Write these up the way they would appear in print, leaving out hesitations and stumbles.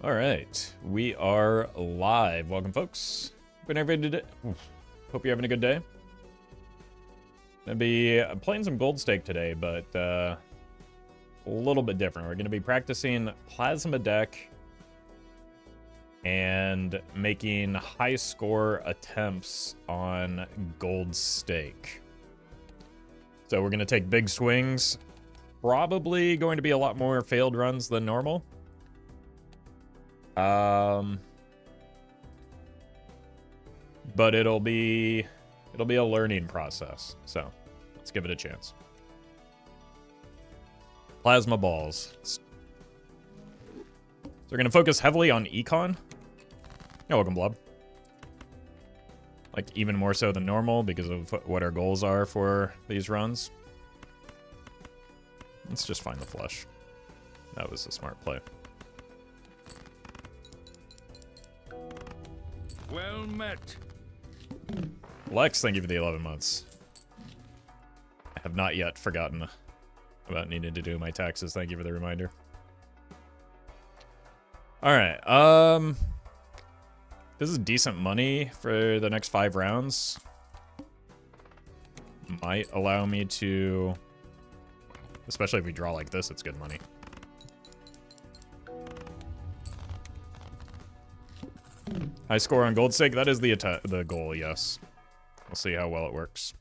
All right, we are live. Welcome, folks. Hope you're having a good day. Gonna be playing some Gold Stake today, but a little bit different. We're gonna be practicing Plasma Deck and making high score attempts on Gold Stake. So we're gonna take big swings. Probably going to be a lot more failed runs than normal. But it'll be a learning process. So let's give it a chance. Plasma balls. So we're gonna focus heavily on econ. You're welcome, Blob. Like even more so than normal because of what our goals are for these runs. Let's just find the flush. That was a smart play. Well met. Lex, thank you for the 11 months. I have not yet forgotten about needing to do my taxes. Thank you for the reminder. Alright, this is decent money for the next 5 rounds. Might allow me to... Especially if we draw like this, it's good money. High score on Gold Stake, that is the goal, yes. We'll see how well it works.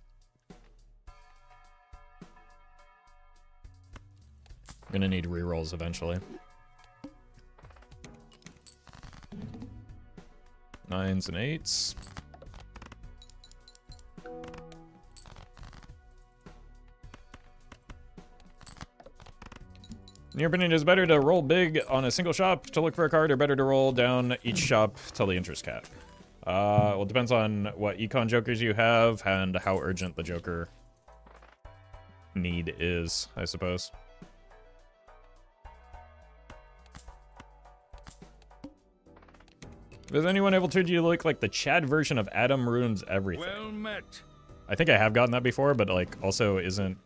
Gonna need rerolls eventually. 9s and 8s. In your opinion, is it better to roll big on a single shop to look for a card, or better to roll down each shop till the interest cap? Well, it depends on what econ jokers you have and how urgent the joker need is, I suppose. Is anyone able to look like the Chad version of Adam Ruins Everything? Well met. I think I have gotten that before, but like also isn't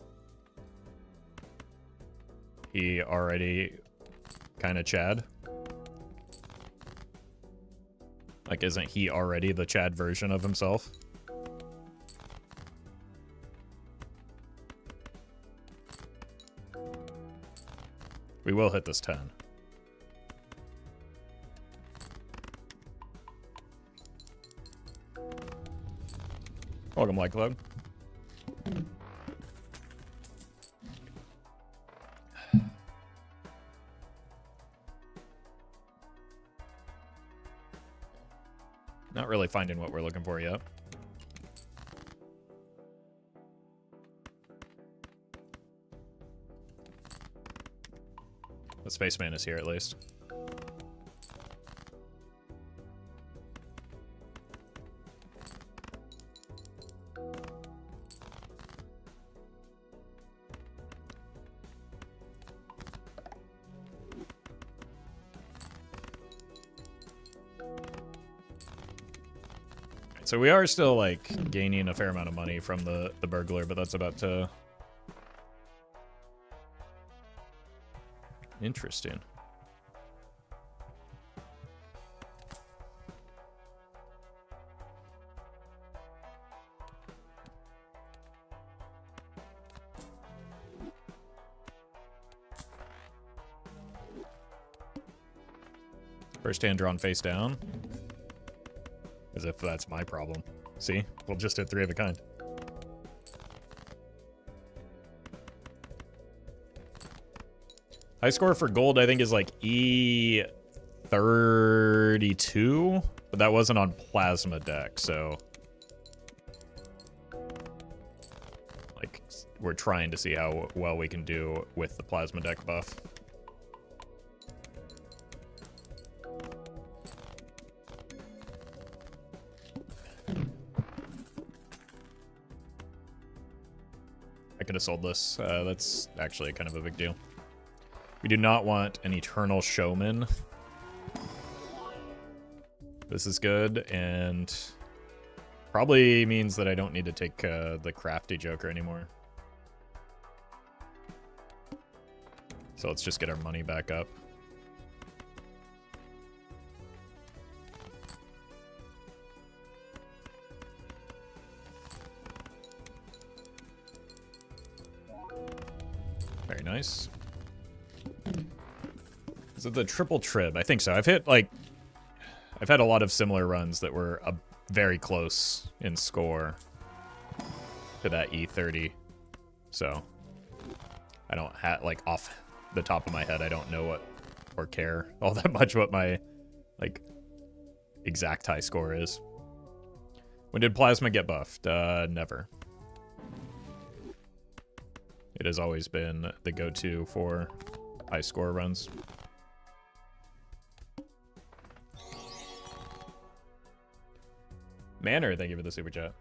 he already kind of Chad? Like, isn't he already the Chad version of himself? We will hit this 10. Welcome, Light Club. Not really finding what we're looking for yet. The Spaceman is here at least. So we are still, like, gaining a fair amount of money from the burglar, but that's about to... Interesting. First hand drawn face down. As if that's my problem. See? We'll just hit 3 of a kind. High score for gold, I think, is like E32, but that wasn't on Plasma Deck, so... Like, we're trying to see how well we can do with the Plasma Deck buff. I could have sold this. That's actually kind of a big deal. We do not want an Eternal Showman. This is good, and probably means that I don't need to take the Crafty Joker anymore. So let's just get our money back up. nice. Is it the triple trib? I think so. I've hit, like... I've had a lot of similar runs that were very close in score to that E30. So, I don't have, like, off the top of my head, I don't know what, or care all that much what my, like, exact high score is. When did Plasma get buffed? Never. It has always been the go-to for high score runs. Manor, thank you for the super chat.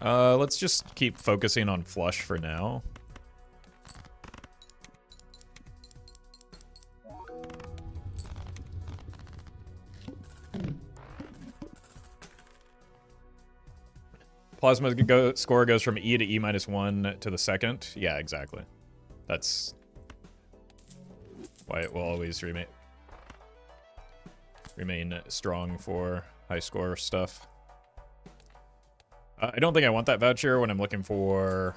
Let's just keep focusing on flush for now. Plasma score goes from E to E -1 to the second. Yeah, exactly. That's why it will always remain strong for high score stuff. I don't think I want that voucher when I'm looking for...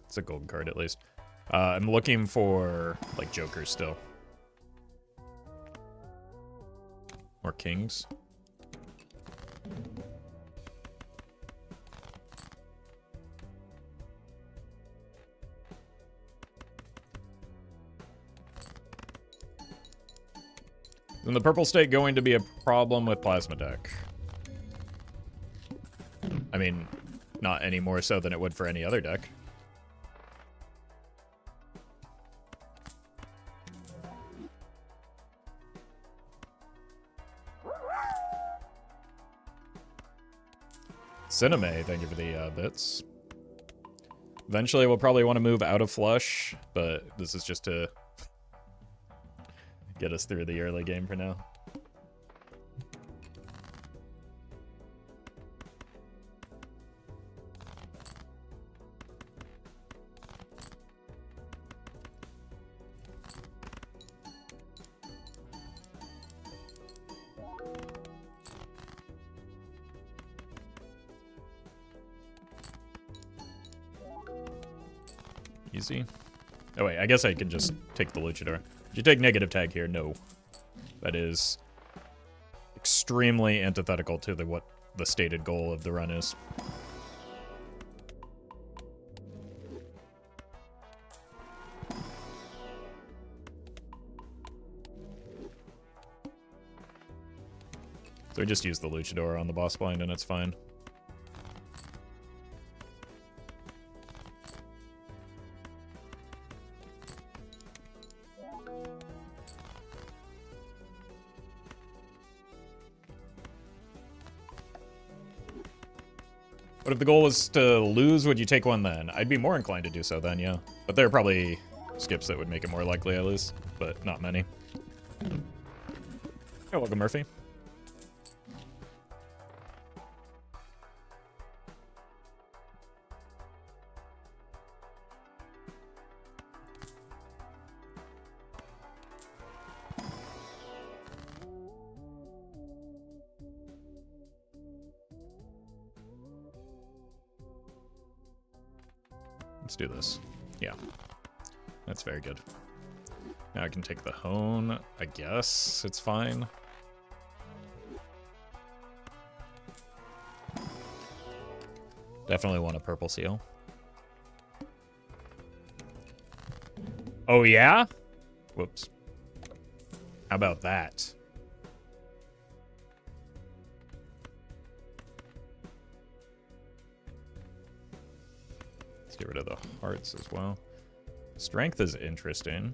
It's a golden card at least. I'm looking for like jokers still. Or kings. Is the purple state going to be a problem with Plasma deck? I mean, not any more so than it would for any other deck. Cineme, thank you for the bits. Eventually we'll probably want to move out of flush, but this is just to get us through the early game for now. Easy. Oh wait, I guess I can just take the luchador. Did you take negative tag here? No. That is extremely antithetical to what the stated goal of the run is. So we just use the luchador on the boss blind and it's fine. But if the goal was to lose, would you take one then? I'd be more inclined to do so then, yeah. But there are probably skips that would make it more likely I lose, but not many. Hey, welcome, Murphy. Let's do this. Yeah. That's very good. Now I can take the hone. I guess it's fine. Definitely want a purple seal. Oh, yeah? Whoops. How about that? Get rid of the hearts as well. Strength is interesting.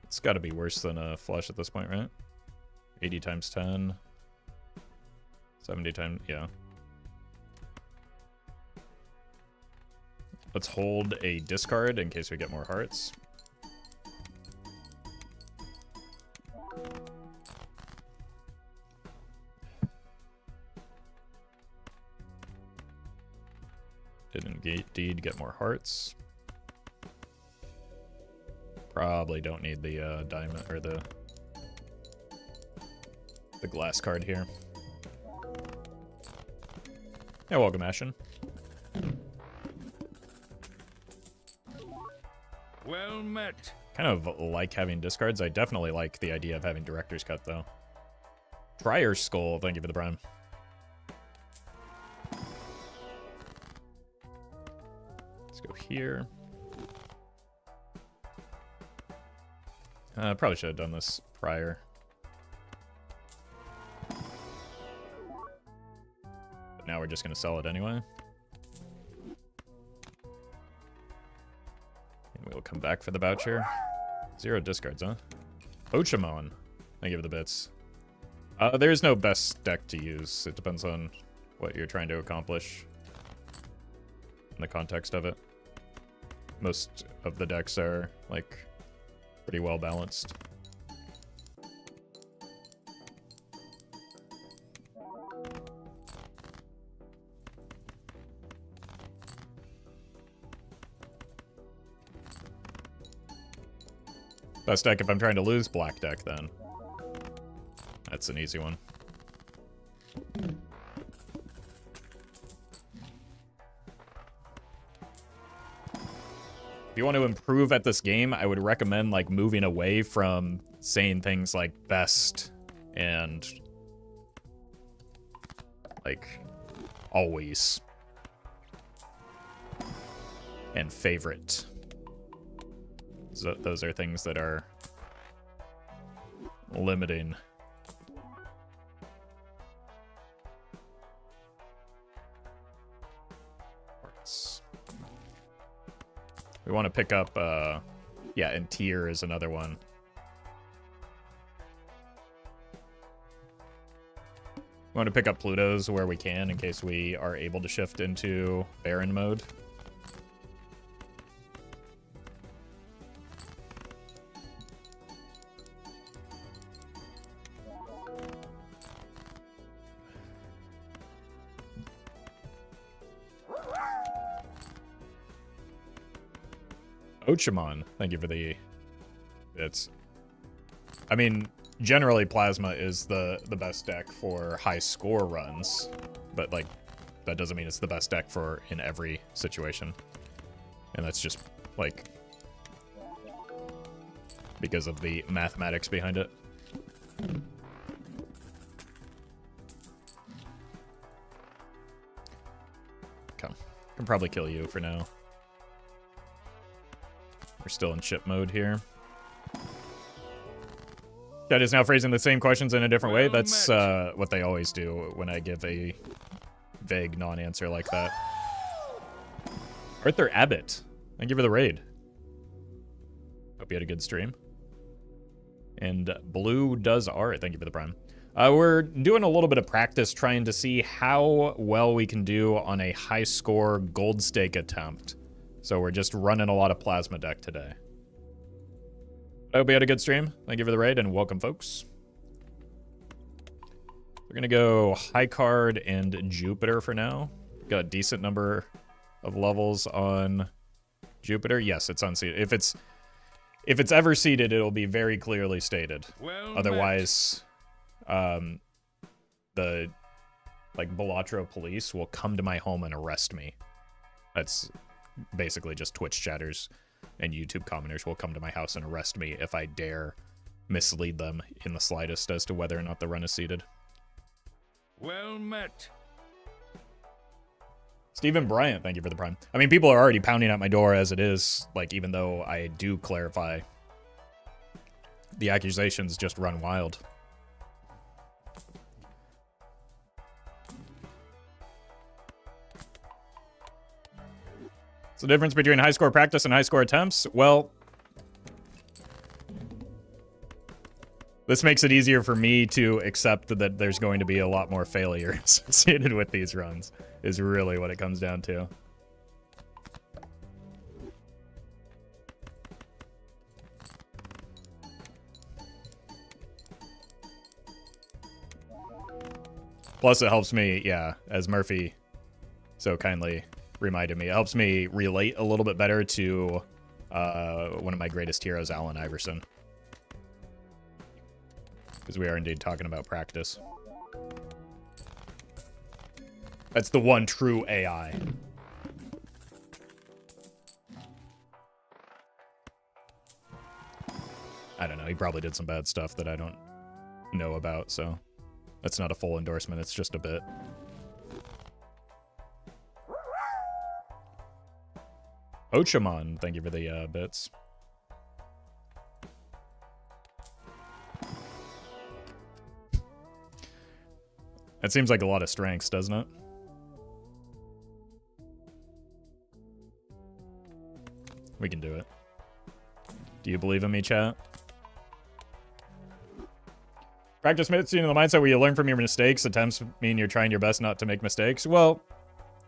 It's got to be worse than a flush at this point, right? 80 times 10. 70 times, yeah. Let's hold a discard in case we get more hearts. Did indeed get more hearts. Probably don't need the diamond or the glass card here. Yeah, welcome, Ashen. Well met. Kind of like having discards. I definitely like the idea of having Director's Cut, though. Trier Skull, thank you for the prime. Let's go here. Probably should have done this prior. But now we're just going to sell it anyway. And we'll come back for the voucher. 0 discards, huh? Ochamon. Thank you for the bits. There's no best deck to use. It depends on what you're trying to accomplish in the context of it. Most of the decks are, like, pretty well balanced. Best deck if I'm trying to lose, black deck, then. That's an easy one. If you want to improve at this game, I would recommend like moving away from saying things like best and like always and favorite. So those are things that are limiting. We want to pick up, yeah, and tier is another one. We want to pick up Plutos where we can in case we are able to shift into Baron mode. Ochamon, thank you for the bits. I mean, generally Plasma is the best deck for high score runs, but like that doesn't mean it's the best deck for in every situation. And that's just like because of the mathematics behind it. Okay. Can probably kill you for now. We're still in ship mode here. Chat is now phrasing the same questions in a different way. That's what they always do when I give a vague non-answer like that. Arthur Abbott, thank you for the raid. Hope you had a good stream. And Blue Does Art, thank you for the prime. We're doing a little bit of practice trying to see how well we can do on a high score gold stake attempt. So we're just running a lot of Plasma deck today. I hope you had a good stream. Thank you for the raid, and welcome, folks. We're going to go High Card and Jupiter for now. Got a decent number of levels on Jupiter. Yes, it's unseated. If it's ever seated, it'll be very clearly stated. Well Otherwise, the Balatro police will come to my home and arrest me. That's basically just Twitch chatters and YouTube commenters will come to my house and arrest me if I dare mislead them in the slightest as to whether or not the run is seated. Well met. Stephen Bryant, thank you for the prime. I mean, people are already pounding at my door as it is, like, even though I do clarify. The accusations just run wild. The difference between high score practice and high score attempts? Well, this makes it easier for me to accept that there's going to be a lot more failure associated with these runs, is really what it comes down to. Plus, it helps me, yeah, as Murphy so kindly reminded me. It helps me relate a little bit better to one of my greatest heroes, Allen Iverson. Because we are indeed talking about practice. That's the one true AI. I don't know. He probably did some bad stuff that I don't know about, so that's not a full endorsement. It's just a bit. Ochamon, thank you for the bits. That seems like a lot of strengths, doesn't it? We can do it. Do you believe in me, chat? Practice makes you in the mindset where you learn from your mistakes. Attempts mean you're trying your best not to make mistakes. Well,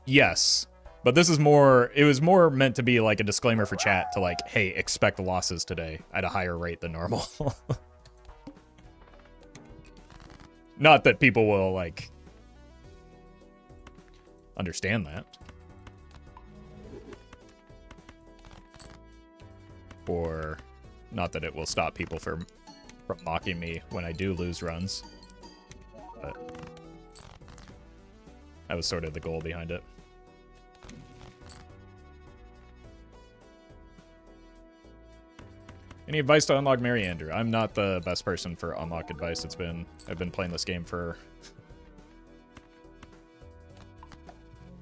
yes. But this is more, it was more meant to be like a disclaimer for chat to like, hey, expect losses today at a higher rate than normal. Not that people will like understand that. Or not that it will stop people from mocking me when I do lose runs. But that was sort of the goal behind it. Any advice to unlock Mary Andrew? I'm not the best person for unlock advice. I've been playing this game for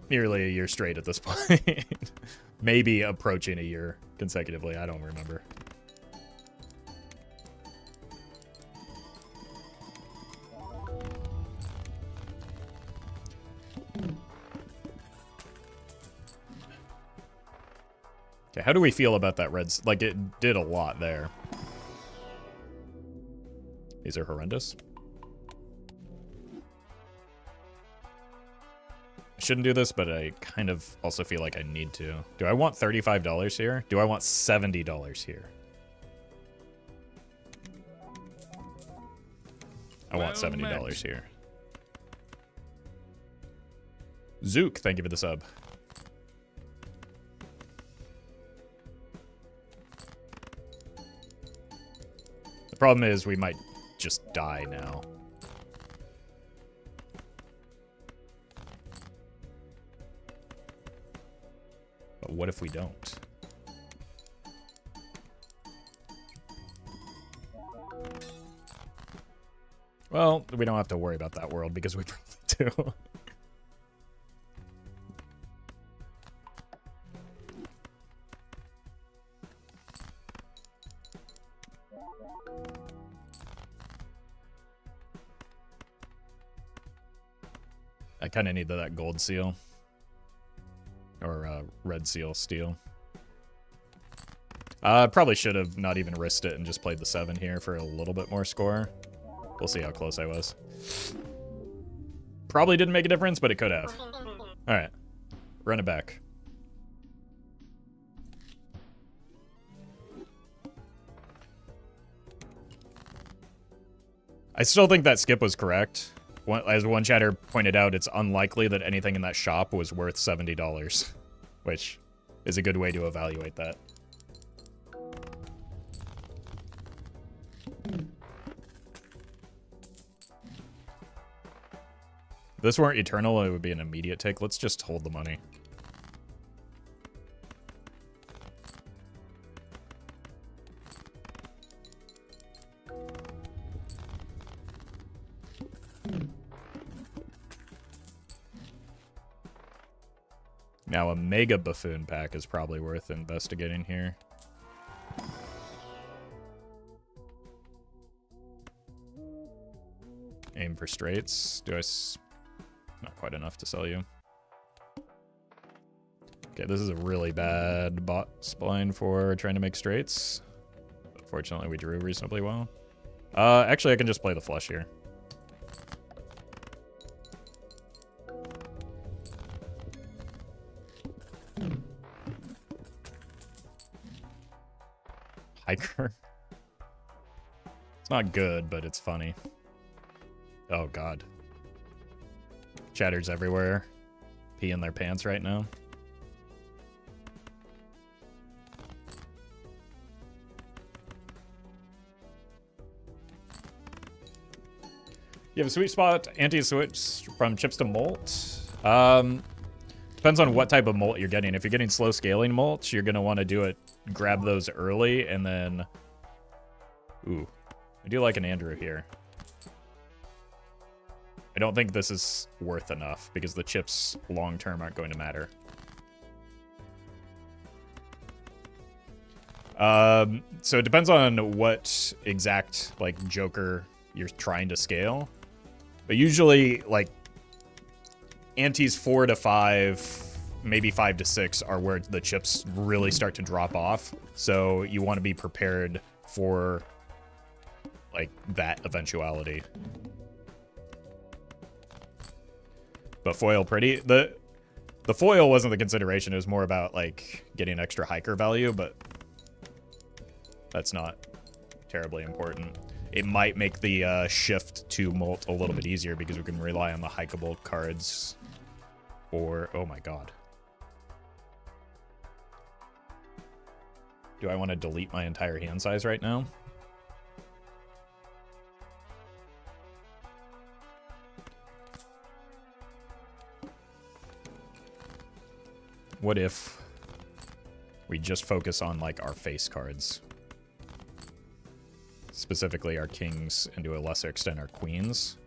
nearly a year straight at this point. Maybe approaching a year consecutively. I don't remember. Okay, how do we feel about that red? Like, it did a lot there. These are horrendous. I shouldn't do this, but I kind of also feel like I need to. Do I want $35 here? Do I want $70 here? I want $70 here. Zook, thank you for the sub. The problem is we might just die now. But what if we don't? Well, we don't have to worry about that world because we probably do. I kind of need that gold seal. Or red seal steel. Probably should have not even risked it and just played the 7 here for a little bit more score. We'll see how close I was. Probably didn't make a difference, but it could have. Alright. Run it back. I still think that skip was correct. As one chatter pointed out, it's unlikely that anything in that shop was worth $70, which is a good way to evaluate that. If this weren't eternal, it would be an immediate take. Let's just hold the money. Now, a Mega Buffoon pack is probably worth investigating here. Aim for straights. Not quite enough to sell you. Okay, this is a really bad bot spline for trying to make straights. But fortunately, we drew reasonably well. Actually, I can just play the flush here. Hiker. It's not good, but it's funny. Oh, God. Chatters everywhere. Pee in their pants right now. You have a sweet spot, anti-switch from chips to molt. Depends on what type of molt you're getting. If you're getting slow scaling mulch, you're going to want to do it, grab those early, and then... Ooh, I do like an Andrew here. I don't think this is worth enough, because the chips long-term aren't going to matter. So it depends on what exact, like, Joker you're trying to scale. But usually, like, antes 4 to 5, maybe 5 to 6 are where the chips really start to drop off. So you want to be prepared for, like, that eventuality. But foil pretty. The foil wasn't the consideration. It was more about, like, getting extra hiker value, but that's not terribly important. It might make the shift to molt a little bit easier because we can rely on the hikeable cards for... Oh my god. Do I want to delete my entire hand size right now? What if we just focus on, like, our face cards? Specifically our kings, and to a lesser extent our queens.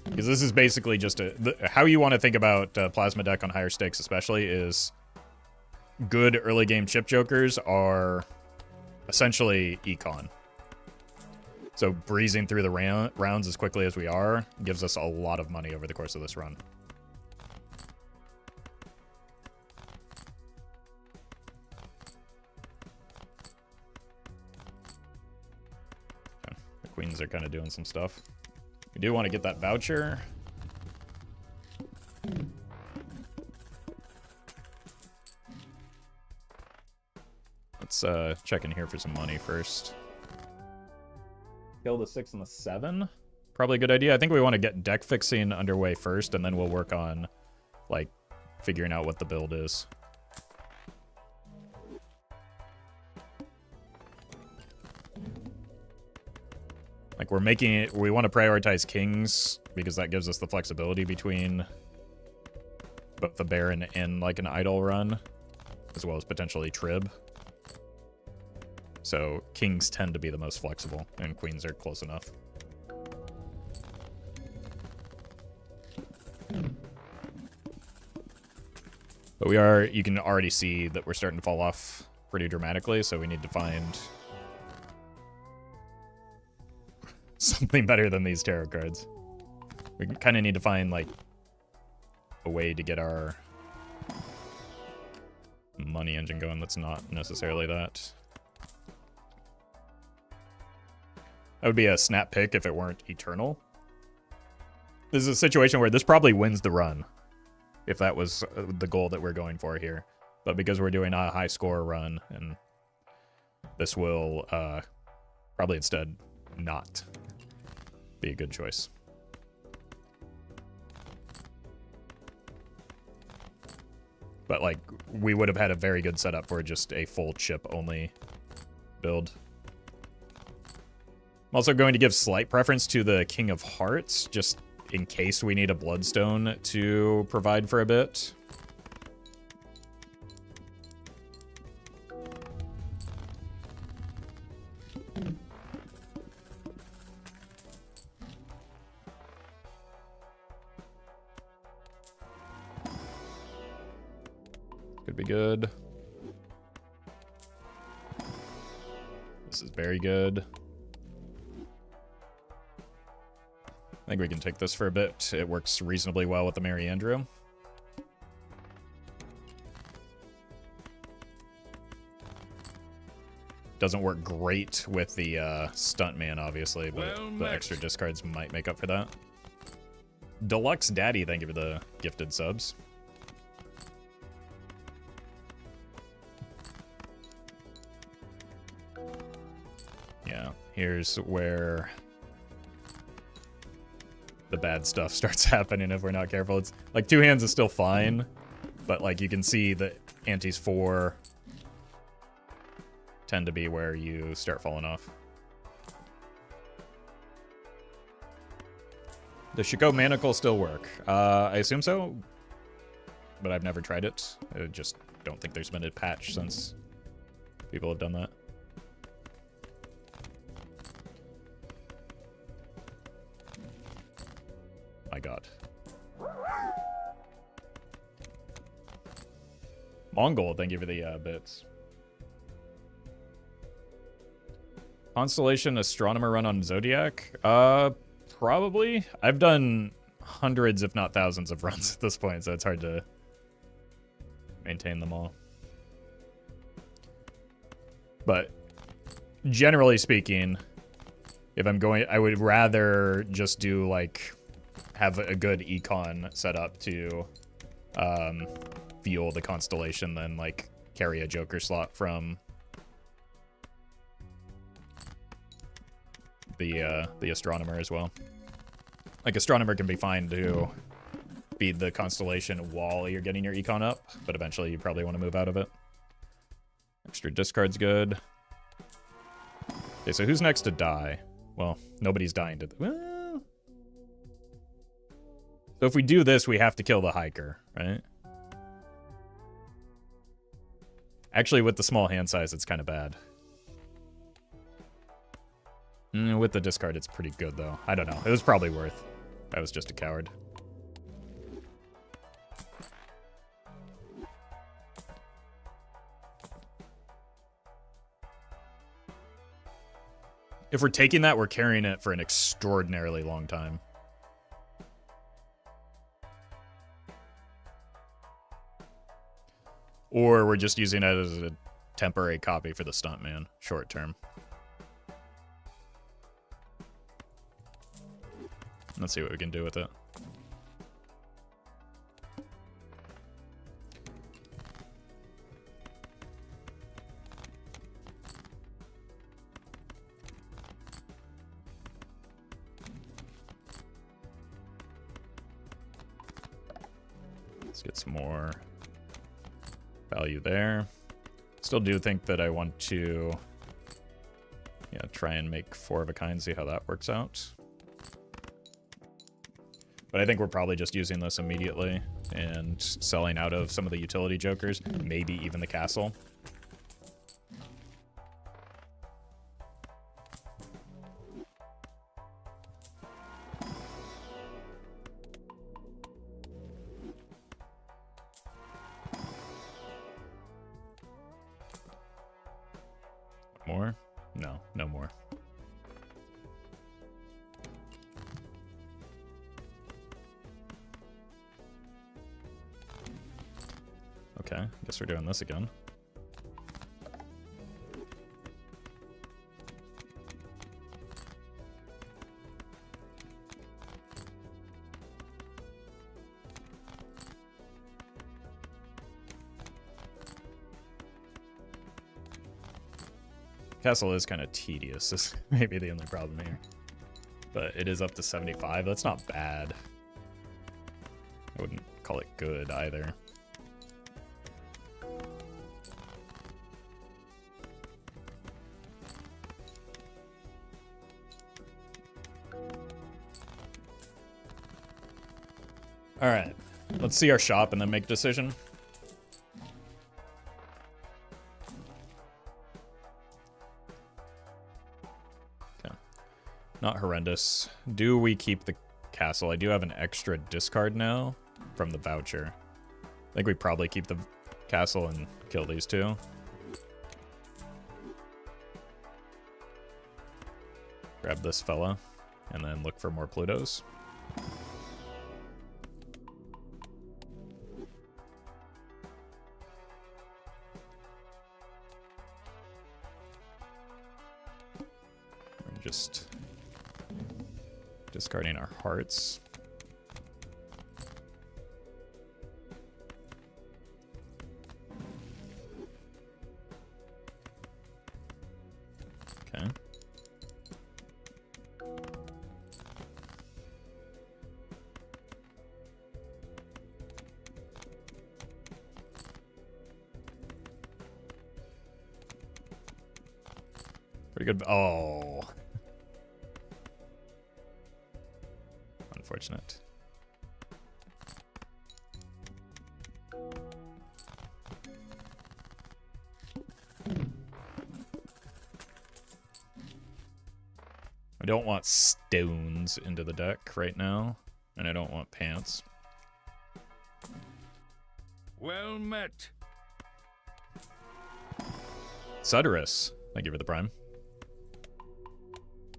Because this is basically just how you want to think about Plasma deck on higher stakes especially is good early game chip jokers are essentially econ. So breezing through the rounds as quickly as we are gives us a lot of money over the course of this run. Queens are kind of doing some stuff. We do want to get that voucher. Let's check in here for some money first. Kill the 6 and the 7. Probably a good idea. I think we want to get deck fixing underway first, and then we'll work on, like, figuring out what the build is. Like, we're making it... We want to prioritize kings, because that gives us the flexibility between both the Baron and, like, an idol run, as well as potentially Trib. So, kings tend to be the most flexible, and queens are close enough. But we are... You can already see that we're starting to fall off pretty dramatically, so we need to find... something better than these tarot cards. We kind of need to find, like, a way to get our money engine going that's not necessarily that. That would be a snap pick if it weren't eternal. This is a situation where this probably wins the run, if that was the goal that we're going for here. But because we're doing a high score run, and this will probably instead not be a good choice. But, like, we would have had a very good setup for just a full chip only build. I'm also going to give slight preference to the King of Hearts, just in case we need a Bloodstone to provide for a bit. Could be good. This is very good. I think we can take this for a bit. It works reasonably well with the Mary Andrew. Doesn't work great with the Stuntman, obviously, but the extra discards might make up for that. Deluxe Daddy, thank you for the gifted subs. Yeah, here's where the bad stuff starts happening if we're not careful. It's like 2 hands is still fine, but like you can see the antes 4 tend to be where you start falling off. Does Shiko Manacle still work? I assume so, but I've never tried it. I just don't think there's been a patch since people have done that. My god. Mongol, thank you for the bits. Constellation Astronomer run on Zodiac? Probably. I've done hundreds, if not thousands, of runs at this point, so it's hard to maintain them all. But generally speaking, if I'm going, I would rather just do like have a good econ set up to fuel the constellation than like carry a Joker slot from the Astronomer as well. Like Astronomer can be fine to feed the constellation while you're getting your econ up, but eventually you probably want to move out of it. Extra discard's good. Okay, so who's next to die? Well, nobody's dying to... Well... So if we do this, we have to kill the hiker, right? Actually, with the small hand size, it's kind of bad. With the discard, it's pretty good, though. I don't know. It was probably worth. I was just a coward. If we're taking that, we're carrying it for an extraordinarily long time. Or we're just using it as a temporary copy for the stuntman, short term. Let's see what we can do with it. Let's get some more value there. Still do think that I want to, yeah, try and make 4 of a kind, see how that works out. But I think we're probably just using this immediately and selling out of some of the utility jokers, maybe even the castle. More? No, no more. Okay, guess we're doing this again. Castle is kind of tedious, is maybe the only problem here. But it is up to 75, that's not bad. I wouldn't call it good either. Alright, let's see our shop and then make a decision. Okay. Not horrendous. Do we keep the castle? I do have an extra discard now from the voucher. I think we probably keep the castle and kill these two. Grab this fella and then look for more Plutos. Just discarding our hearts. Okay. Pretty good. Oh. Unfortunate. I don't want stones into the deck right now, and I don't want pants. Well met. Sudorus, thank you for the prime.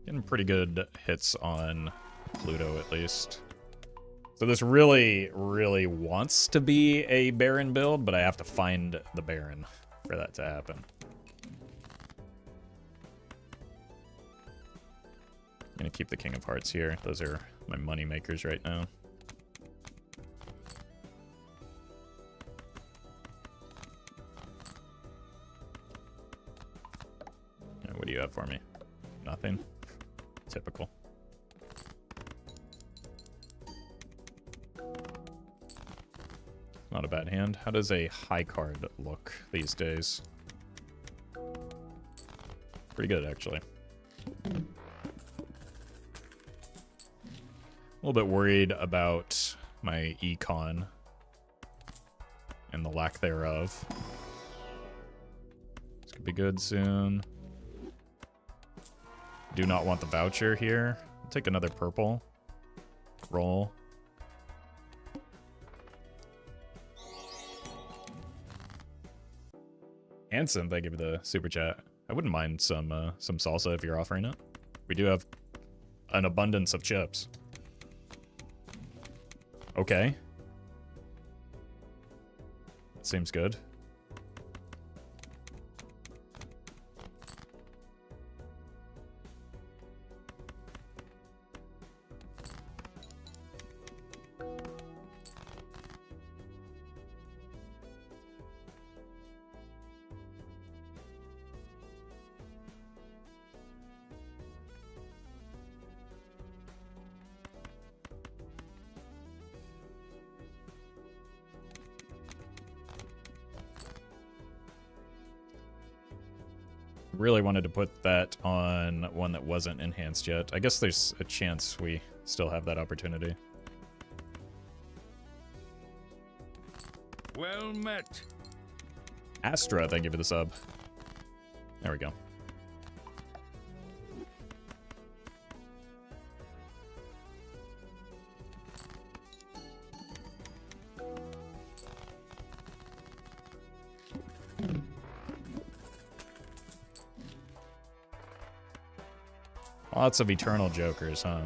Getting pretty good hits on Pluto, at least. So this really, really wants to be a Baron build, but I have to find the Baron for that to happen. I'm gonna keep the King of Hearts here. Those are my money makers right now. What do you have for me? Nothing? Typical. Not a bad hand. How does a high card look these days? Pretty good, actually. A little bit worried about my econ and the lack thereof. This could be good soon. Do not want the voucher here. I'll take another purple. Roll. Hanson, thank you for the super chat. I wouldn't mind some salsa if you're offering it. We do have an abundance of chips. Okay. That seems good. Really wanted to put that on one that wasn't enhanced yet. I guess there's a chance we still have that opportunity. Well met. Astra, thank you for the sub. There we go. Lots of Eternal Jokers, huh?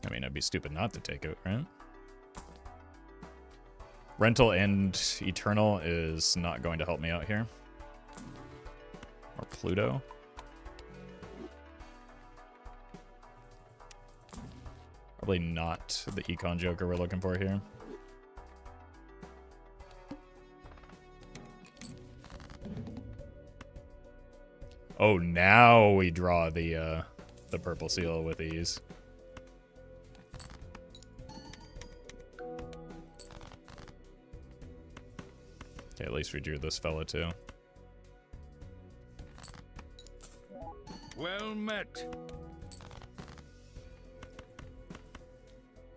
I mean, I'd be stupid not to take it, right? Rental and Eternal is not going to help me out here. Or Pluto. Probably not the Econ Joker we're looking for here. Oh, now we draw the purple seal with ease. Okay, at least we drew this fella too. Well met.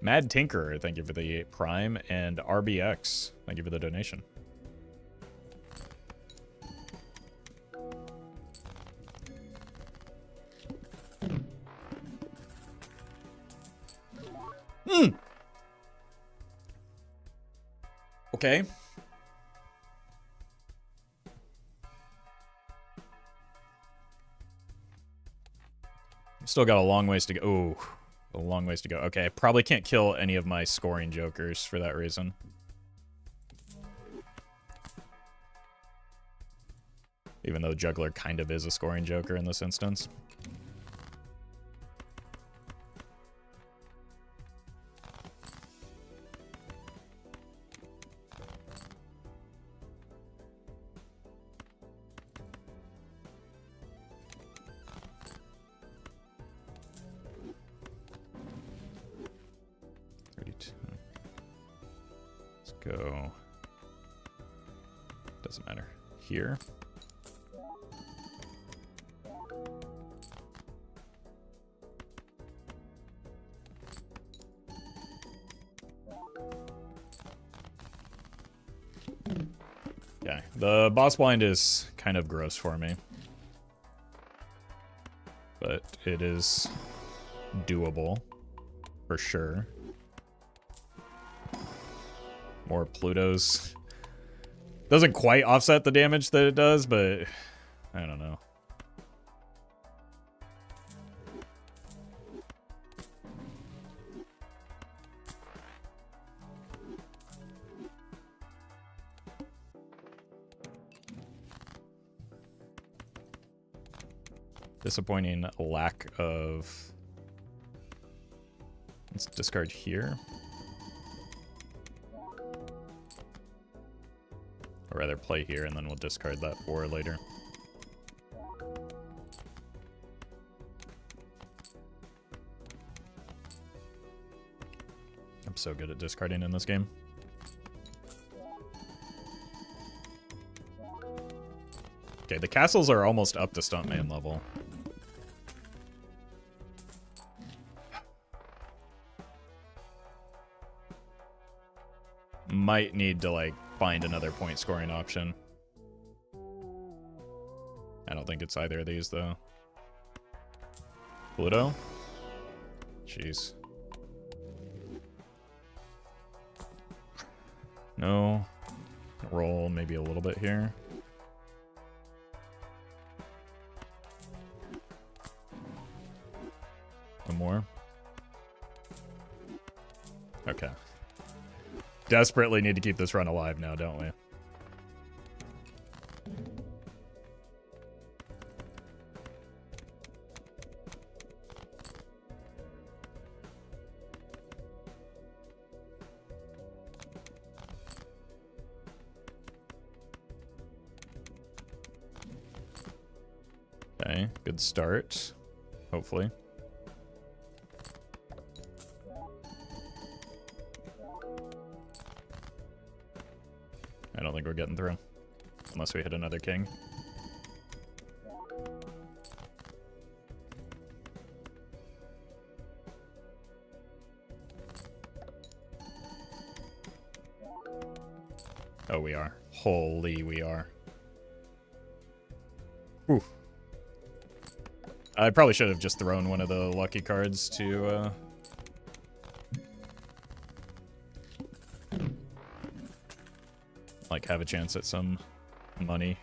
Mad Tinkerer, thank you for the prime, and RBX, thank you for the donation. Okay. Still got a long ways to go. Ooh, a long ways to go. Okay, I probably can't kill any of my scoring jokers for that reason. Even though Juggler kind of is a scoring joker in this instance. go. Doesn't matter. Here. Okay, the boss blind is kind of gross for me. But it is doable, for sure. More Plutos. Doesn't quite offset the damage that it does, but I don't know. Disappointing lack of... Let's discard here. Or rather play here and then we'll discard that 4 later. I'm so good at discarding in this game. Okay, the castles are almost up to Stuntman level. Might need to, like, find another point scoring option. I don't think it's either of these, though. Pluto? Jeez. No. Roll maybe a little bit here. One more. Okay. Desperately need to keep this run alive now, don't we? Okay, good start. Hopefully. I don't think we're getting through. Unless we hit another king. Oh, we are. Holy, we are. Whew. I probably should have just thrown one of the lucky cards to, like, have a chance at some money.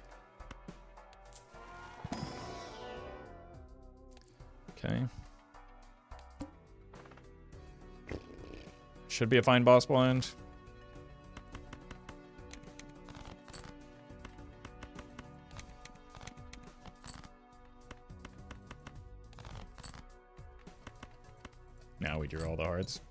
Okay. Should be a fine boss blind. Now we drew all the hearts.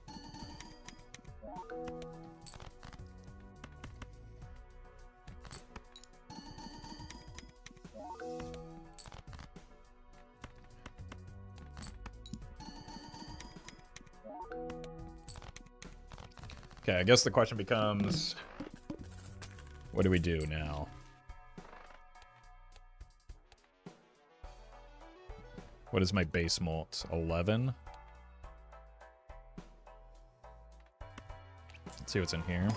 Okay, I guess the question becomes, what do we do now? What is my base mult? 11? Let's see what's in here.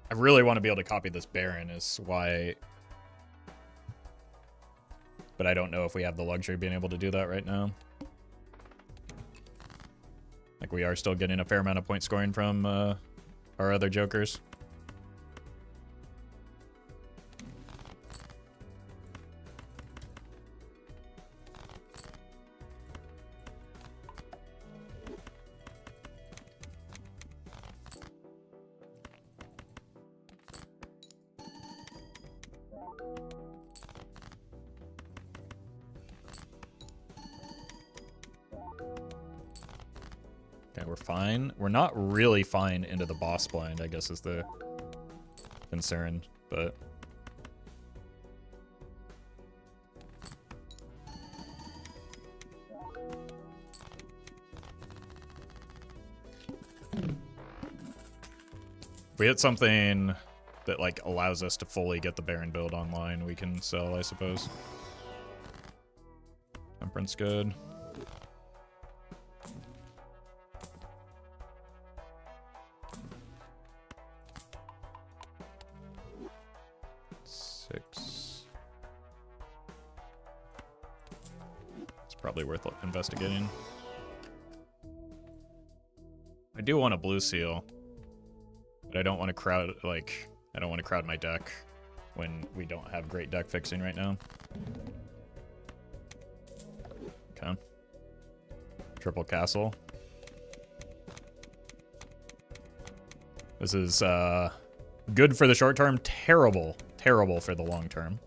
I really want to be able to copy this Baron is why... But I don't know if we have the luxury of being able to do that right now. Like, we are still getting a fair amount of point scoring from our other jokers. Okay, we're fine. We're not really fine into the boss blind, I guess is the concern, but... If we hit something that, like, allows us to fully get the Baron build online, we can sell, I suppose. Temperance good. Six. It's probably worth investigating. I do want a blue seal. But I don't want to crowd, like, I don't want to crowd my deck when we don't have great deck fixing right now. Okay. Triple castle. This is, good for the short term, terrible for the long term.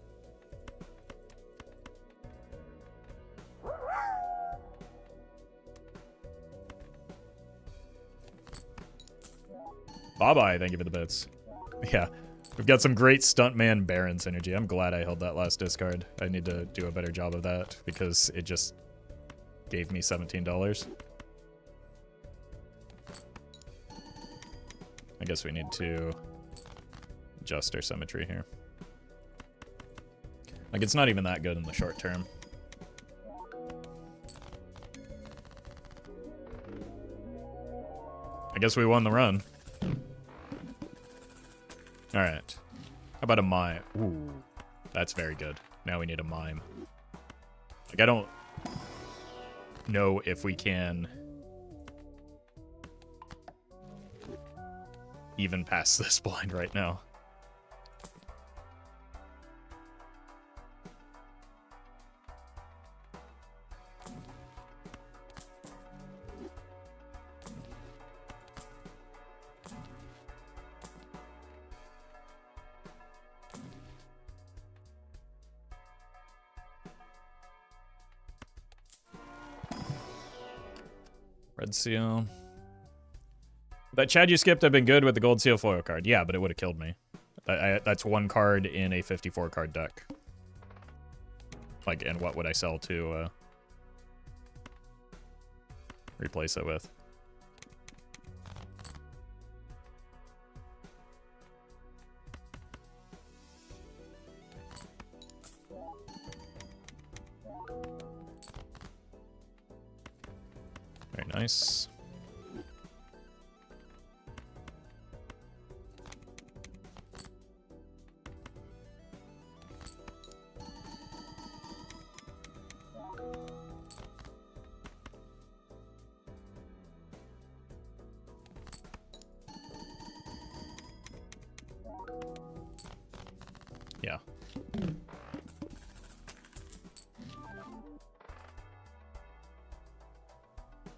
Bye-bye, thank you for the bits. Yeah, we've got some great Stuntman Baron synergy. I'm glad I held that last discard. I need to do a better job of that because it just gave me $17. I guess we need to adjust our symmetry here. Like, it's not even that good in the short term. I guess we won the run. Alright. How about a mime? Ooh, that's very good. Now we need a mime. Like, I don't know if we can even pass this blind right now. Red seal. That Chad you skipped have been good with the gold seal foil card. Yeah, but it would have killed me. That's one card in a 54 card deck. Like, and what would I sell to replace it with? Very nice. Yeah.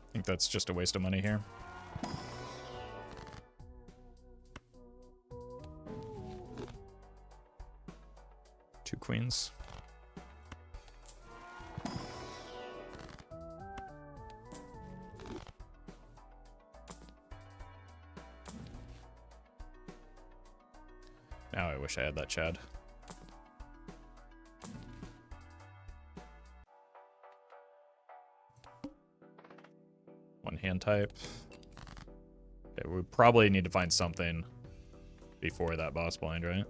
I think that's just a waste of money here. Two queens. Now I wish I had that Chad. One hand type. Okay, we probably need to find something before that boss blind, right?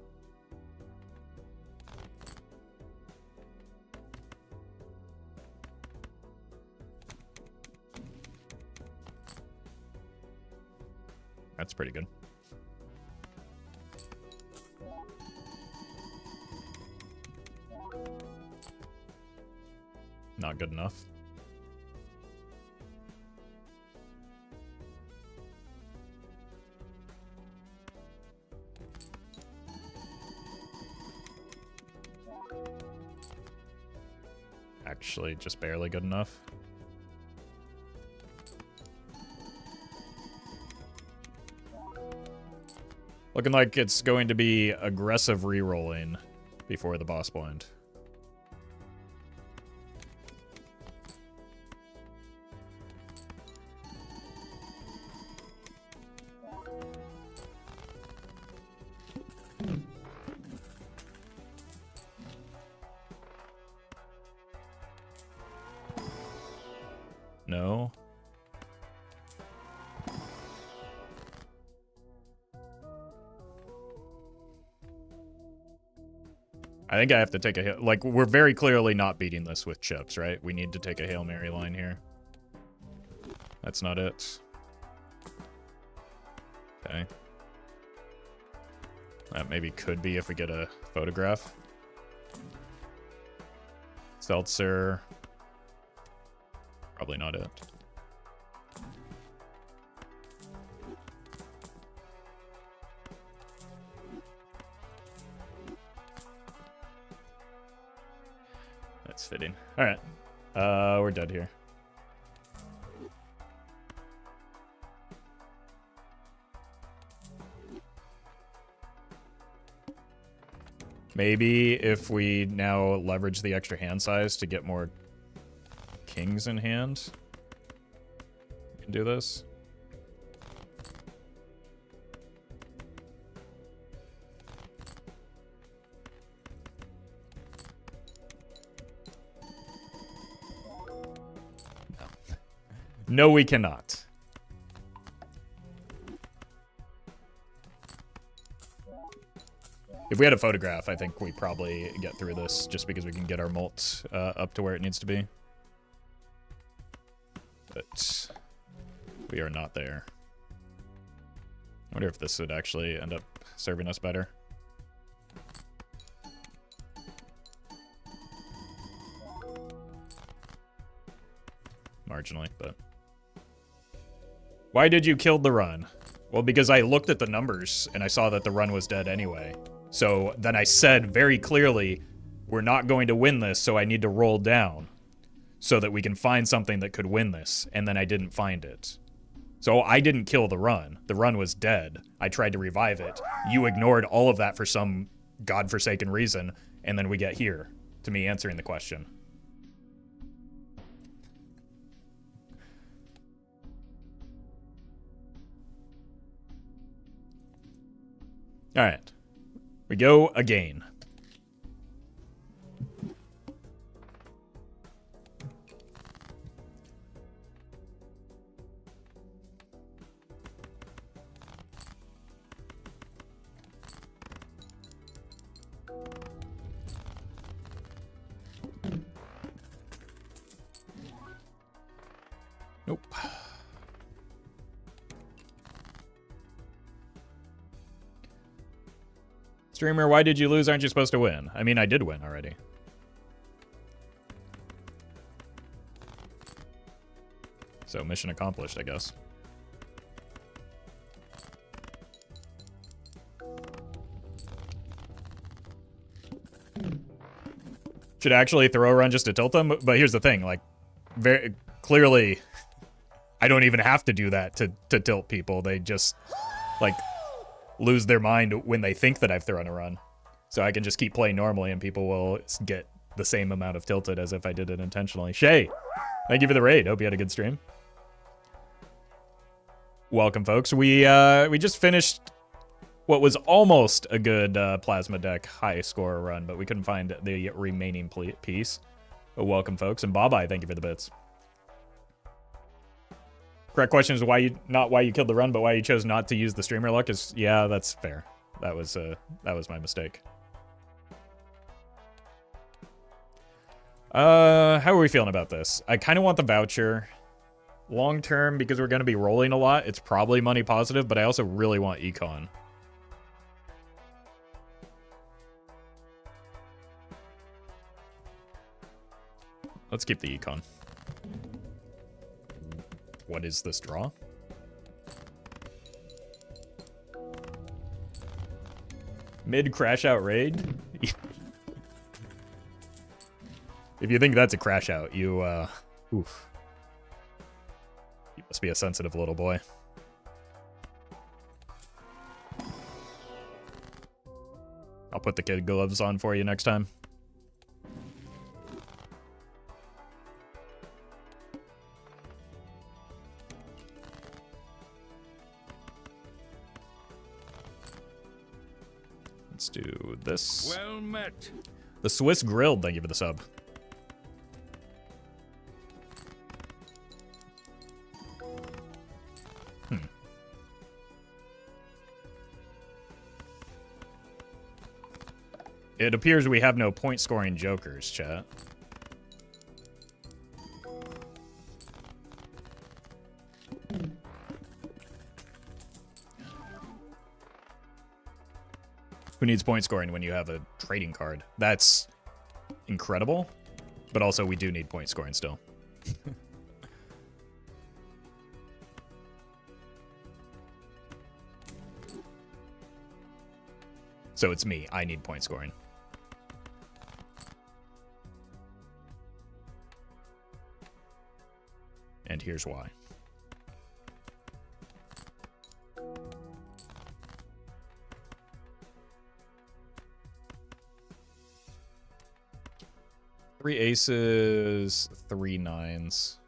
That's pretty good. Not good enough. Actually, just barely good enough. Looking like it's going to be aggressive re-rolling before the boss blind. know. I think I have to take a Hail... Like, we're very clearly not beating this with chips, right? We need to take a Hail Mary line here. That's not it. Okay. That maybe could be if we get a photograph. Seltzer. Probably not it. That's fitting. All right. We're dead here. Maybe if we now leverage the extra hand size to get more kings in hand, we can do this. No, we cannot. If we had a photograph, I think we probably get through this just because we can get our mult up to where it needs to be. But we are not there. I wonder if this would actually end up serving us better. Marginally, but... Why did you kill the run? Well, because I looked at the numbers and I saw that the run was dead anyway. So then I said very clearly, we're not going to win this, so I need to roll down so that we can find something that could win this. And then I didn't find it. So I didn't kill the run. The run was dead. I tried to revive it. You ignored all of that for some godforsaken reason. And then we get here to me answering the question. All right. We go again. Nope. Streamer, why did you lose? Aren't you supposed to win? I mean, I did win already. So, mission accomplished, I guess. Should actually throw a run just to tilt them, but here's the thing, like, very clearly, I don't even have to do that to tilt people. They just, like, lose their mind when they think that I've thrown a run. So I can just keep playing normally and people will get the same amount of tilted as if I did it intentionally. Shay, thank you for the raid. Hope you had a good stream. Welcome, folks. We just finished what was almost a good plasma deck high score run, but we couldn't find the remaining piece. But welcome, folks. And Bye-Bye, thank you for the bits. Correct question is why you killed the run, but why you chose not to use the streamer luck is, yeah, that's fair. That was my mistake. How are we feeling about this? I kind of want the voucher. Long term, because we're going to be rolling a lot, it's probably money positive, but I also really want econ. Let's keep the econ. What is this draw? Mid crash out raid? If you think that's a crash out, you, oof. You must be a sensitive little boy. I'll put the kid gloves on for you next time. Let's do this. Well met. The Swiss Grilled, thank you for the sub. It appears we have no point-scoring jokers, chat. Who needs point scoring when you have a trading card? That's incredible, but also we do need point scoring still. So it's me. I need point scoring. And here's why. Three aces, 3 nines.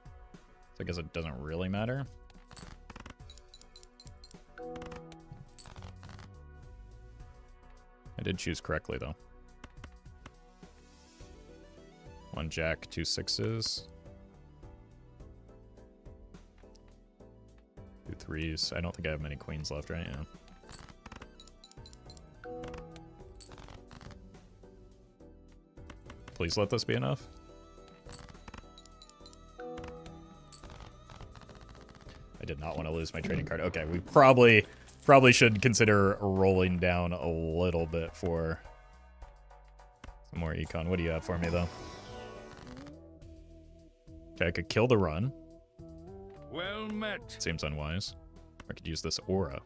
So I guess it doesn't really matter. I did choose correctly, though. 1 jack, 2 sixes. 2 threes. I don't think I have many queens left, right? Yeah. Please let this be enough. I did not want to lose my trading card. Okay, we probably should consider rolling down a little bit for some more econ. What do you have for me, though? Okay, I could kill the run. Well met. Seems unwise. I could use this aura.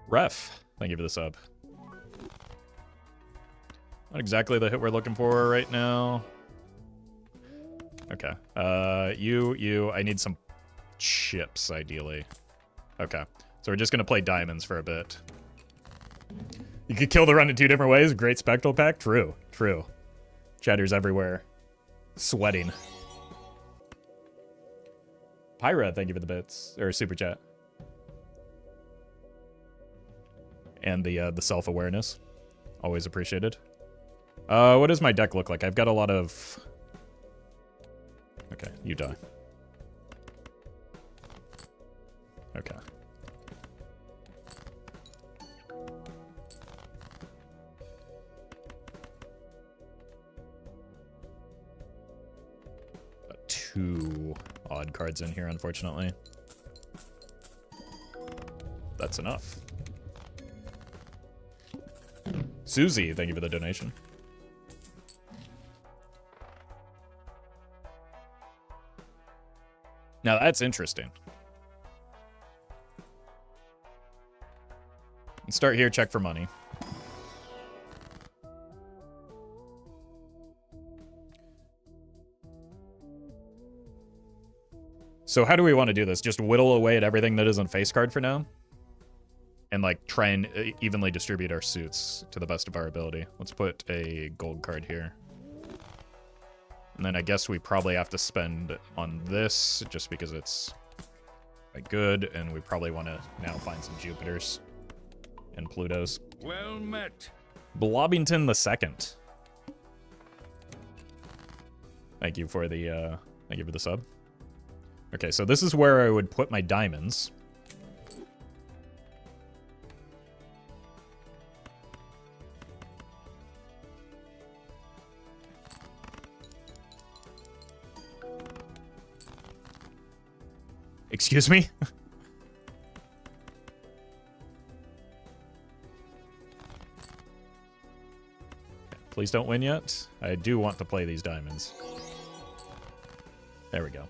Ref, thank you for the sub. Not exactly the hit we're looking for right now. Okay. I need some chips, ideally. Okay. So we're just going to play diamonds for a bit. You could kill the run in 2 different ways. Great spectral pack. True. True. Chatters everywhere. Sweating. Pyra, thank you for the bits. Or super chat. And the self-awareness. Always appreciated. What does my deck look like? I've got a lot of... Okay, you die. Okay. Got 2 odd cards in here, unfortunately. That's enough. Susie, thank you for the donation. Now that's interesting. Let's start here, check for money. So how do we want to do this? Just whittle away at everything that isn't face card for now? And like try and evenly distribute our suits to the best of our ability. Let's put a gold card here. And then I guess we probably have to spend on this just because it's quite good, and we probably want to now find some Jupiters and Plutos. Well met. Blobbington II. Thank you for the sub. Okay, so this is where I would put my diamonds. Excuse me? Please don't win yet. I do want to play these diamonds. There we go.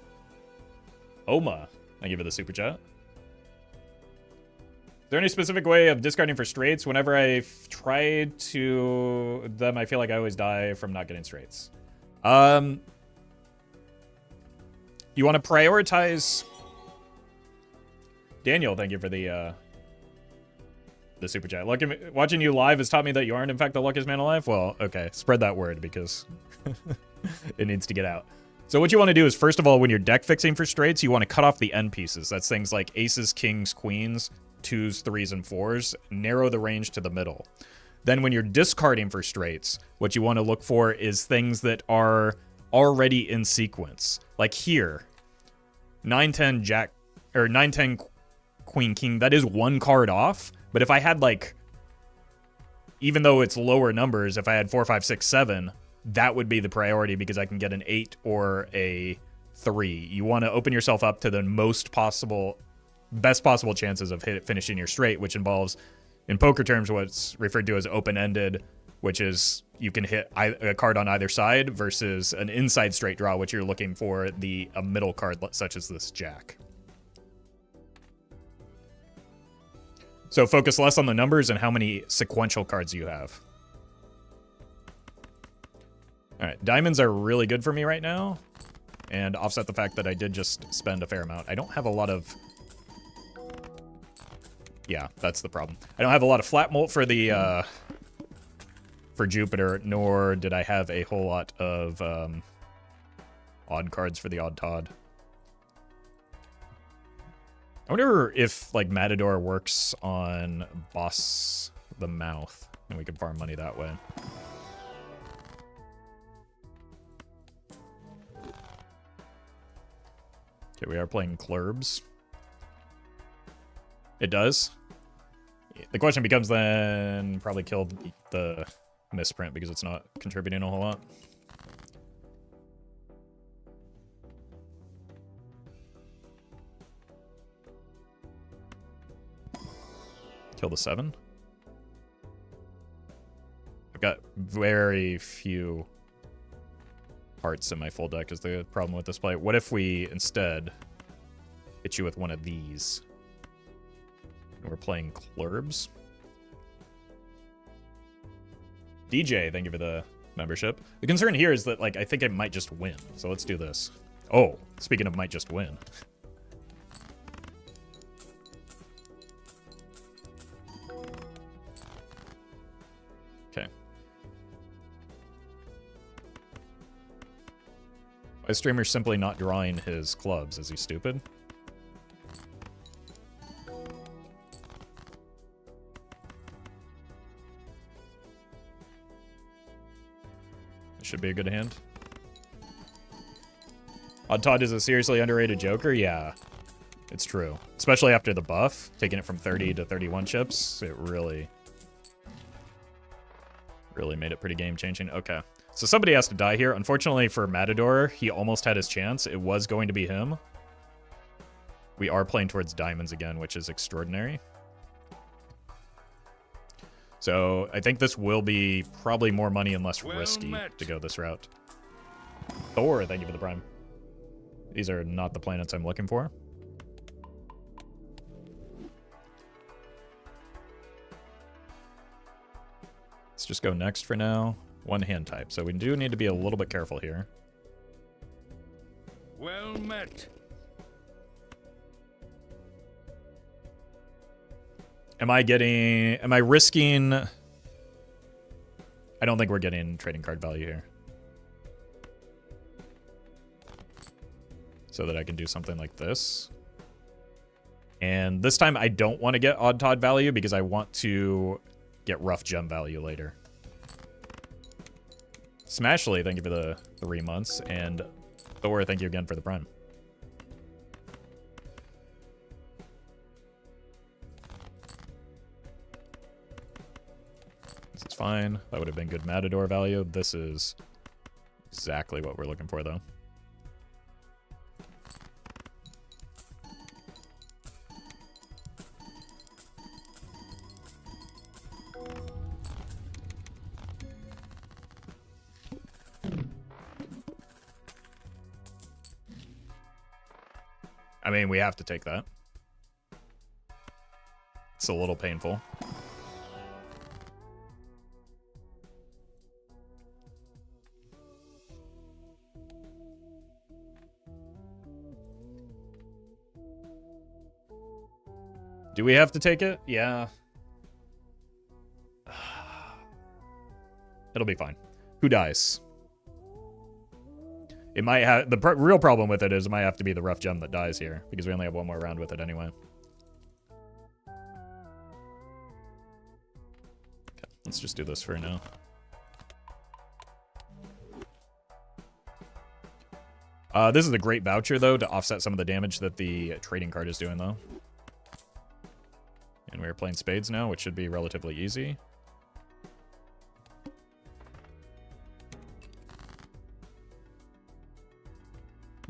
Oma, thank you for the super chat. Is there any specific way of discarding for straights? Whenever I try to them, I feel like I always die from not getting straights. You want to prioritize... Daniel, thank you for the super chat. Watching you live has taught me that you aren't, in fact, the luckiest man alive. Well, okay. Spread that word because it needs to get out. So what you want to do is, first of all, when you're deck fixing for straights, you want to cut off the end pieces. That's things like aces, kings, queens, 2s, 3s, and 4s. Narrow the range to the middle. Then when you're discarding for straights, what you want to look for is things that are already in sequence. Like here, 9-10 jack, or 9-10 queen, king, that is 1 card off. But if I had like even though it's lower numbers, if I had 4, 5, 6, 7, that would be the priority because I can get an 8 or a 3. You want to open yourself up to the best possible chances of finishing your straight, which involves, in poker terms, what's referred to as open-ended, which is you can hit a card on either side, versus an inside straight draw, which you're looking for a middle card such as this jack. So focus less on the numbers and how many sequential cards you have. All right, diamonds are really good for me right now, and offset the fact that I did just spend a fair amount. I don't have a lot of... Yeah, that's the problem. I don't have a lot of flat molt for the... for Jupiter, nor did I have a whole lot of odd cards for the Odd Todd. I wonder if, like, Matador works on Boss the Mouth, and we can farm money that way. Okay, we are playing Clurbs. It does. The question becomes then, probably kill the misprint because it's not contributing a whole lot. Kill the 7. I've got very few hearts in my full deck is the problem with this play. What if we instead hit you with one of these? And we're playing Clurbs. DJ, thank you for the membership. The concern here is that, like, I think I might just win. So let's do this. Oh, speaking of might just win. Okay. My streamer's simply not drawing his clubs. Is he stupid? Should be a good hand. Odd Todd is a seriously underrated joker? Yeah, it's true. Especially after the buff, taking it from 30 to 31 chips, it really made it pretty game-changing. Okay, so somebody has to die here. Unfortunately for Matador, he almost had his chance. It was going to be him. We are playing towards diamonds again, which is extraordinary. So I think this will be probably more money and less risky to go this route. Thor, thank you for the prime. These are not the planets I'm looking for. Let's just go next for now. One hand type. So we do need to be a little bit careful here. Well met. Am I risking... I don't think we're getting trading card value here. So that I can do something like this. And this time I don't want to get Odd Todd value because I want to get rough gem value later. Smashly, thank you for the 3 months. And Thor, thank you again for the prime. This is fine. That would have been good Matador value. This is exactly what we're looking for, though. I mean, we have to take that. It's a little painful. Do we have to take it? Yeah. It'll be fine. Who dies? It might have... The real problem with it is it might have to be the rough gem that dies here, because we only have one more round with it anyway. Okay, let's just do this for now. This is a great voucher, though, to offset some of the damage that the trading card is doing, though. And we're playing spades now, which should be relatively easy.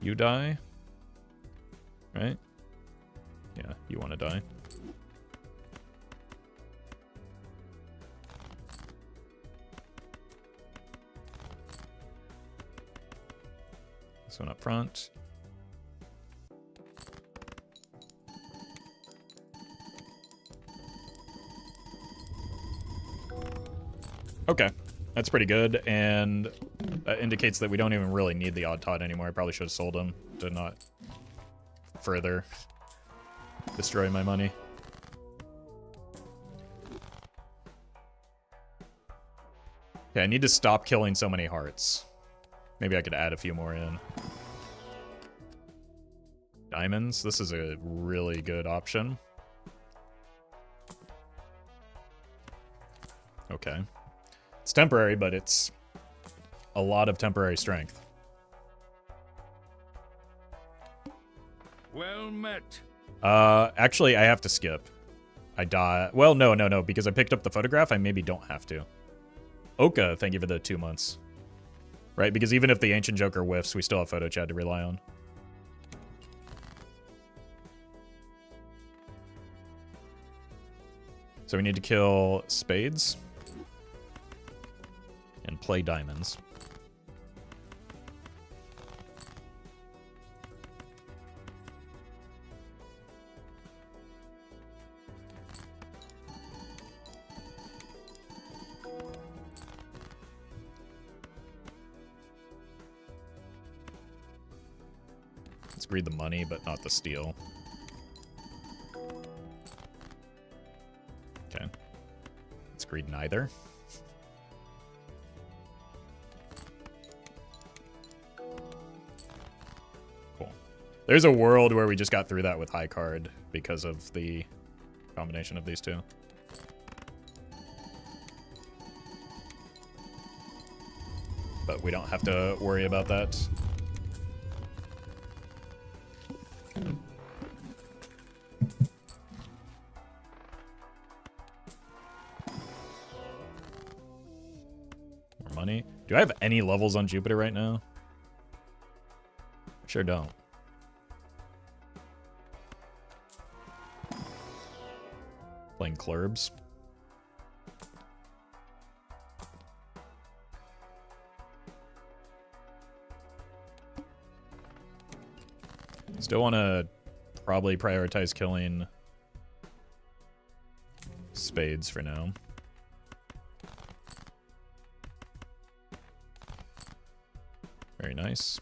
You die. Right? Yeah, you want to die. This one up front. Okay, that's pretty good, and that indicates that we don't even really need the Odd Tot anymore. I probably should have sold him to not further destroy my money. Okay, I need to stop killing so many hearts. Maybe I could add a few more in. Diamonds, this is a really good option. Okay. It's temporary, but it's a lot of temporary strength. Well met. Actually, I have to skip. I die. Well, no, because I picked up the photograph, I maybe don't have to. Oka, thank you for the 2 months. Right, because even if the Ancient Joker whiffs, we still have Photo Chat to rely on. So we need to kill spades. And play diamonds. Let's greed the money, but not the steel. Okay. Let's greed neither. There's a world where we just got through that with high card because of the combination of these two. But we don't have to worry about that. More money. Do I have any levels on Jupiter right now? Sure don't. Playing clurbs. Still want to probably prioritize killing spades for now. Very nice.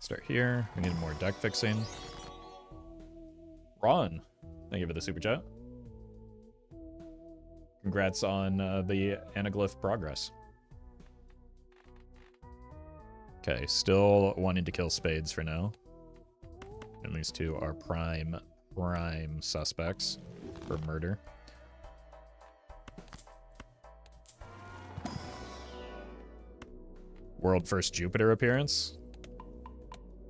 Start here. We need more deck fixing. Ron, thank you for the super chat. Congrats on the anaglyph progress. Okay, still wanting to kill spades for now. And these two are prime suspects for murder. World first Jupiter appearance.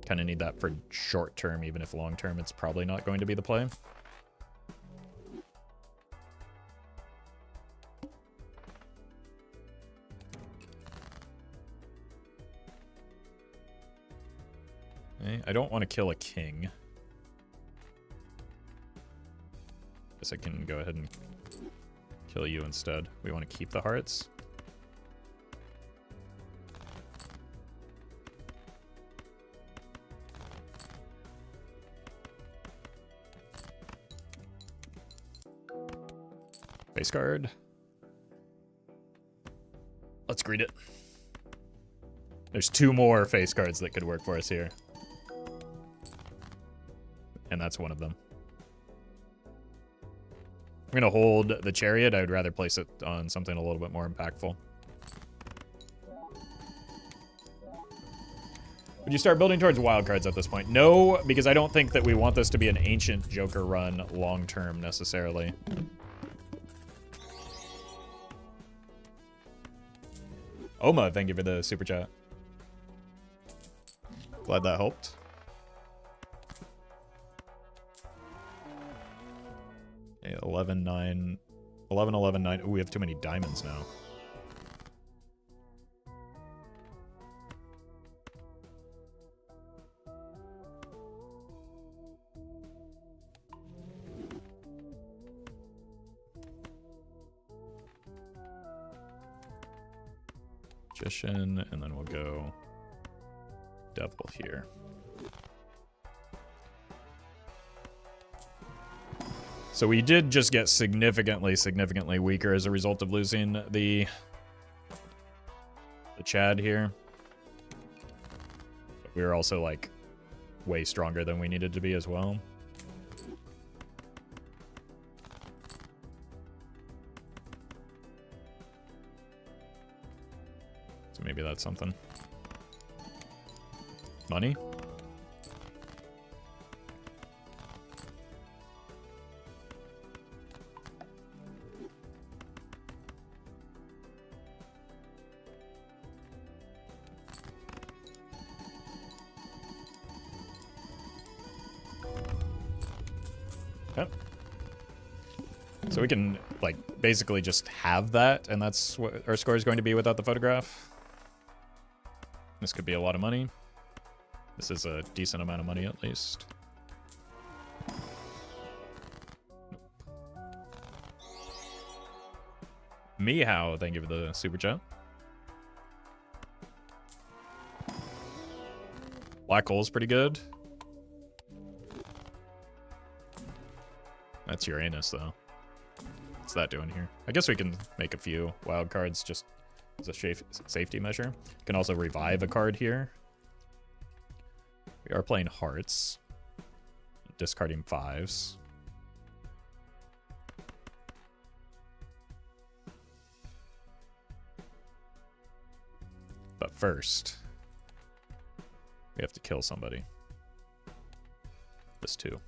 Kind of need that for short term, even if long term it's probably not going to be the play. Okay, I don't want to kill a king. Guess I can go ahead and kill you instead. We want to keep the hearts. Face card. Let's greet it. There's two more face cards that could work for us here. And that's one of them. I'm going to hold the chariot. I would rather place it on something a little bit more impactful. Would you start building towards wildcards at this point? No, because I don't think that we want this to be an Ancient Joker run long-term necessarily. Oma, thank you for the super chat. Glad that helped. Okay, 11, 9, 11, 11, 9. Ooh, we have too many diamonds now. Magician, and then we'll go devil here. So we did just get significantly weaker as a result of losing the Chad here. But we were also like way stronger than we needed to be as well. So maybe that's something. Money? Okay. So we can, like, basically just have that, and that's what our score is going to be without the photograph. This could be a lot of money. This is a decent amount of money, at least. Meow, thank you for the super chat. Black hole's pretty good. That's Uranus, though. What's that doing here? I guess we can make a few wild cards just as a safety measure. Can also revive a card here. We are playing hearts. Discarding 5s. But first, we have to kill somebody. This too.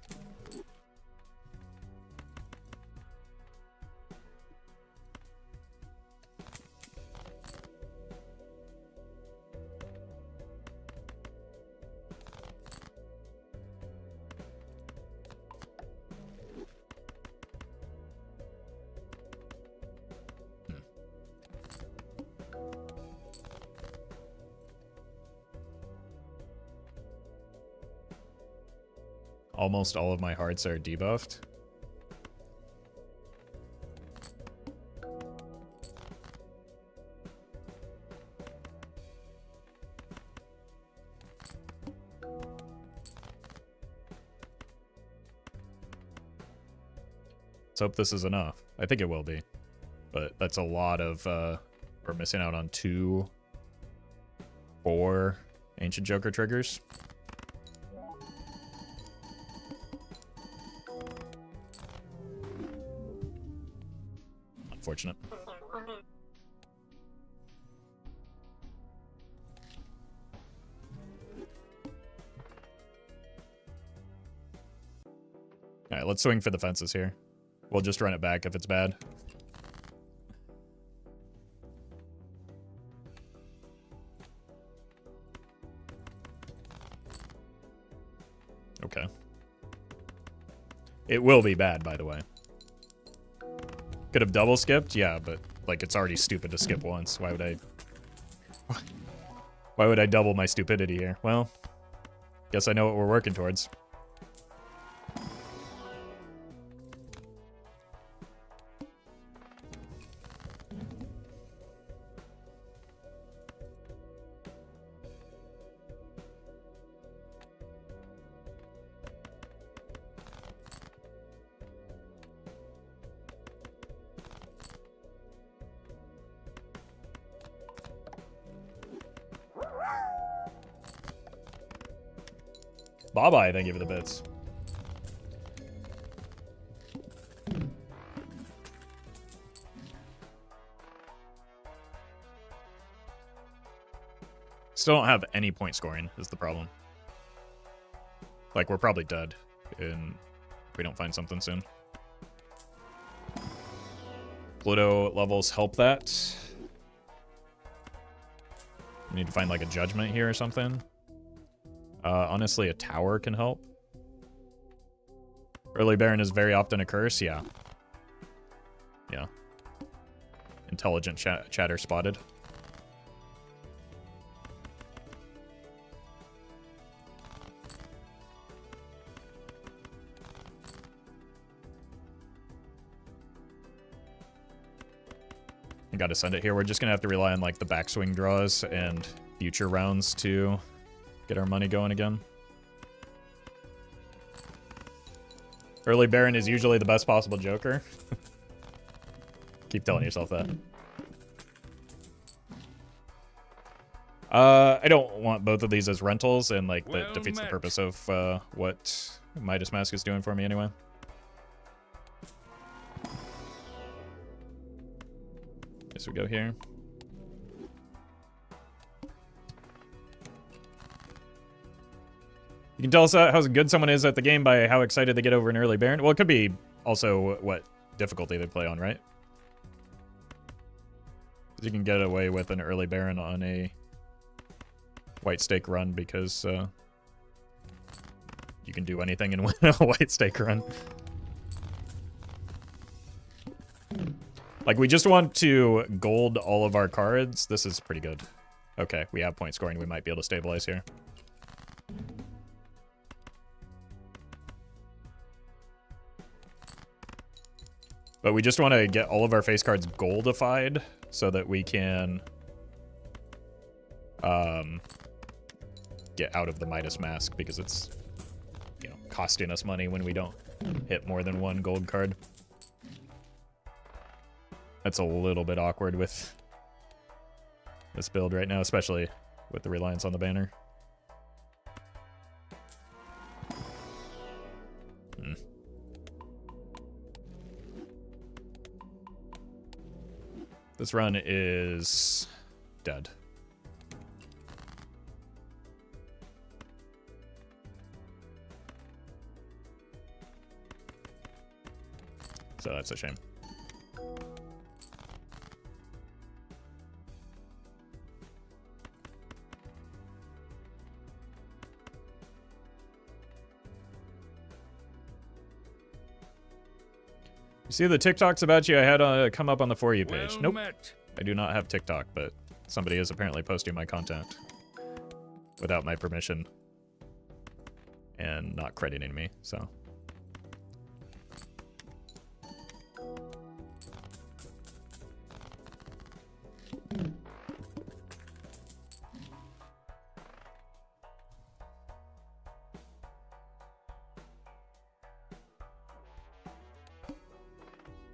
Almost all of my hearts are debuffed. Let's hope this is enough. I think it will be. But that's a lot of... we're missing out on 4 Ancient Joker triggers. Unfortunate. Alright, let's swing for the fences here. We'll just run it back if it's bad. Okay. It will be bad, by the way. Could have double skipped, yeah, but like it's already stupid to skip once. Why would I double my stupidity here? Well, guess I know what we're working towards. Bye-bye, thank you for the bits. Still don't have any point scoring is the problem. Like, we're probably dead if we don't find something soon. Pluto levels help that. We need to find like a judgment here or something. Honestly, a tower can help. Early Baron is very often a curse, yeah. Yeah. Intelligent chatter spotted. I gotta send it here. We're just gonna have to rely on like the backswing draws and future rounds to get our money going again. Early Baron is usually the best possible Joker. Keep telling yourself that. I don't want both of these as rentals, and like that defeats the purpose of what Midas Mask is doing for me anyway. Guess we go here. You can tell us how good someone is at the game by how excited they get over an early Baron. Well, it could be also what difficulty they play on, right? Because you can get away with an early Baron on a white stake run because you can do anything and win a white stake run. Like, we just want to gold all of our cards. This is pretty good. Okay, we have point scoring. We might be able to stabilize here. But we just want to get all of our face cards goldified so that we can get out of the Midas Mask, because it's, you know, costing us money when we don't hit more than one gold card. That's a little bit awkward with this build right now, especially with the reliance on the banner. This run is dead. So that's a shame. You see the TikToks about you I had come up on the For You page? Well nope. met. I do not have TikTok, but somebody is apparently posting my content without my permission and not crediting me, so.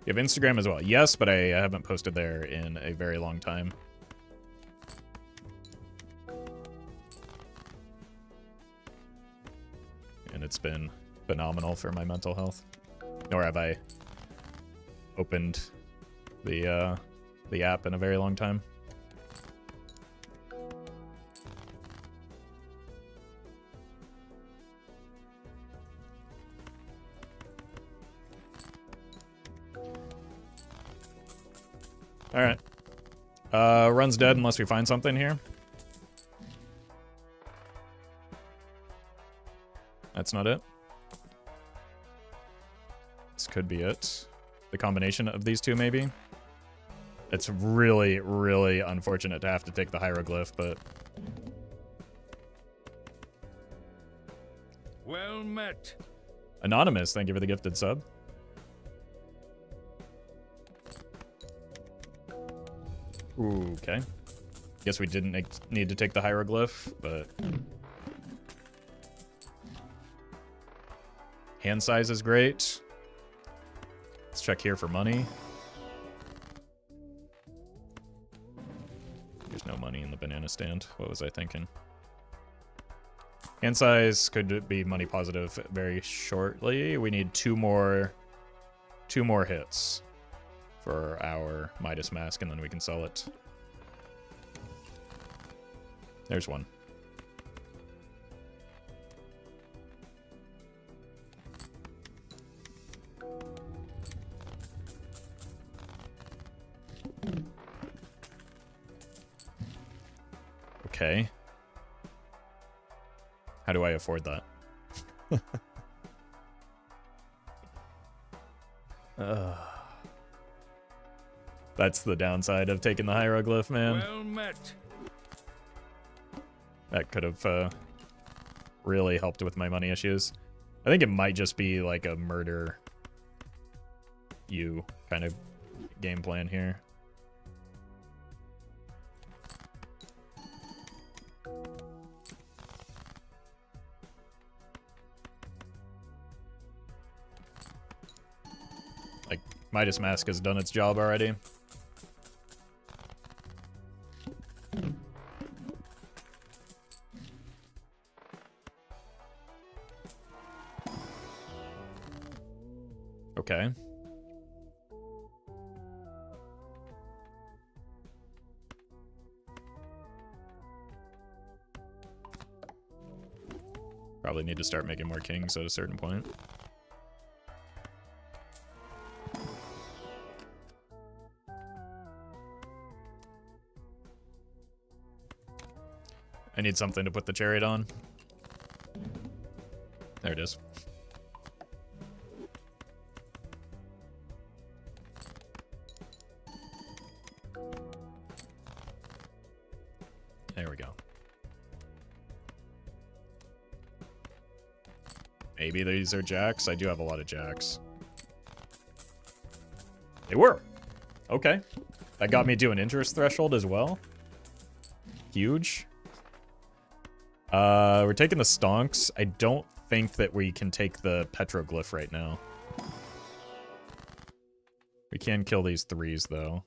You have Instagram as well? Yes, but I haven't posted there in a very long time. And it's been phenomenal for my mental health. Nor have I opened the app in a very long time. Alright. Run's dead unless we find something here. That's not it. This could be it. The combination of these two, maybe. It's really, really unfortunate to have to take the hieroglyph, but... Well met. Anonymous, thank you for the gifted sub. Ooh, okay. Guess we didn't need to take the hieroglyph, but... Hand size is great. Let's check here for money. There's no money in the banana stand. What was I thinking? Hand size could be money positive very shortly. We need two more hits for our Midas Mask, and then we can sell it. There's one. Okay. How do I afford that? That's the downside of taking the hieroglyph, man. Well met. That could have really helped with my money issues. I think it might just be like a murder you kind of game plan here. Like, Midas Mask has done its job already. Okay. Probably need to start making more kings at a certain point. I need something to put the chariot on. There it is. There we go. Maybe these are jacks. I do have a lot of jacks. They were. Okay. That got me to an interest threshold as well. Huge. We're taking the stonks. I don't think that we can take the petroglyph right now. We can kill these threes, though.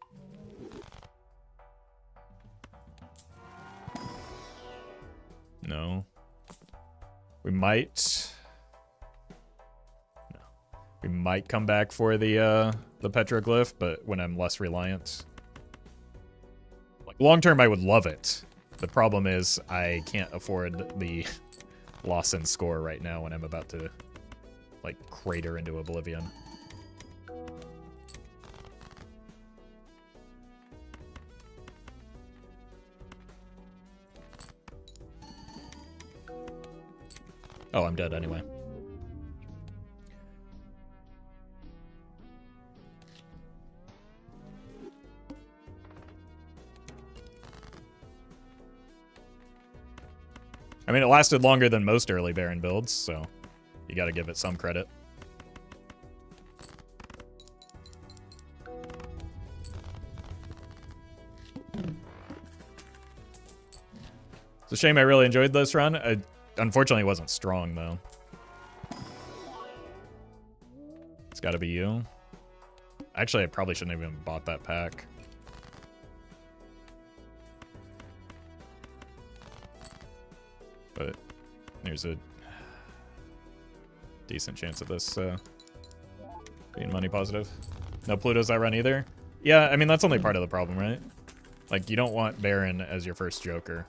No. We might... No. We might come back for the petroglyph, but when I'm less reliant. Like, long term, I would love it. The problem is I can't afford the loss in score right now when I'm about to, like, crater into oblivion. Oh, I'm dead anyway. I mean, it lasted longer than most early Baron builds, so you gotta give it some credit. It's a shame I really enjoyed this run. I unfortunately wasn't strong, though. It's gotta be you. Actually, I probably shouldn't have even bought that pack. But there's a decent chance of this being money positive. No Plutos I run either. Yeah, I mean, that's only part of the problem, right? Like, you don't want Baron as your first Joker.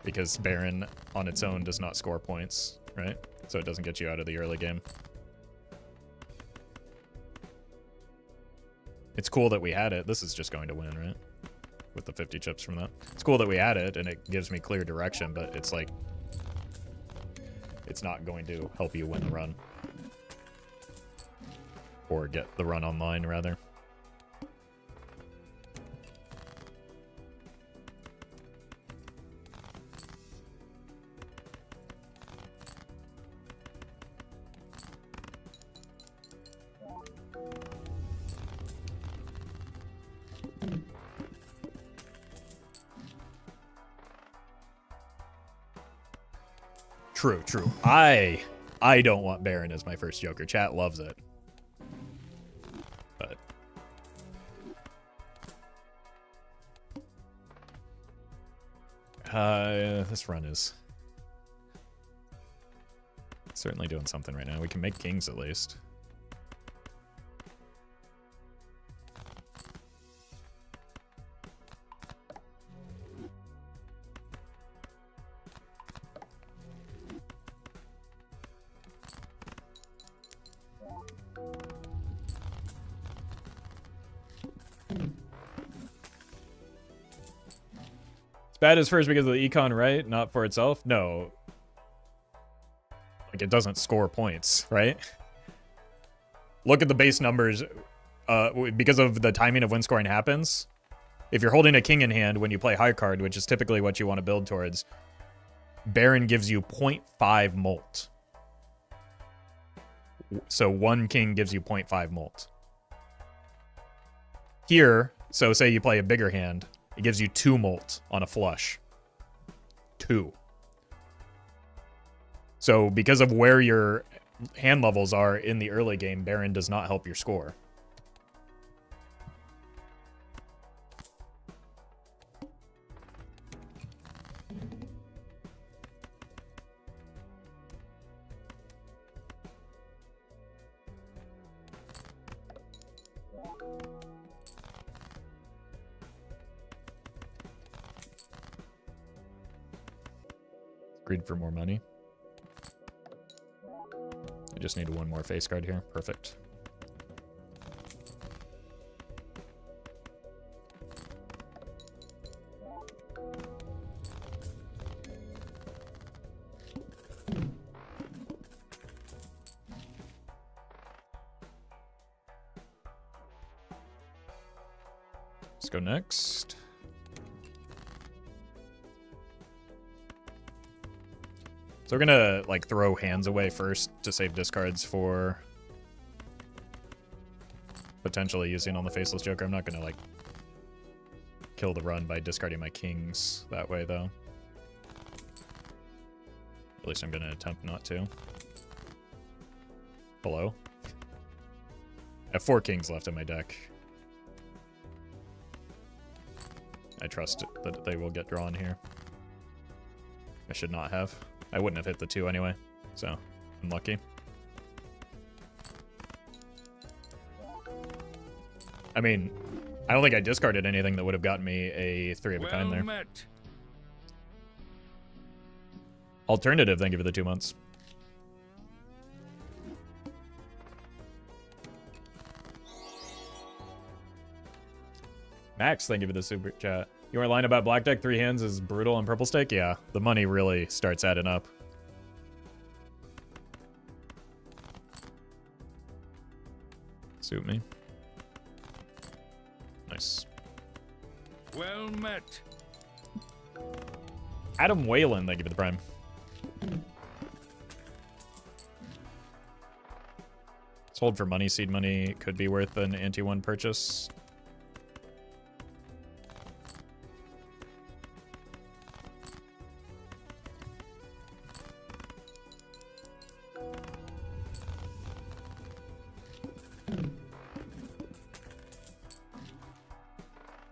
Because Baron on its own does not score points, right? So it doesn't get you out of the early game. It's cool that we had it. This is just going to win, right? With the 50 chips from that. It's cool that we had it, and it gives me clear direction, but it's like... It's not going to help you win the run. Or get the run online, rather. True, true. I don't want Baron as my first Joker. Chat loves it. But this run is certainly doing something right now. We can make kings at least. Bad is first because of the econ, right? Not for itself? No. Like, it doesn't score points, right? Look at the base numbers. Because of the timing of when scoring happens, if you're holding a king in hand when you play high card, which is typically what you want to build towards, Baron gives you 0.5 molt. So one king gives you 0.5 molt. Here, so say you play a bigger hand, it gives you 2 molt on a flush. 2. So because of where your hand levels are in the early game, Baron does not help your score. Greed for more money. I just need one more face card here. Perfect. Let's go next. So we're gonna like throw hands away first to save discards for potentially using on the Faceless Joker. I'm not gonna like kill the run by discarding my kings that way though. At least I'm gonna attempt not to. Hello? I have 4 kings left in my deck. I trust that they will get drawn here. I should not have. I wouldn't have hit the 2 anyway, so I'm lucky. I mean, I don't think I discarded anything that would have gotten me a 3 of a kind there. Met. Alternative, thank you for the 2 months. Max, thank you for the super chat. You weren't lying about black deck 3 hands is brutal on purple stake? Yeah, the money really starts adding up. Suit me. Nice. Well met. Adam Whalen, thank you for the prime. Let's hold for money. Seed money could be worth an anti-1 purchase.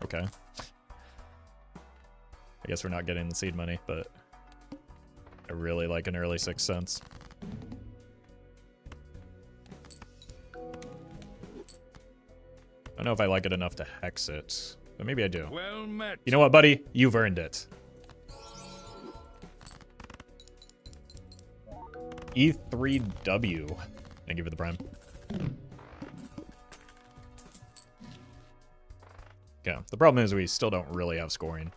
Okay. I guess we're not getting the seed money, but I really like an early 6 cents. I don't know if I like it enough to hex it, but maybe I do. Well met. You know what, buddy? You've earned it. E3W. Thank you for the prime. Yeah, the problem is we still don't really have scoring.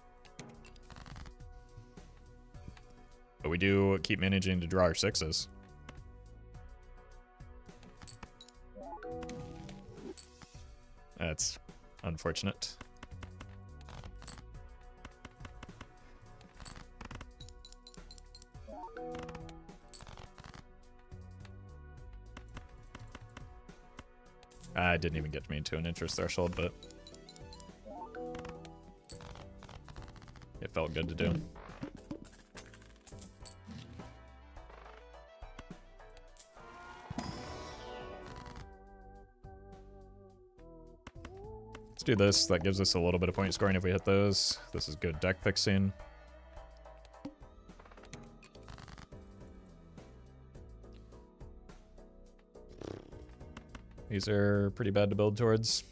But we do keep managing to draw our 6s. That's unfortunate. I didn't even get me into an interest threshold, but it felt good to do. Let's do this. That gives us a little bit of point scoring if we hit those. This is good deck fixing. These are pretty bad to build towards.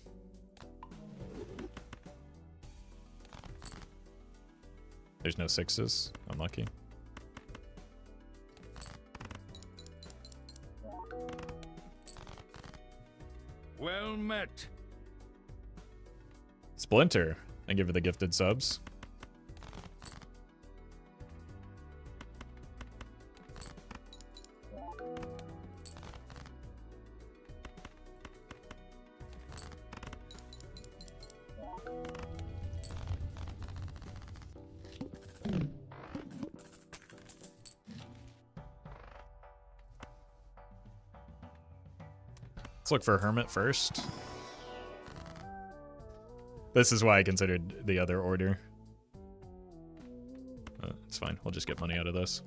There's no 6s. Unlucky. Well met. Splinter. Thank you for the gifted subs. Let's look for Hermit first. This is why I considered the other order. It's fine. We'll just get money out of this.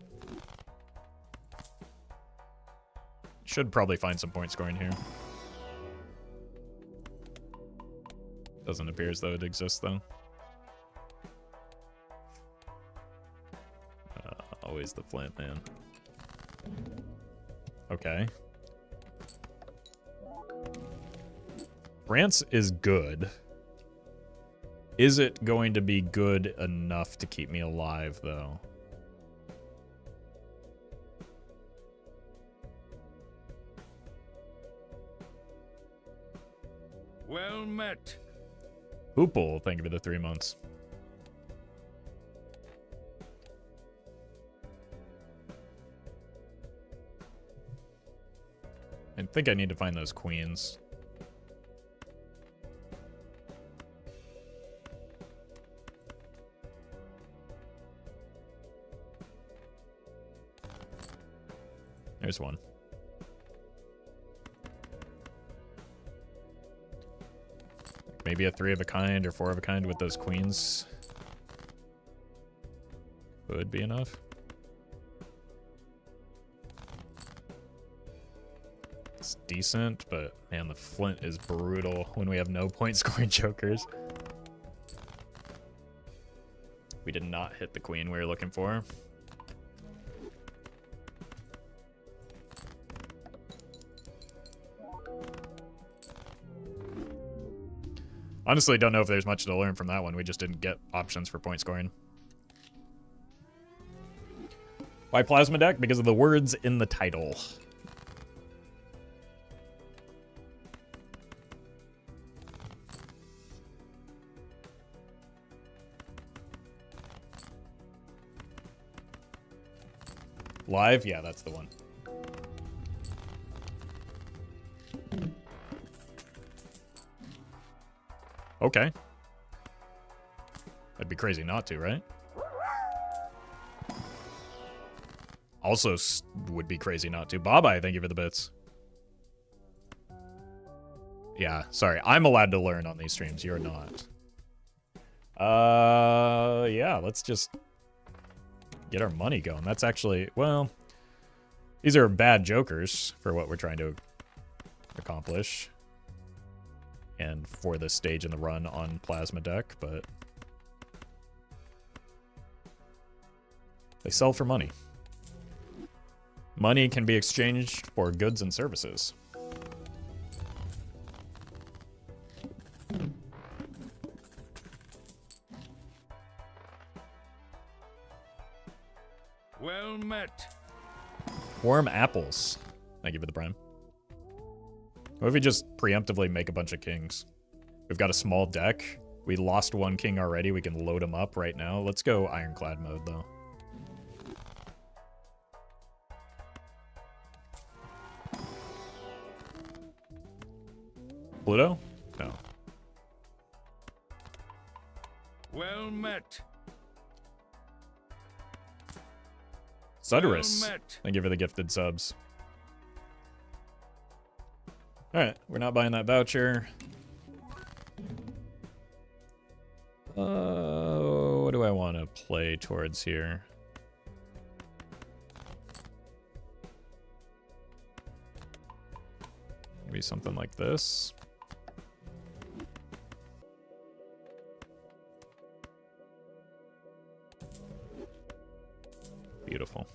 Should probably find some point scoring here. Doesn't appear as though it exists, though. Always the Flint, man. Okay. France is good. Is it going to be good enough to keep me alive, though? Well met. Hoople, thank you for the 3 months. I think I need to find those queens. There's one. Maybe a 3 of a kind or 4 of a kind with those queens would be enough. It's decent, but man, the Flint is brutal when we have no point scoring jokers. We did not hit the queen we were looking for. Honestly, don't know if there's much to learn from that one. We just didn't get options for point scoring. Why Plasma Deck? Because of the words in the title. Live? Yeah, that's the one. Okay. That'd be crazy not to, right? Also would be crazy not to. Bye-bye, thank you for the bits. Yeah, sorry. I'm allowed to learn on these streams. You're not. Yeah, let's just get our money going. That's actually, well, these are bad jokers for what we're trying to accomplish. And for this stage in the run on Plasma Deck, but they sell for money. Money can be exchanged for goods and services. Well met. Warm apples. Thank you for the prime. What if we just preemptively make a bunch of kings? We've got a small deck. We lost one king already. We can load him up right now. Let's go Ironclad mode, though. Pluto? No. Well met. Sudorus. Well met. Thank you for the gifted subs. Alright, we're not buying that voucher. What do I want to play towards here? Maybe something like this. Beautiful.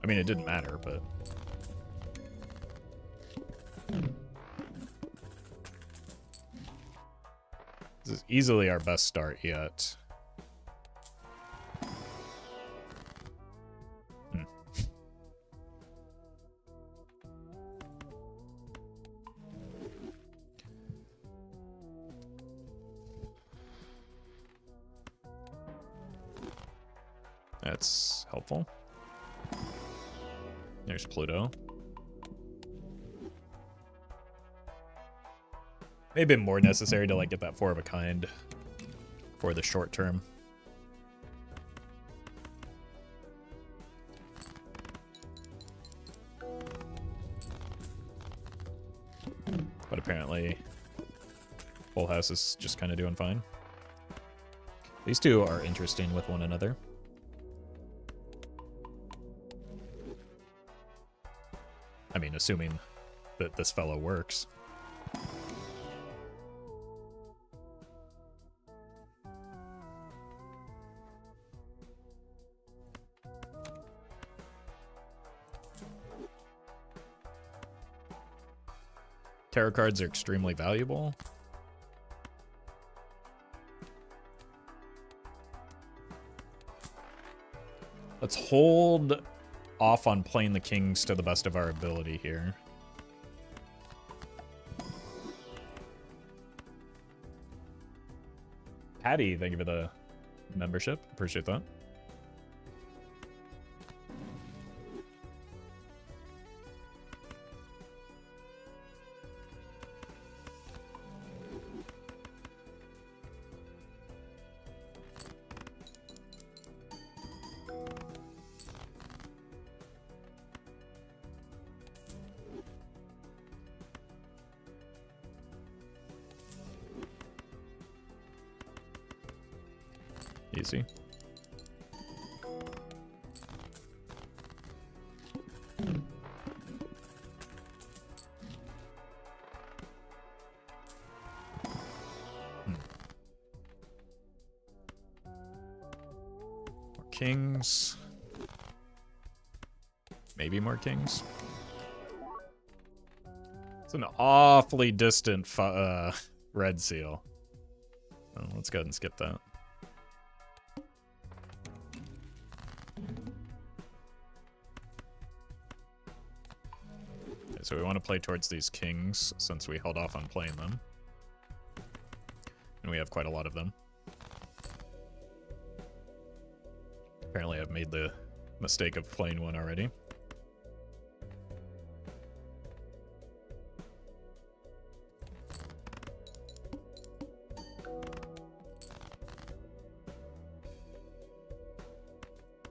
I mean, it didn't matter, but... This is easily our best start yet. That's helpful. There's Pluto. Maybe more necessary to like get that 4 of a kind for the short term. But apparently, Full House is just kind of doing fine. These two are interesting with one another. I mean, assuming that this fellow works. Tarot cards are extremely valuable. Let's hold off on playing the kings to the best of our ability here. Patty, thank you for the membership. Appreciate that. Easy. More kings. Maybe more kings. It's an awfully distant red seal. So let's go ahead and skip that. So we want to play towards these kings since we held off on playing them. And we have quite a lot of them. Apparently I've made the mistake of playing one already.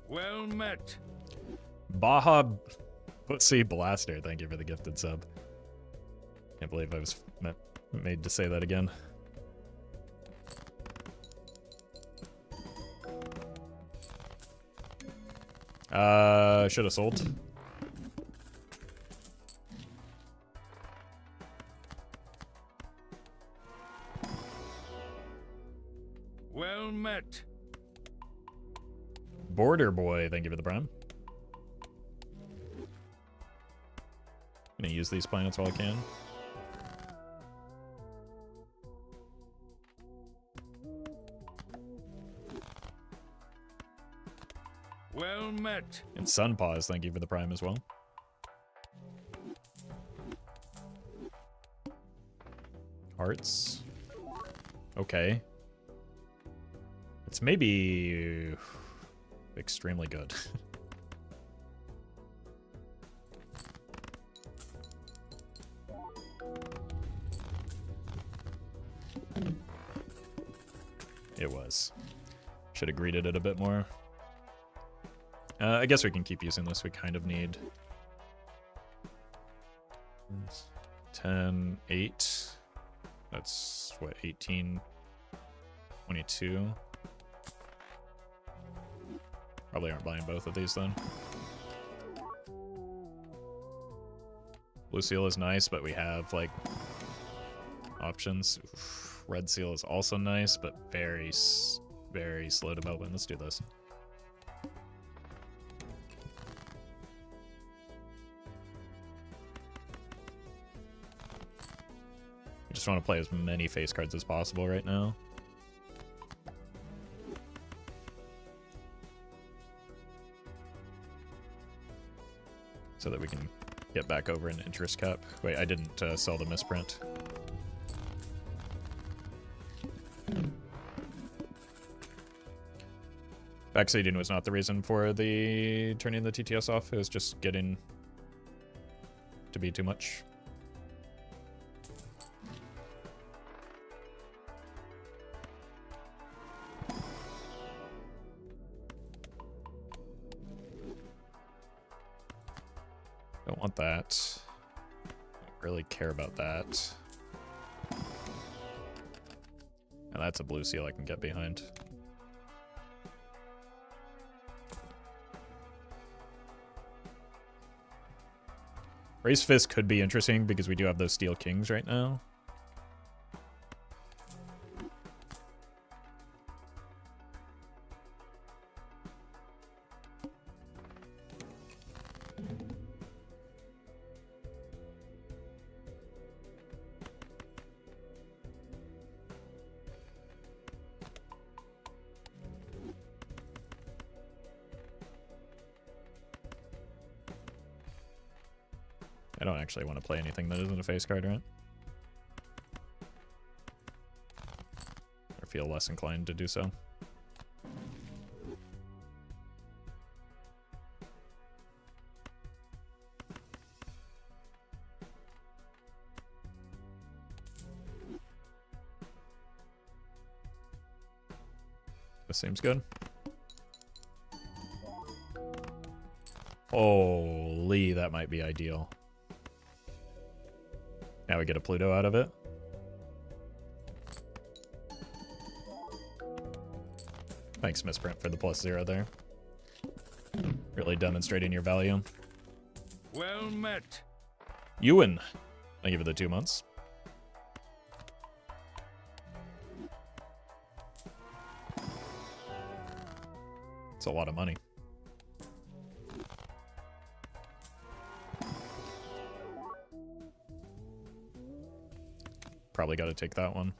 Well met. Baja Pussy Blaster, thank you for the gifted sub. Can't believe I was made to say that again. Should have sold. Well met. Border Boy, thank you for the prime. Gonna use these planets while I can. Well met. And Sun Paws, thank you for the prime as well. Hearts. Okay. It's maybe extremely good. It was. Should have greeted it a bit more. I guess we can keep using this. We kind of need 10, 8. That's what, 18, 22. Probably aren't buying both of these then. Blue Seal is nice, but we have like options. Oof. Red Seal is also nice, but very slow development. Let's do this. I just want to play as many face cards as possible right now. So that we can get back over an interest cap. Wait, I didn't sell the misprint. Backseating was not the reason for the turning the TTS off. It was just getting to be too much. Don't want that. Don't really care about that. Now that's a blue seal I can get behind. Raise Fist could be interesting because we do have those Steel Kings right now. I don't actually want to play anything that isn't a face card, right? Or feel less inclined to do so. This seems good. Holy, that might be ideal. Now we get a Pluto out of it. Thanks, Misprint, for the +0 there. Really demonstrating your value. Well met. Ewan. Thank you for the 2 months. It's a lot of money. Probably got to take that one.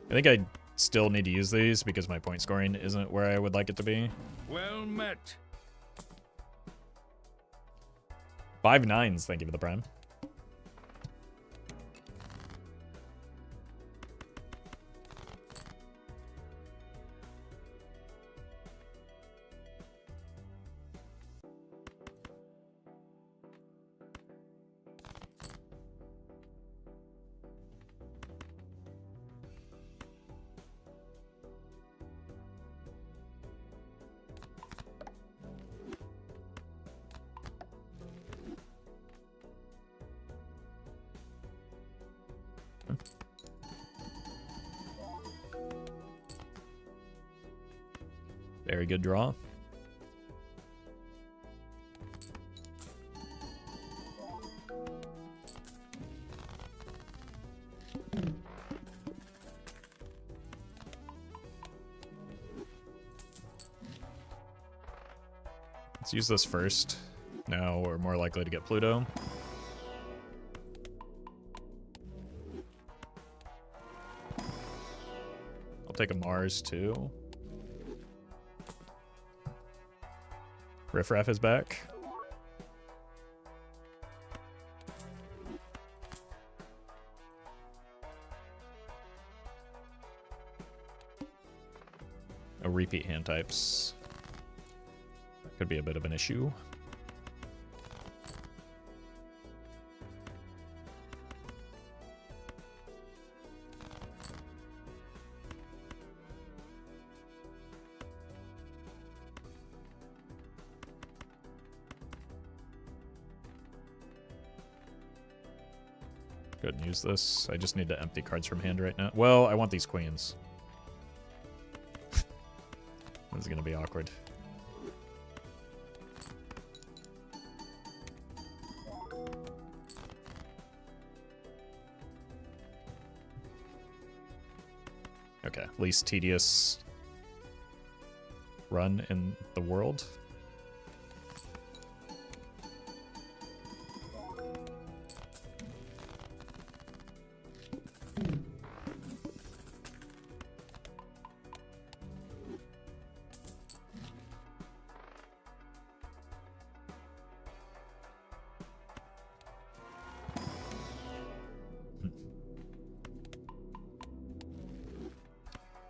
I think I still need to use these because my point scoring isn't where I would like it to be. Well met. 5 9s, thank you for the prime. Very good draw. Let's use this first. Now we're more likely to get Pluto. I'll take a Mars too. Riffraff is back. No repeat hand types. That could be a bit of an issue. Go ahead and use this. I just need to empty cards from hand right now. Well, I want these queens. This is going to be awkward. Okay, least tedious run in the world.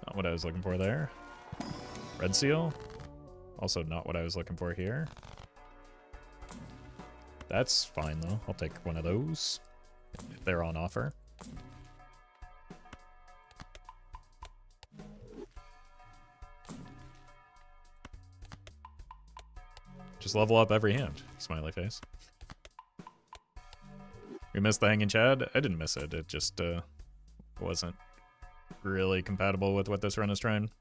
Not what I was looking for there. Red seal. Also not what I was looking for here. That's fine though. I'll take one of those if they're on offer. Just level up every hand. Smiley face. We missed the hanging Chad? I didn't miss it. It just wasn't really compatible with what this run is trying.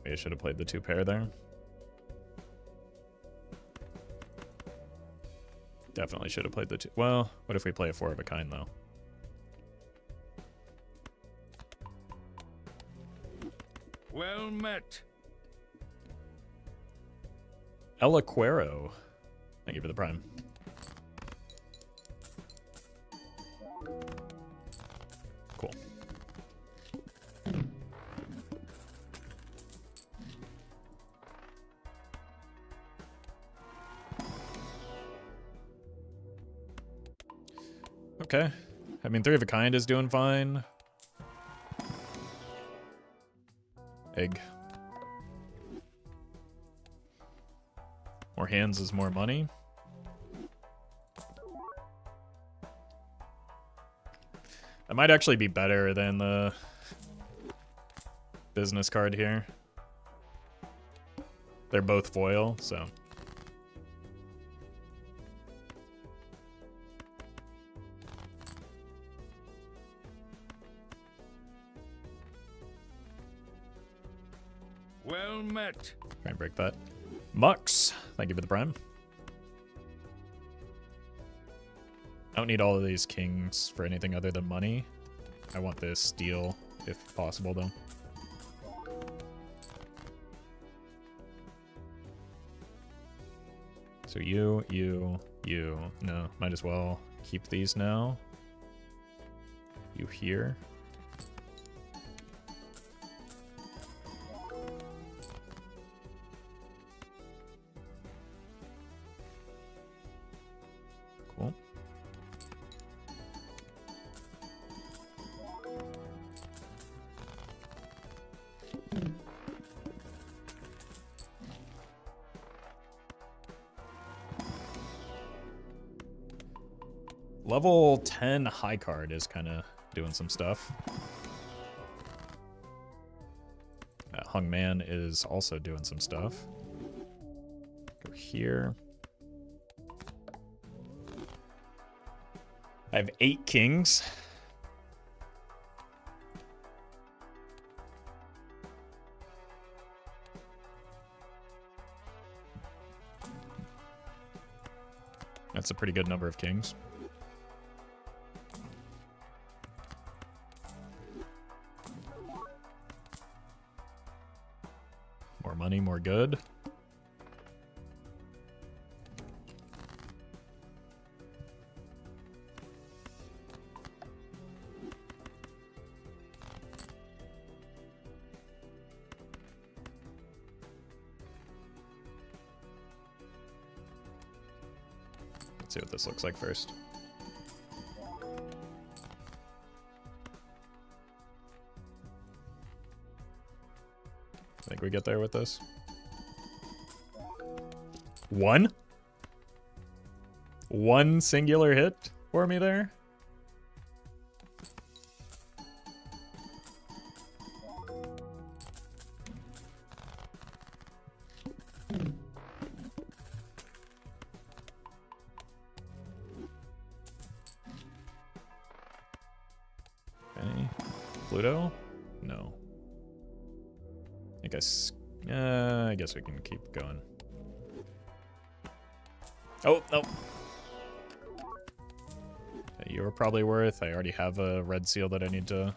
Maybe I should have played the 2 pair there. Definitely should have played the 2. Well, what if we play a 4 of a kind, though? Well met. El Aquero. Thank you for the prime. Cool. Okay. I mean, 3 of a kind is doing fine. Egg. More hands is more money. That might actually be better than the business card here. They're both foil, so. Well met. Try and break that. Mux, thank you for the prime. I don't need all of these kings for anything other than money. I want this steel, if possible, though. So you. No, might as well keep these now. You here. Cool. Level 10 high card is kind of doing some stuff. Hung Man is also doing some stuff. Go here. I have 8 kings. That's a pretty good number of kings. More money, more good. Let's see what this looks like first. I think we get there with this. 1? 1 singular hit for me there? Okay. Pluto? No. I guess we can keep going. Oh, no. You're probably worth. I already have a red seal that I need to...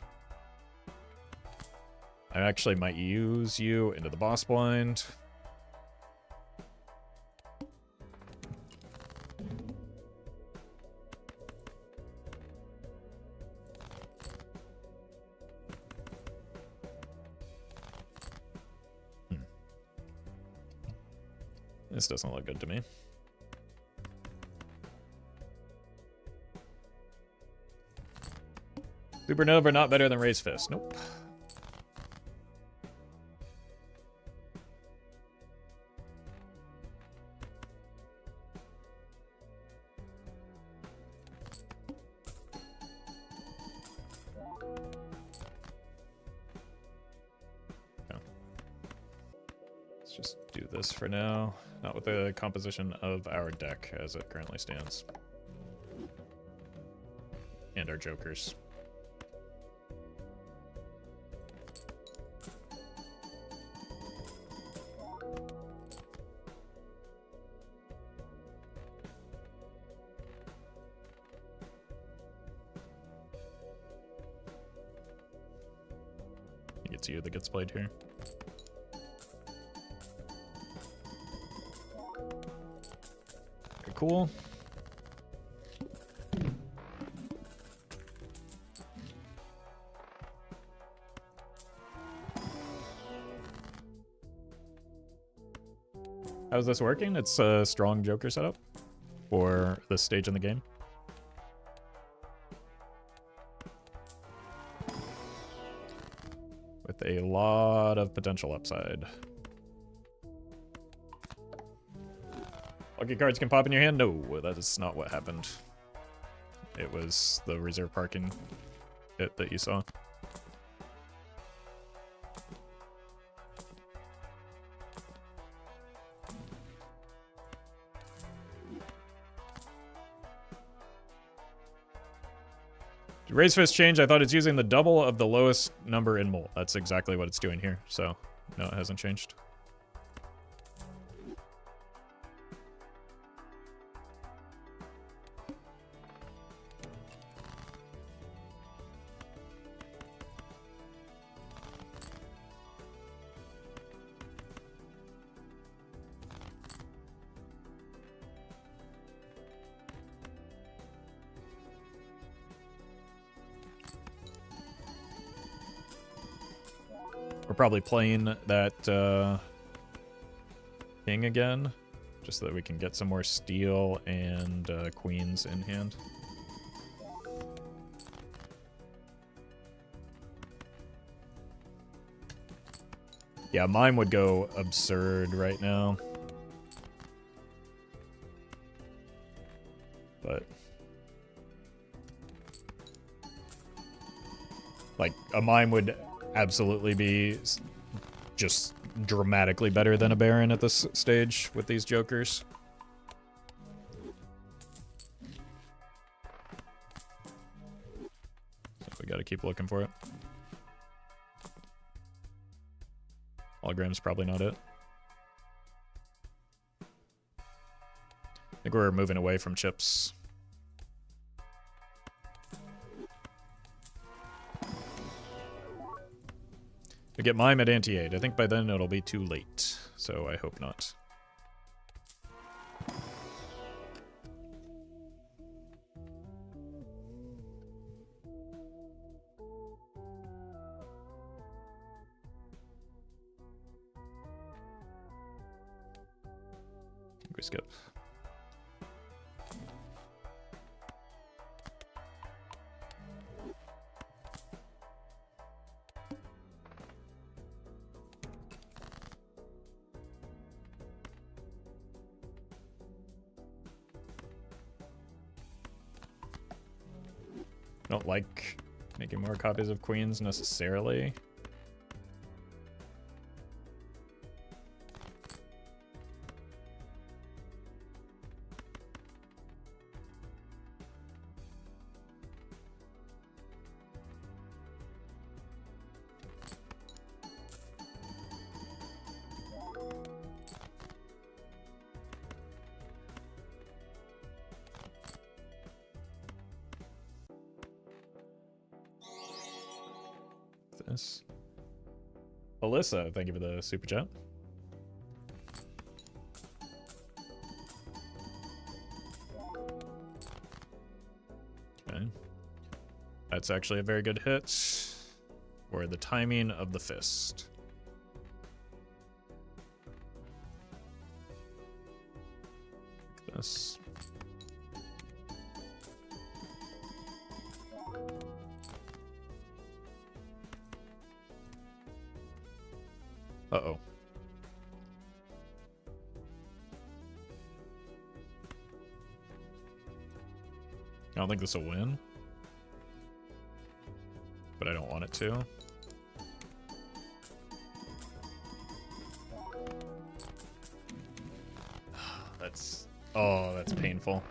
I actually might use you into the boss blind. This doesn't look good to me. Supernova not better than Raise Fist. Nope. Let's just do this for now. Not with the composition of our deck as it currently stands. And our jokers. I think it's you that gets played here. Very cool. How's this working? It's a strong Joker setup for this stage in the game. With a lot of potential upside. Lucky cards can pop in your hand? No, that is not what happened. It was the reserve parking hit that you saw. Did Raise Fist change? I thought it's using the double of the lowest number in Molt. That's exactly what it's doing here. So, no, it hasn't changed. We're probably playing that king again, just so that we can get some more steel and queens in hand. Yeah, mine would go absurd right now. But like a mime would absolutely be just dramatically better than a Baron at this stage with these jokers. So we gotta keep looking for it. Hologram's probably not it. I think we're moving away from chips. We get Mime at Anti-8. I think by then it'll be too late, so I hope not. We skip. I don't like making more copies of queens necessarily. This. Alyssa, thank you for the super chat. Okay. That's actually a very good hit for the timing of the fist. This. Uh-oh. I don't think this will win. But I don't want it to. That's... Oh, that's painful.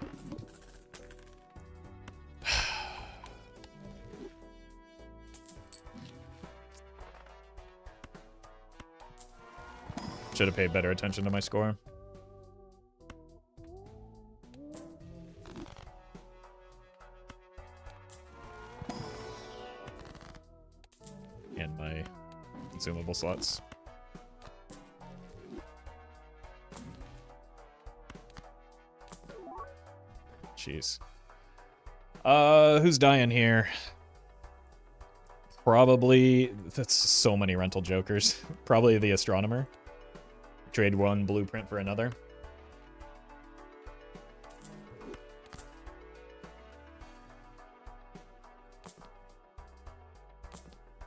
Should have paid better attention to my score. And my consumable slots. Jeez. Who's dying here? Probably... That's so many rental jokers. Probably the astronomer. Trade one blueprint for another.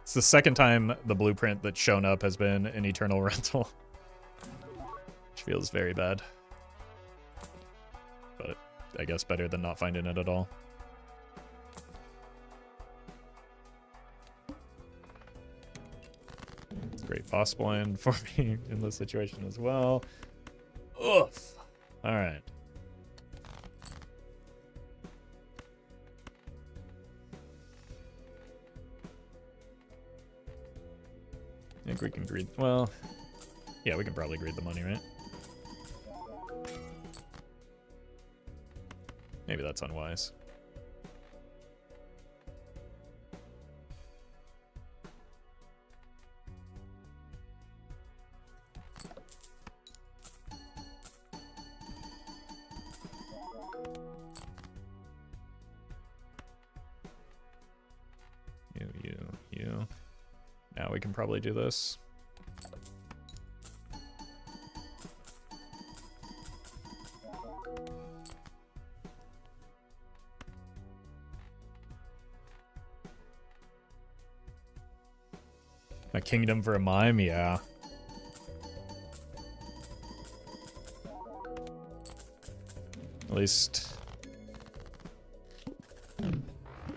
It's the second time the blueprint that's shown up has been an eternal rental. Which feels very bad. But I guess better than not finding it at all. Great boss blind for me in this situation as well. Oof. Alright. I think we can greed... Well, yeah, we can probably greed the money, right? Maybe that's unwise. You. Now we can probably do this. A kingdom for a mime? Yeah. At least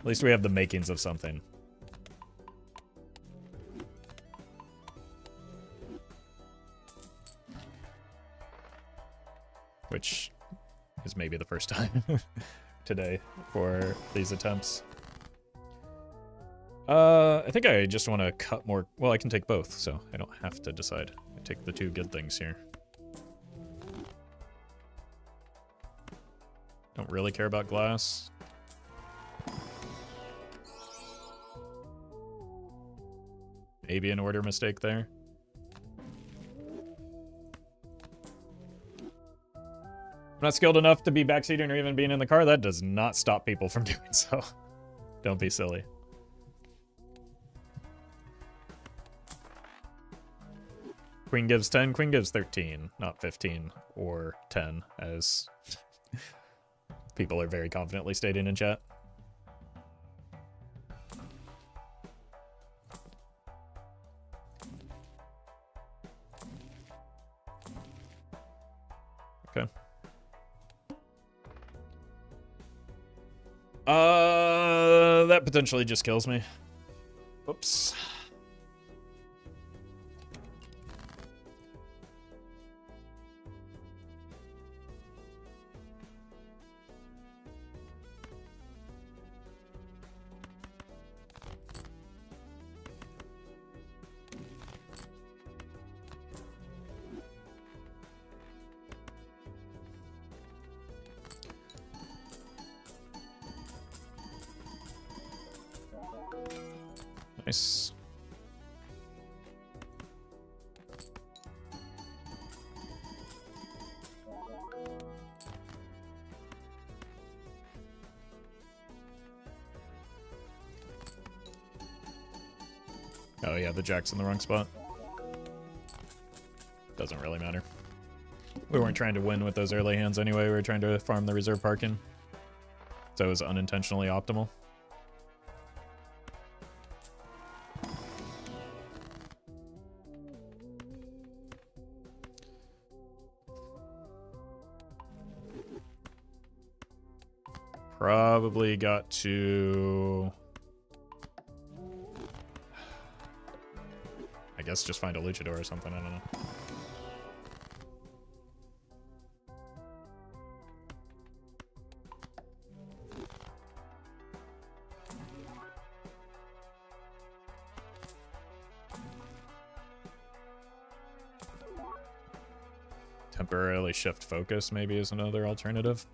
we have the makings of something. Which is maybe the first time today for these attempts. I think I just want to cut more... Well, I can take both, so I don't have to decide. I take the two good things here. Don't really care about glass. Maybe an order mistake there. I'm not skilled enough to be backseating or even being in the car. That does not stop people from doing so. Don't be silly. Queen gives 10, queen gives 13, not 15 or 10, as people are very confidently stating in chat. Okay. That potentially just kills me. Oops. Nice. Oh yeah, the jack's in the wrong spot. Doesn't really matter. We weren't trying to win with those early hands anyway. We were trying to farm the reserve parking. So it was unintentionally optimal. Probably got to... I guess just find a luchador or something, I don't know. Temporarily shift focus maybe is another alternative.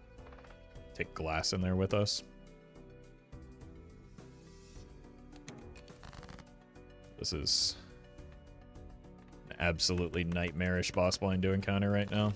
Take glass in there with us. This is an absolutely nightmarish boss blind to encounter right now.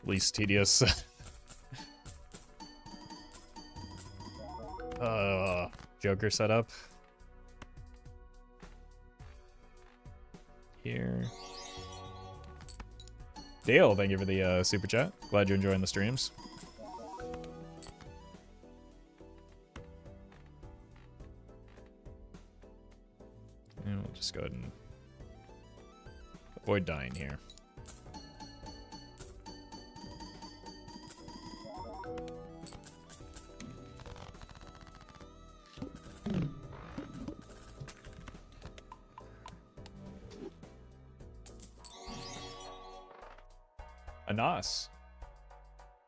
Least tedious. Joker setup. Here. Dale, thank you for the super chat. Glad you're enjoying the streams. And we'll just go ahead and avoid dying here. Anas.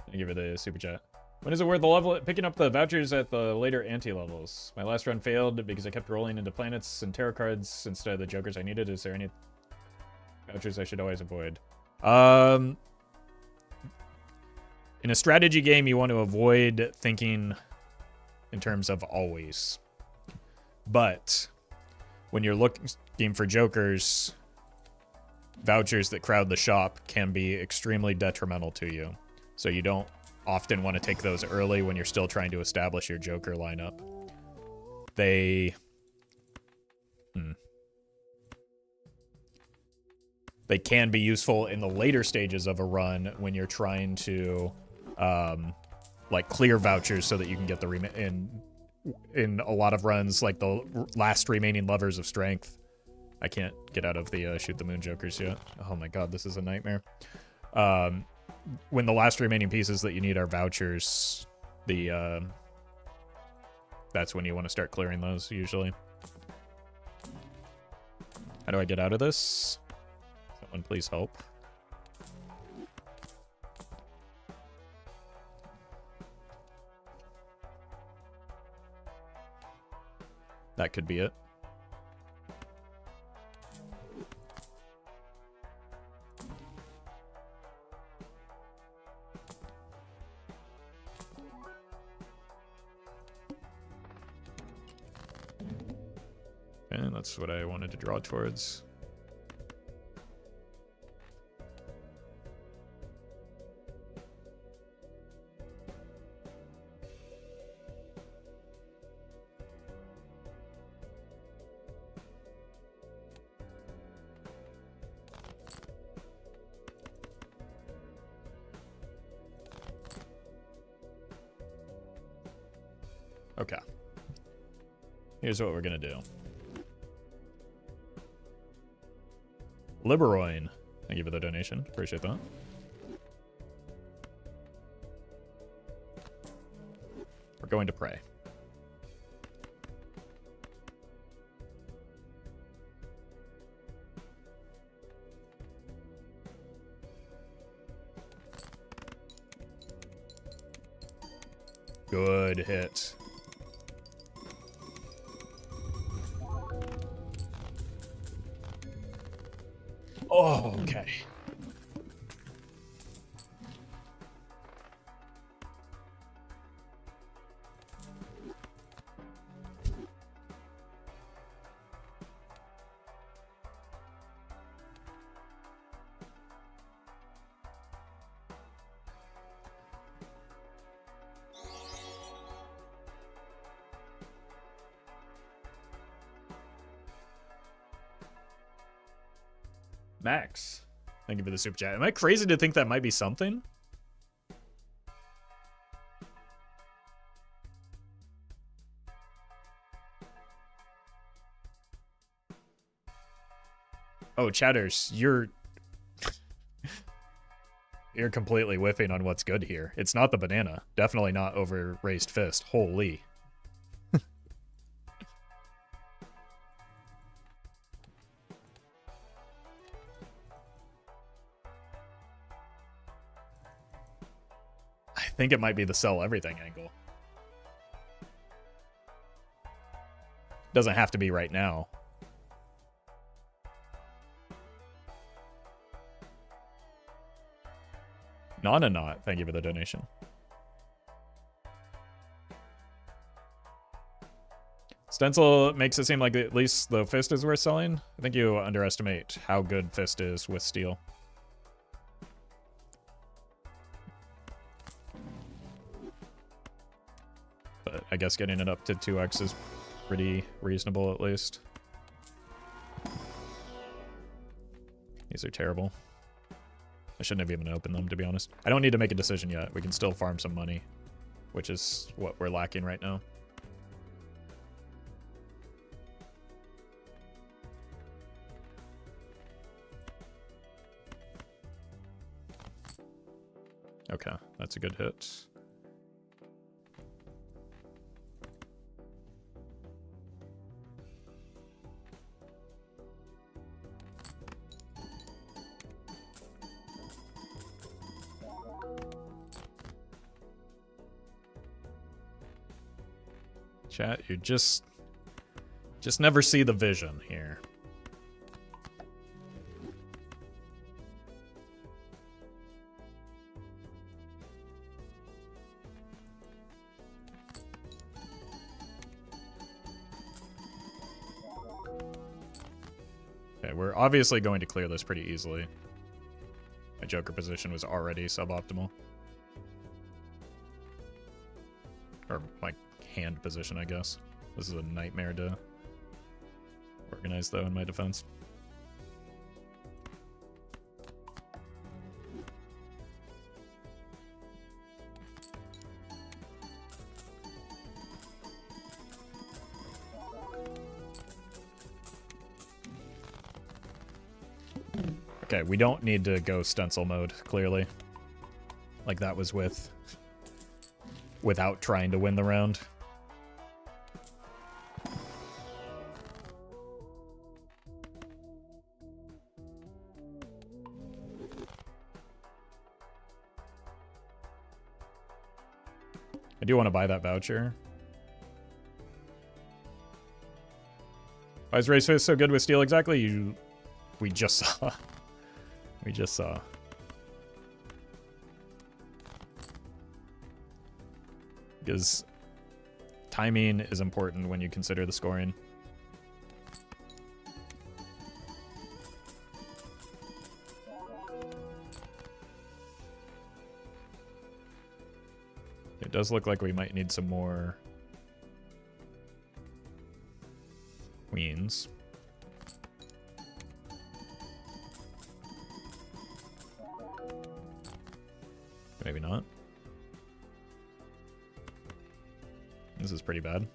Thank you for the super chat. When is it worth the level picking up the vouchers at the later anti-levels? My last run failed because I kept rolling into planets and tarot cards instead of the jokers I needed. Is there any vouchers I should always avoid? In a strategy game, you want to avoid thinking in terms of always. But when you're looking for jokers, vouchers that crowd the shop can be extremely detrimental to you. So you don't often want to take those early when you're still trying to establish your joker lineup. They can be useful in the later stages of a run when you're trying to like clear vouchers so that you can get the in a lot of runs, like the last remaining levers of strength. I can't get out of the shoot the moon jokers yet. Oh my god, this is a nightmare. When the last remaining pieces that you need are vouchers, that's when you want to start clearing those, usually. How do I get out of this? Someone please help. That could be it. And that's what I wanted to draw towards. Okay. Here's what we're gonna do. Liberoin, thank you for the donation. Appreciate that. We're going to pray. Good hit. Oh, okay. Max, thank you for the super chat. Am I crazy to think that might be something? Oh, Chatters, you're completely whiffing on what's good here. It's not the banana. Definitely not over raised fist. Holy. I think it might be the sell everything angle. Doesn't have to be right now. Nana not. Thank you for the donation. Stencil makes it seem like at least the fist is worth selling. I think you underestimate how good fist is with steel. But I guess getting it up to 2x is pretty reasonable at least. These are terrible. I shouldn't have even opened them, to be honest. I don't need to make a decision yet. We can still farm some money, which is what we're lacking right now. Okay, that's a good hit. Chat, you just never see the vision here. Okay, we're obviously going to clear this pretty easily. My Joker position was already suboptimal. Or my hand position, I guess. This is a nightmare to organize, though, in my defense. Okay, we don't need to go stencil mode, clearly. Like that was without trying to win the round. I do want to buy that voucher. Why is Race Face so good with steel exactly? We just saw. We just saw. Because timing is important when you consider the scoring. It does look like we might need some more queens. Maybe not. This is pretty bad.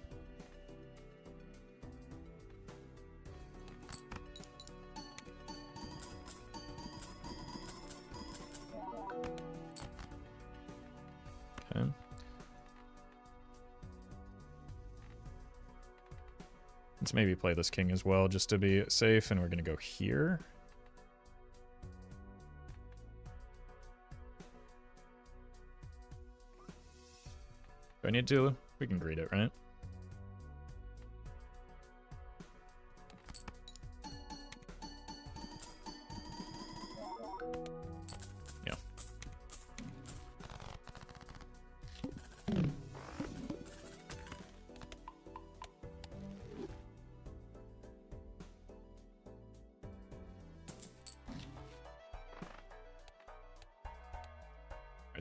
Okay. Let's maybe play this king as well, just to be safe, and we're gonna go here. Do I need to? We can greet it, right? Yeah.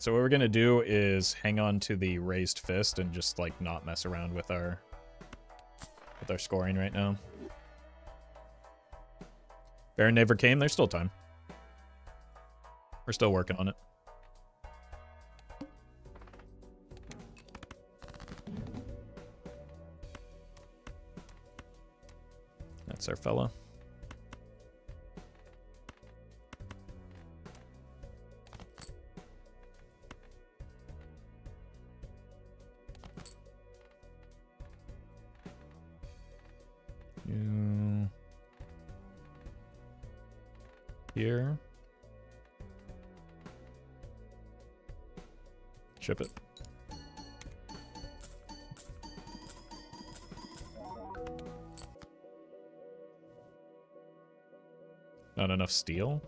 So what we're gonna do is hang on to the raised fist and just like not mess around with our scoring right now. Baron never came. There's still time. We're still working on it. That's our fella. You here. Ship it. Not enough steel?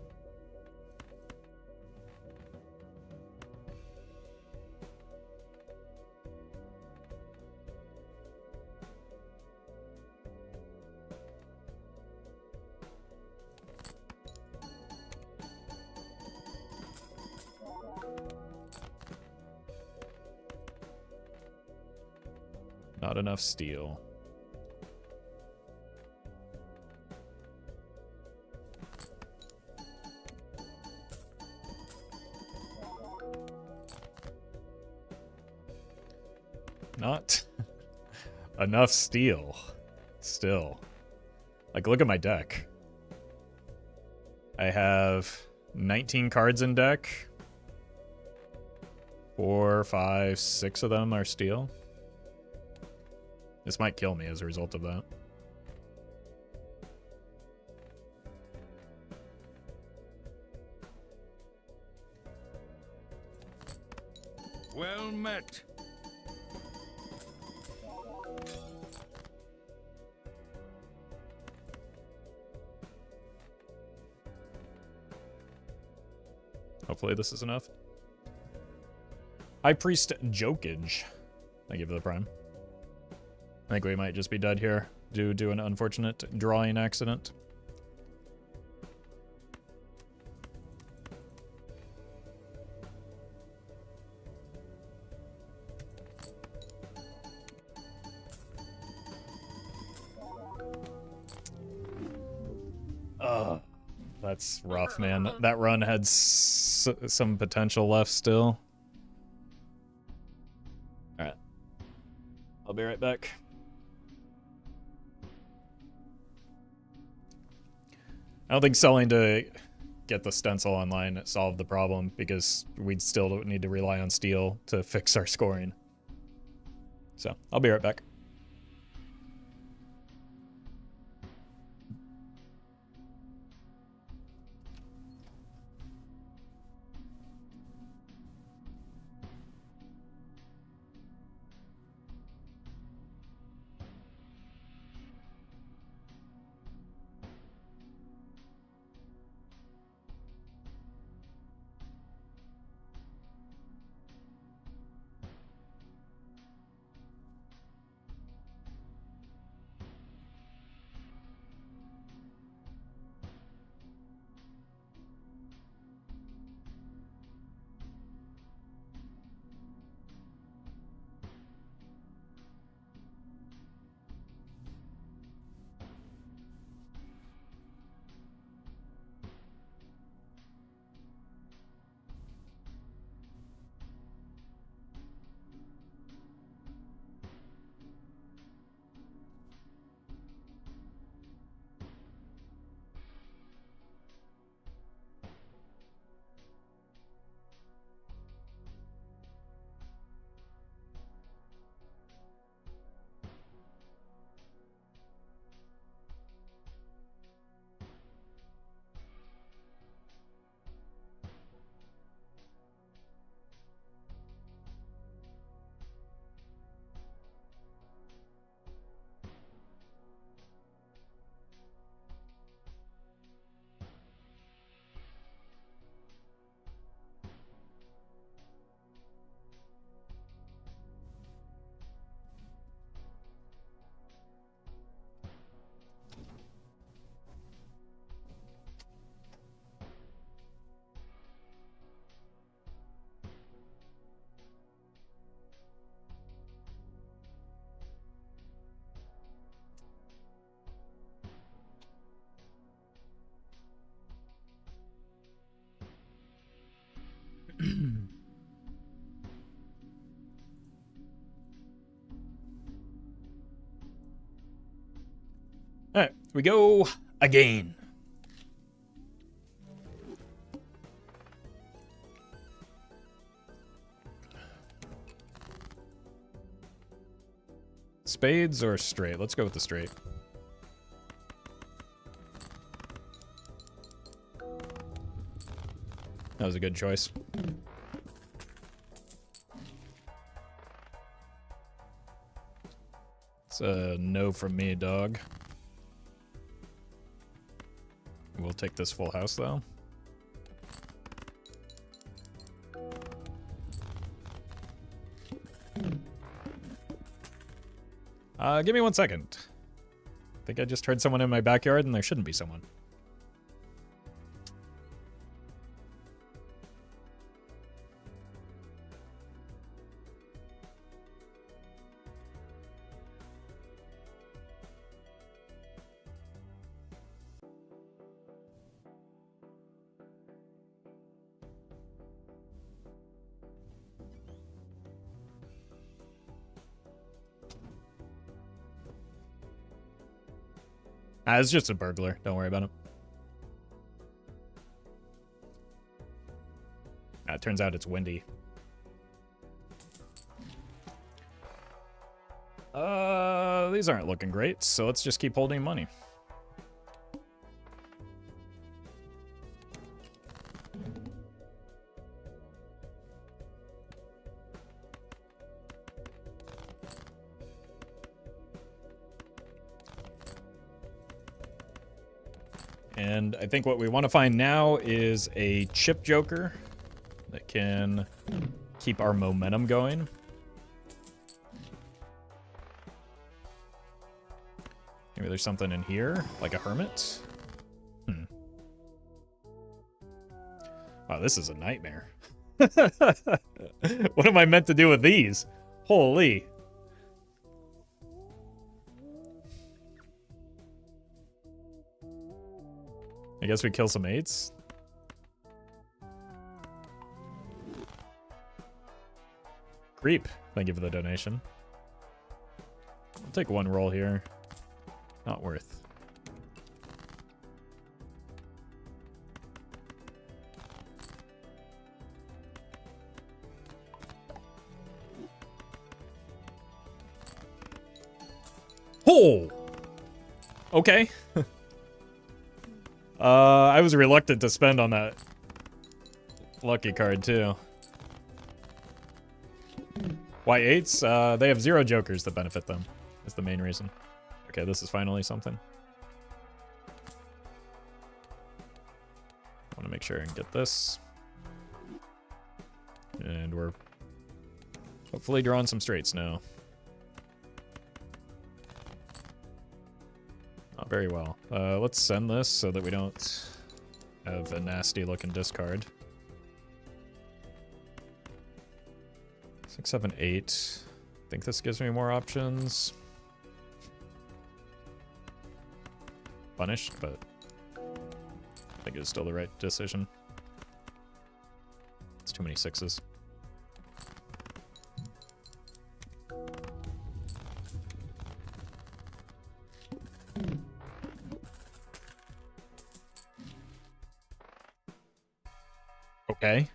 Not enough steel. Not enough steel. Still. Like, look at my deck. I have 19 cards in deck. 4, 5, 6 of them are steel. This might kill me as a result of that. Well met. Hopefully this is enough. High Priest Jokage. Thank you for the prime. I think we might just be dead here due to an unfortunate drawing accident. That's rough, man. That run had some potential left still. Alright. I'll be right back. I don't think selling to get the stencil online solved the problem, because we'd still need to rely on steel to fix our scoring. So, I'll be right back. Alright, we go again. Spades or straight? Let's go with the straight. That was a good choice. It's a no from me, dog. We'll take this full house, though. Give me 1 second. I think I just heard someone in my backyard, and there shouldn't be someone. It's just a burglar. Don't worry about him. It turns out it's windy. These aren't looking great, so let's just keep holding money. And I think what we want to find now is a chip joker that can keep our momentum going. Maybe there's something in here, like a hermit. Wow, this is a nightmare. What am I meant to do with these? Holy. I guess we kill some 8s. Creep. Thank you for the donation. I'll take 1 roll here. Not worth. Oh! Okay. I was reluctant to spend on that lucky card, too. Why 8s? They have 0 jokers that benefit them. That's the main reason. Okay, this is finally something. I want to make sure I can get this. And we're hopefully drawing some straights now. Not very well. Let's send this so that we don't have a nasty looking discard. 6, 7, 8. I think this gives me more options. Punished, but I think it's still the right decision. It's too many 6s. Okay.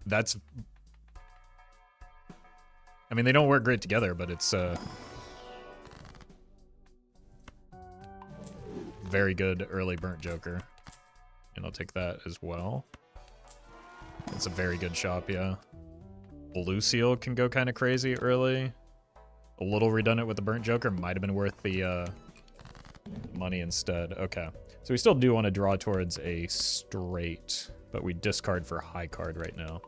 That's... I mean, they don't work great together, but it's very good early burnt joker. And I'll take that as well. It's a very good shop, yeah. Blue seal can go kind of crazy early. A little redundant with the burnt joker might have been worth the money instead. Okay. So we still do want to draw towards a straight, but we discard for high card right now.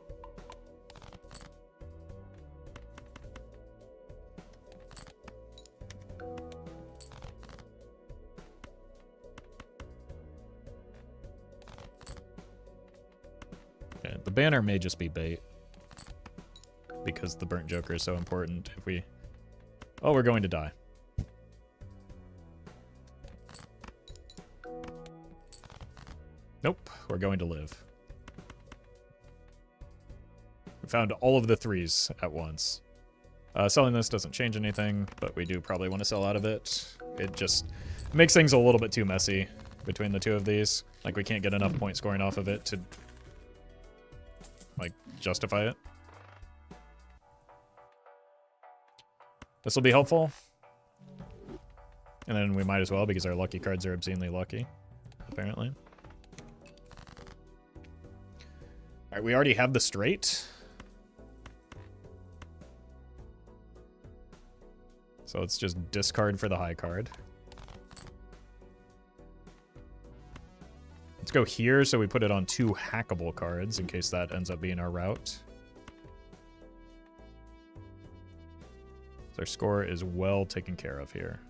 Okay, the banner may just be bait because the burnt joker is so important. If we... Oh, we're going to die. Nope, we're going to live. found all of the 3s at once. Selling this doesn't change anything, but we do probably want to sell out of it. It just makes things a little bit too messy between the 2 of these. Like, we can't get enough point scoring off of it to, like, justify it. This will be helpful. And then we might as well, because our lucky cards are obscenely lucky, apparently. Alright, we already have the straight. So let's just discard for the high card. Let's go here so we put it on 2 hackable cards in case that ends up being our route. So our score is well taken care of here.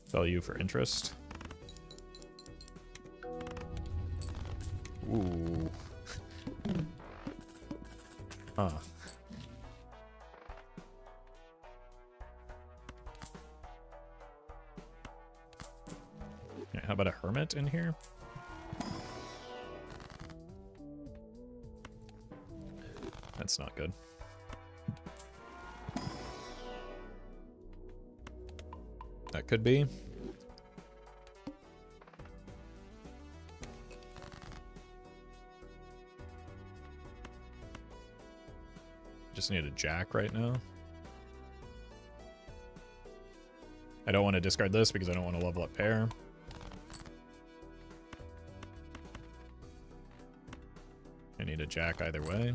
Value for interest. Ooh. Huh. Yeah, how about a hermit in here? That's not good. That could be. Just need a jack right now. I don't want to discard this because I don't want to level up pair. I need a jack either way.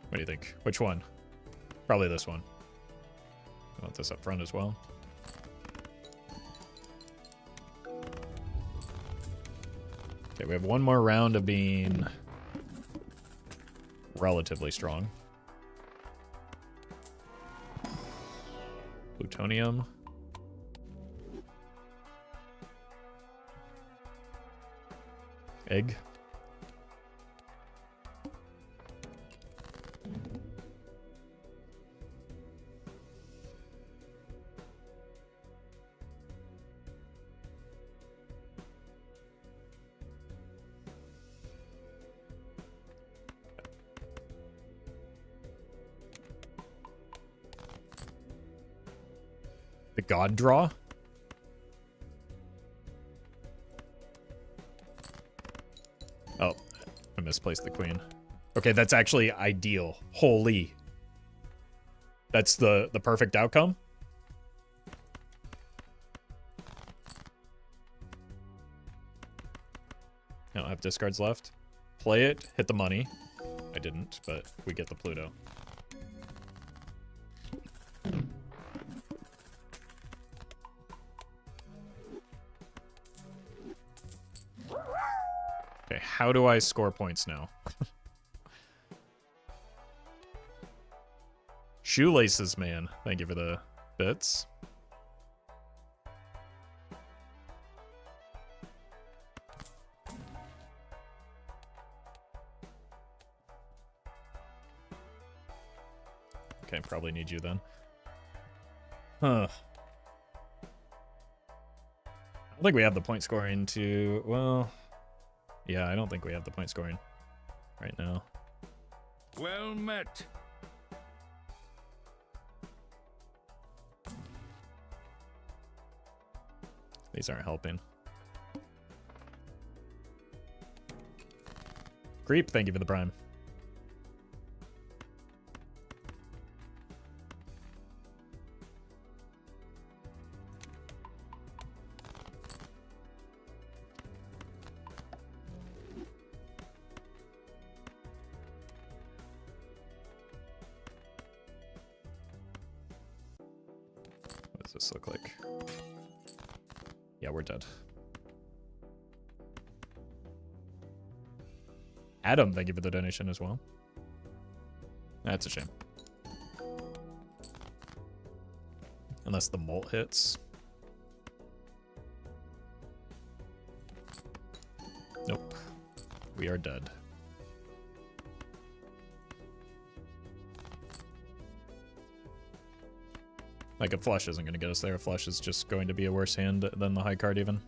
What do you think? Which one? Probably this one. I want this up front as well. Okay, we have one more round of being relatively strong. Plutonium. Egg. The God draw? Oh, I misplaced the queen. Okay, that's actually ideal. Holy. That's the perfect outcome? I don't have discards left. Play it, hit the money. I didn't, but we get the Pluto. Okay, how do I score points now? Shoelaces, man. Thank you for the bits. Okay, probably need you then. Huh. I don't think we have the point scoring to... Well... Yeah, I don't think we have the point scoring right now. Well met. These aren't helping. Creep, thank you for the prime. What does this look like? Yeah, we're dead. Adam, thank you for the donation as well. That's a shame. Unless the molt hits. Nope. We are dead. Like, a flush isn't going to get us there. A flush is just going to be a worse hand than the high card even.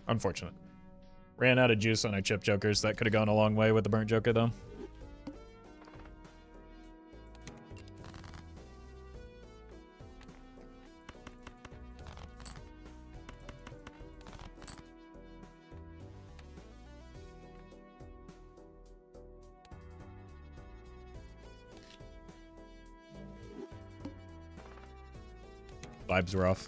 Unfortunate. Ran out of juice on our chip jokers. That could have gone a long way with the burnt joker, though. Vibes were off.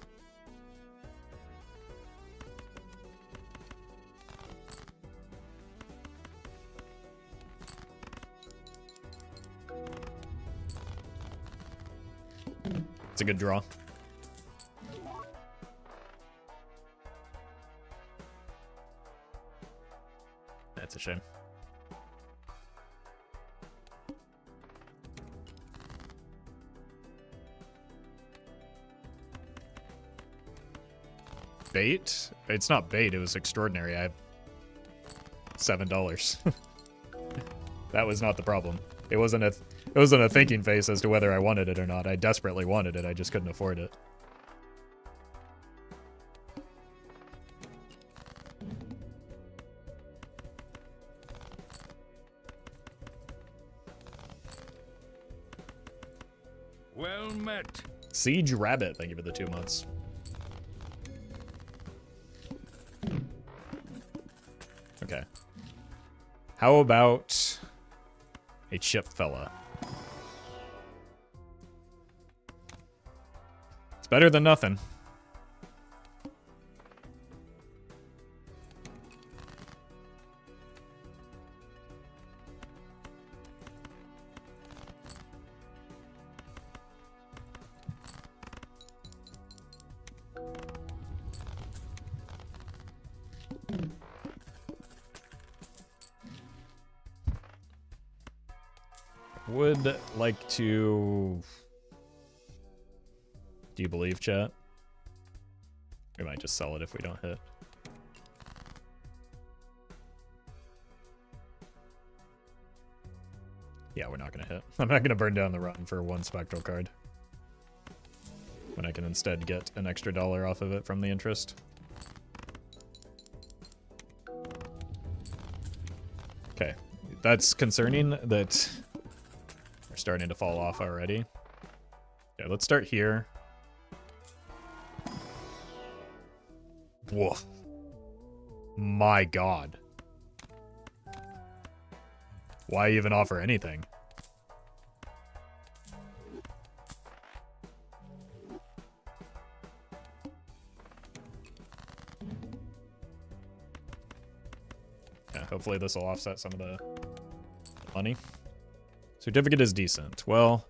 It's a good draw. That's a shame. Bait? It's not bait, it was extraordinary. I have $7. That was not the problem. It wasn't a thinking face as to whether I wanted it or not. I desperately wanted it, I just couldn't afford it. Well met. Siege Rabbit, thank you for the 2 months. Okay. How about a chip fella? It's better than nothing. Would like to... Do you believe, chat? We might just sell it if we don't hit. Yeah, we're not gonna hit. I'm not gonna burn down the run for one spectral card, when I can instead get an extra $1 off of it from the interest. Okay, that's concerning that we're starting to fall off already. Okay, let's start here. Woof. My God. Why even offer anything? Yeah, hopefully this will offset some of the money. Certificate is decent. Well,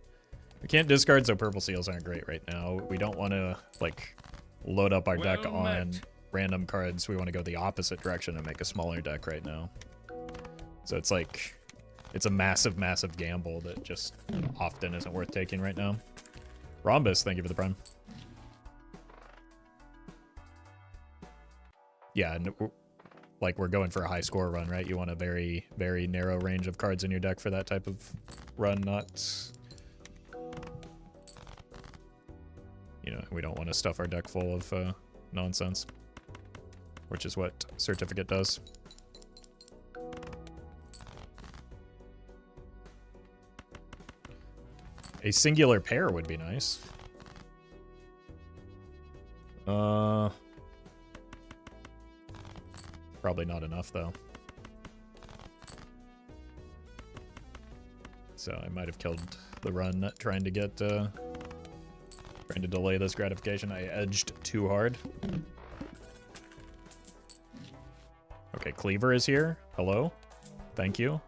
we can't discard, so purple seals aren't great right now. We don't want to, like, load up our deck on random cards. We want to go the opposite direction and make a smaller deck right now. So it's like... It's a massive, massive gamble that just often isn't worth taking right now. Rhombus, thank you for the prime. Yeah, and like we're going for a high score run, right? You want a very, very narrow range of cards in your deck for that type of run, not... You know, we don't want to stuff our deck full of nonsense, which is what Certificate does. A singular pair would be nice. Probably not enough, though. So I might have killed the run trying to get, trying to delay this gratification. I edged too hard. Okay, Cleaver is here. Hello. Thank you.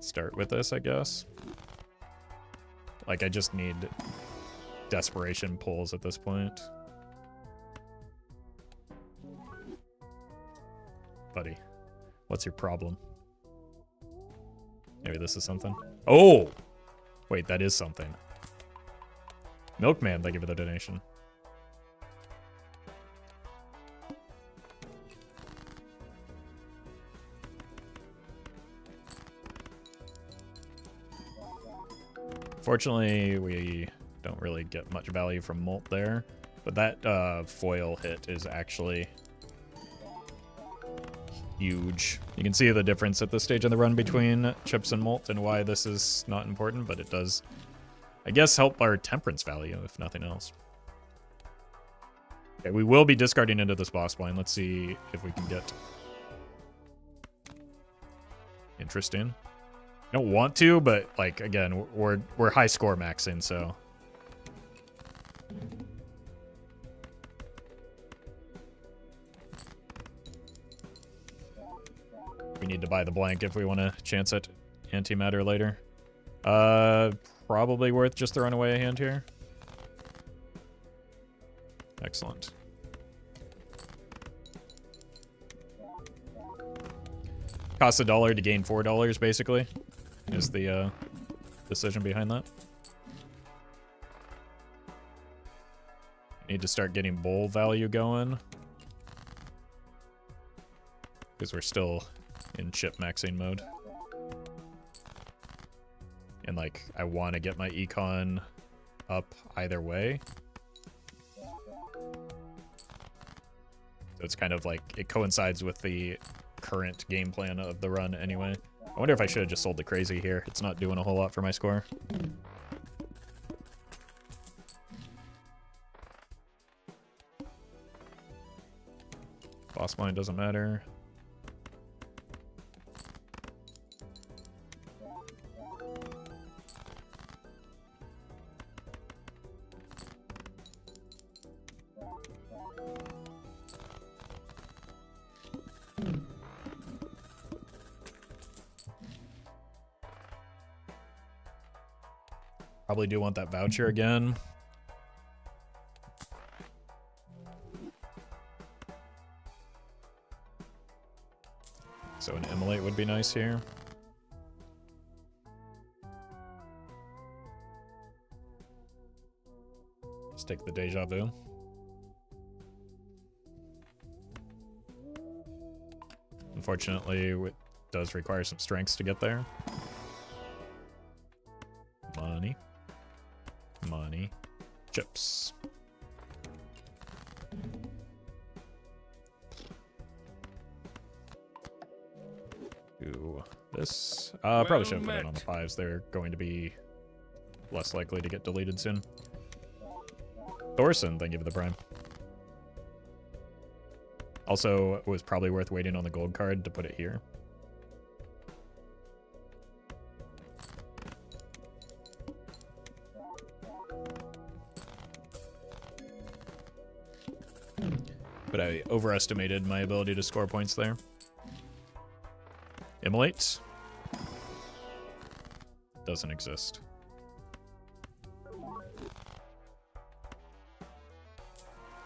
Start with this, I guess. Like, I just need desperation pulls at this point. Buddy, what's your problem? Maybe this is something. Oh! Wait, that is something. Milkman, thank you for the donation. Fortunately, we don't really get much value from Molt there. But that foil hit is actually huge. You can see the difference at this stage in the run between Chips and Molt and why this is not important, but it does, I guess, help our temperance value, if nothing else. Okay, we will be discarding into this boss blind. Let's see if we can get interesting. I don't want to, but like again, we're high score maxing, so we need to buy the blank if we want to chance at antimatter later. Probably worth just throwing away a hand here. Excellent. Costs $1 to gain $4, basically, is the decision behind that. Need to start getting bowl value going, because we're still in chip maxing mode. And like, I want to get my econ up either way. So it's kind of like, it coincides with the current game plan of the run anyway. I wonder if I should have just sold the crazy here. It's not doing a whole lot for my score. Boss blind doesn't matter. Probably do want that voucher again. So an immolate would be nice here. Let's take the deja vu. Unfortunately, it does require some strengths to get there. Money. Money. Chips. Do this. Probably should have put it on the 5s. They're going to be less likely to get deleted soon. Thorson, thank you for the prime. Also, it was probably worth waiting on the gold card to put it here. But I overestimated my ability to score points there. Immolate. Doesn't exist.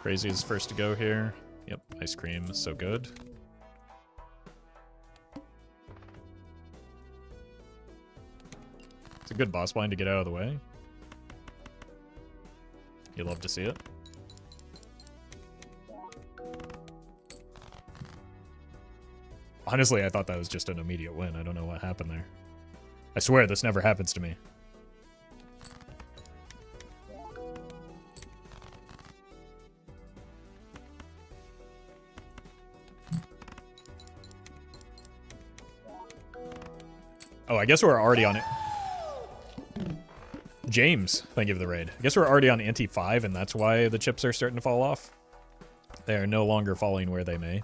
Crazy is first to go here. Yep, ice cream, so good. It's a good boss blind to get out of the way. You love to see it. Honestly, I thought that was just an immediate win. I don't know what happened there. I swear this never happens to me. Oh, I guess we're already on it. James, thank you for the raid. I guess we're already on Anti 5, and that's why the chips are starting to fall off. They are no longer falling where they may.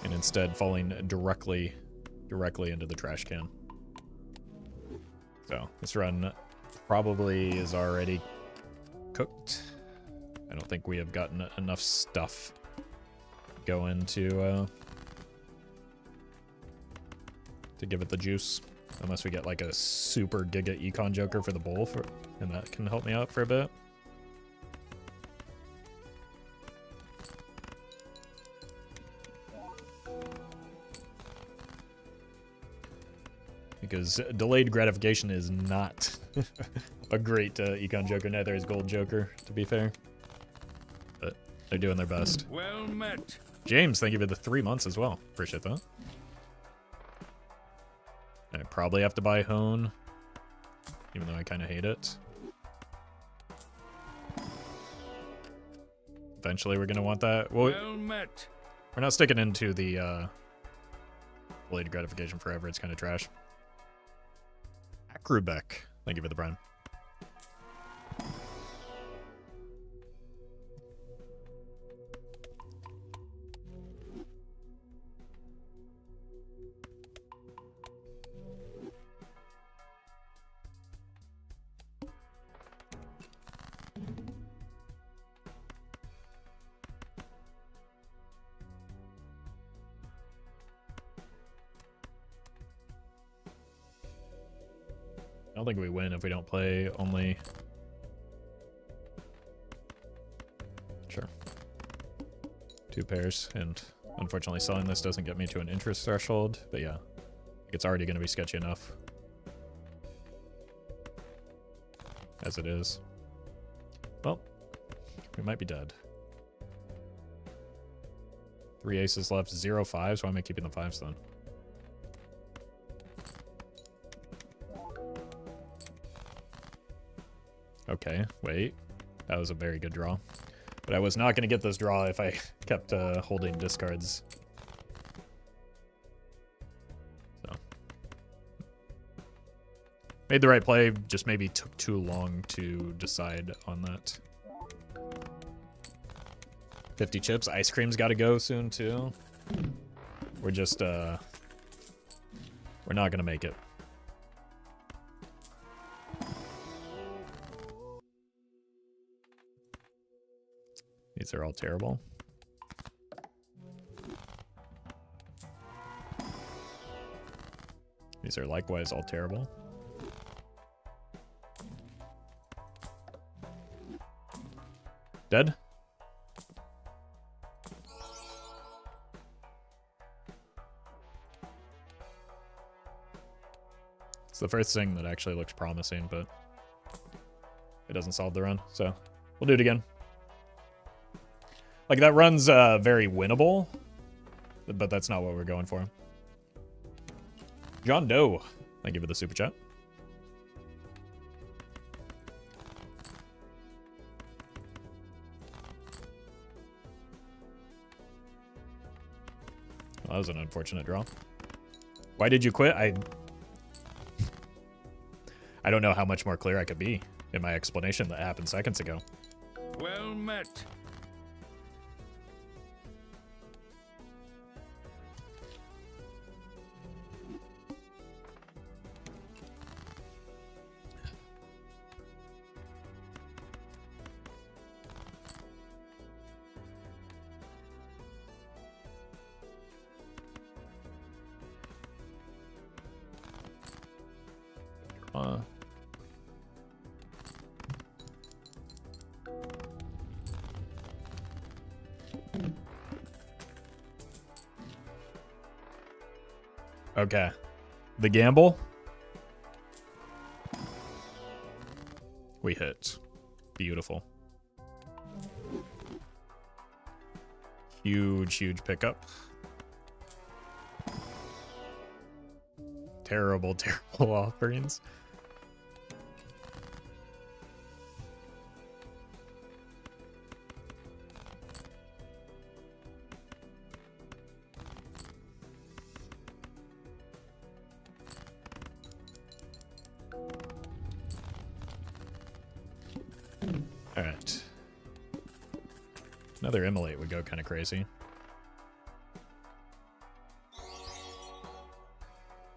And instead falling directly into the trash can. So, this run probably is already cooked. I don't think we have gotten enough stuff going to give it the juice. Unless we get like a super giga econ joker for the bowl, and that can help me out for a bit. Because delayed gratification is not a great econ joker, neither is gold joker, to be fair. But they're doing their best. Well met. James, thank you for the 3 months as well. Appreciate that. I probably have to buy Hone, even though I kind of hate it. eventually we're going to want that. Well, Well met. we're not sticking into the delayed gratification forever. It's kind of trash. Akrubek. Thank you for the prime. I don't think we win if we don't play only. Sure. 2 pairs, and unfortunately selling this doesn't get me to an interest threshold, but yeah, it's already going to be sketchy enough as it is. Well, we might be dead. 3 aces left, 0 5s. Why am I keeping the 5s then? Okay, wait. That was a very good draw. But I was not going to get this draw if I kept holding discards. So. Made the right play, just maybe took too long to decide on that. 50 chips. Ice cream's got to go soon, too. We're just, we're not going to make it. These are all terrible. These are likewise all terrible. Dead? It's the first thing that actually looks promising, but it doesn't solve the run, so we'll do it again. Like, that run's very winnable, but that's not what we're going for. John Doe, thank you for the super chat. Well, that was an unfortunate draw. Why did you quit? I don't know how much more clear I could be in my explanation that happened seconds ago. Well met. Okay. The gamble. We hit. Beautiful. Huge, huge pickup. Terrible, terrible offerings. Alright. Another immolate would go kind of crazy.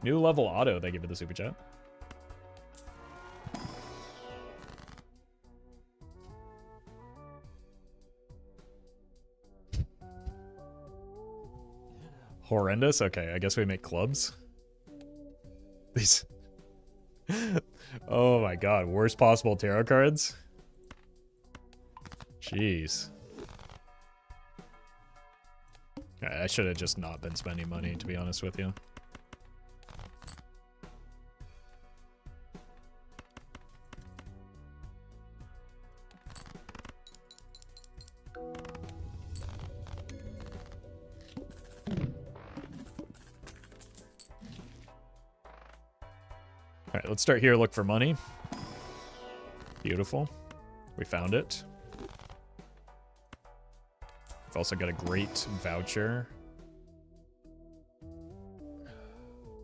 New level auto, thank you for the super chat. Horrendous? Okay, I guess we make clubs. These... Oh my god, worst possible tarot cards? Jeez. I should have just not been spending money, to be honest with you. Alright, let's start here, look for money. Beautiful. We found it. We've also got a great voucher.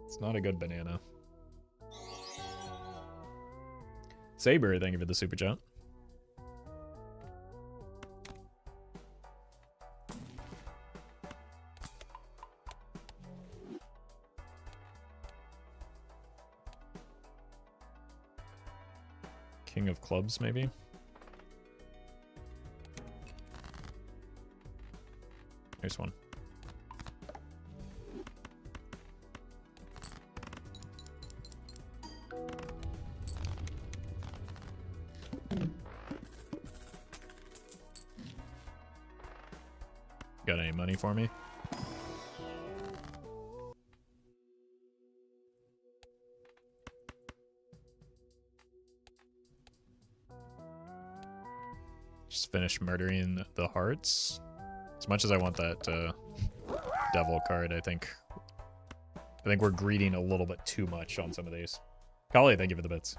It's not a good banana. Saber, thank you for the super chat. King of clubs, maybe? Here's one. Got any money for me? Just finish murdering the hearts. As much as I want that devil card, I think we're greeding a little bit too much on some of these. Kali, thank you for the bits.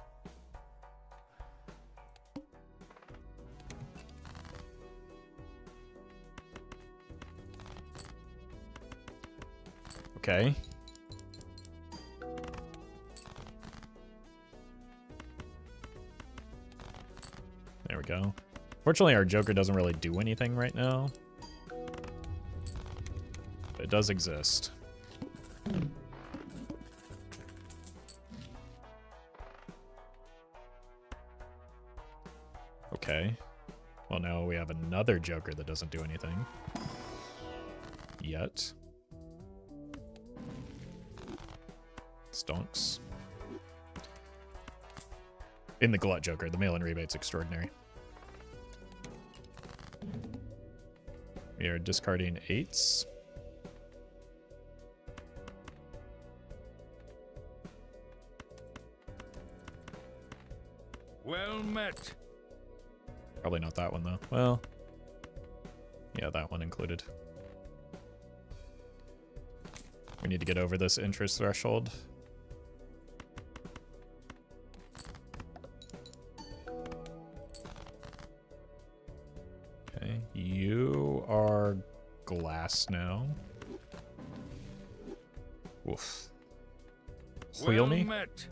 Okay. There we go. Fortunately, our Joker doesn't really do anything right now. But it does exist. Okay. Well, now we have another Joker that doesn't do anything. Yet. Stonks. In the Glut Joker, the mail-in rebate's extraordinary. We are discarding 8s. Well met. Probably not that one, though. Well, yeah, that one included. We need to get over this interest threshold. Okay, you are glass now. Woof. Wheel me? Met.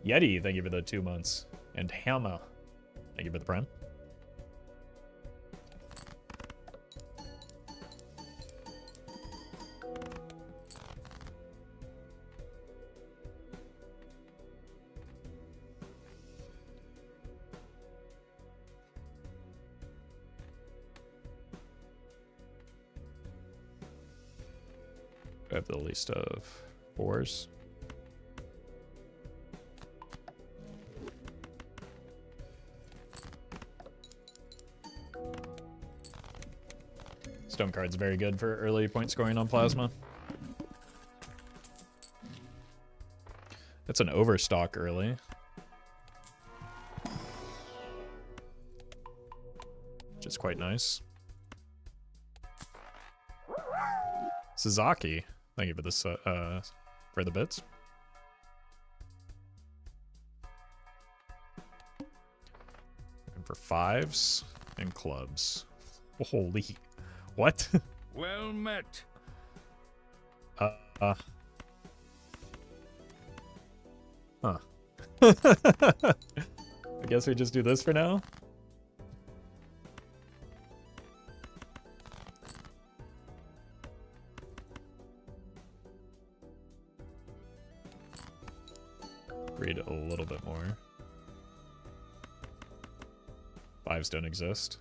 Yeti, thank you for the 2 months. And Hammer, thank you for the prime. I have the least of 4s. Stone card's very good for early point scoring on Plasma. That's an overstock early. Which is quite nice. Suzaki, thank you for this for the bits. Looking for 5s and clubs. Holy, what? Well met. Huh. I guess we just do this for now. Read a little bit more. 5s don't exist.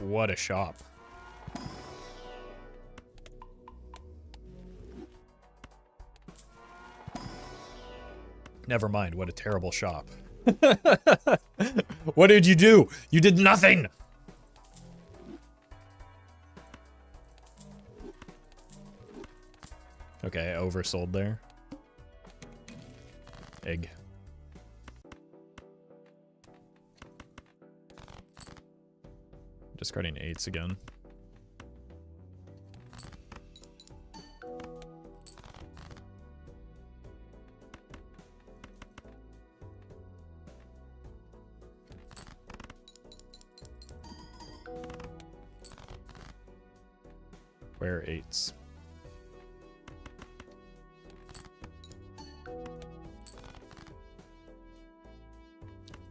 What a shop. Never mind, what a terrible shop. What did you do? You did nothing! Okay, oversold there. Egg. Discarding 8s again. Where 8s?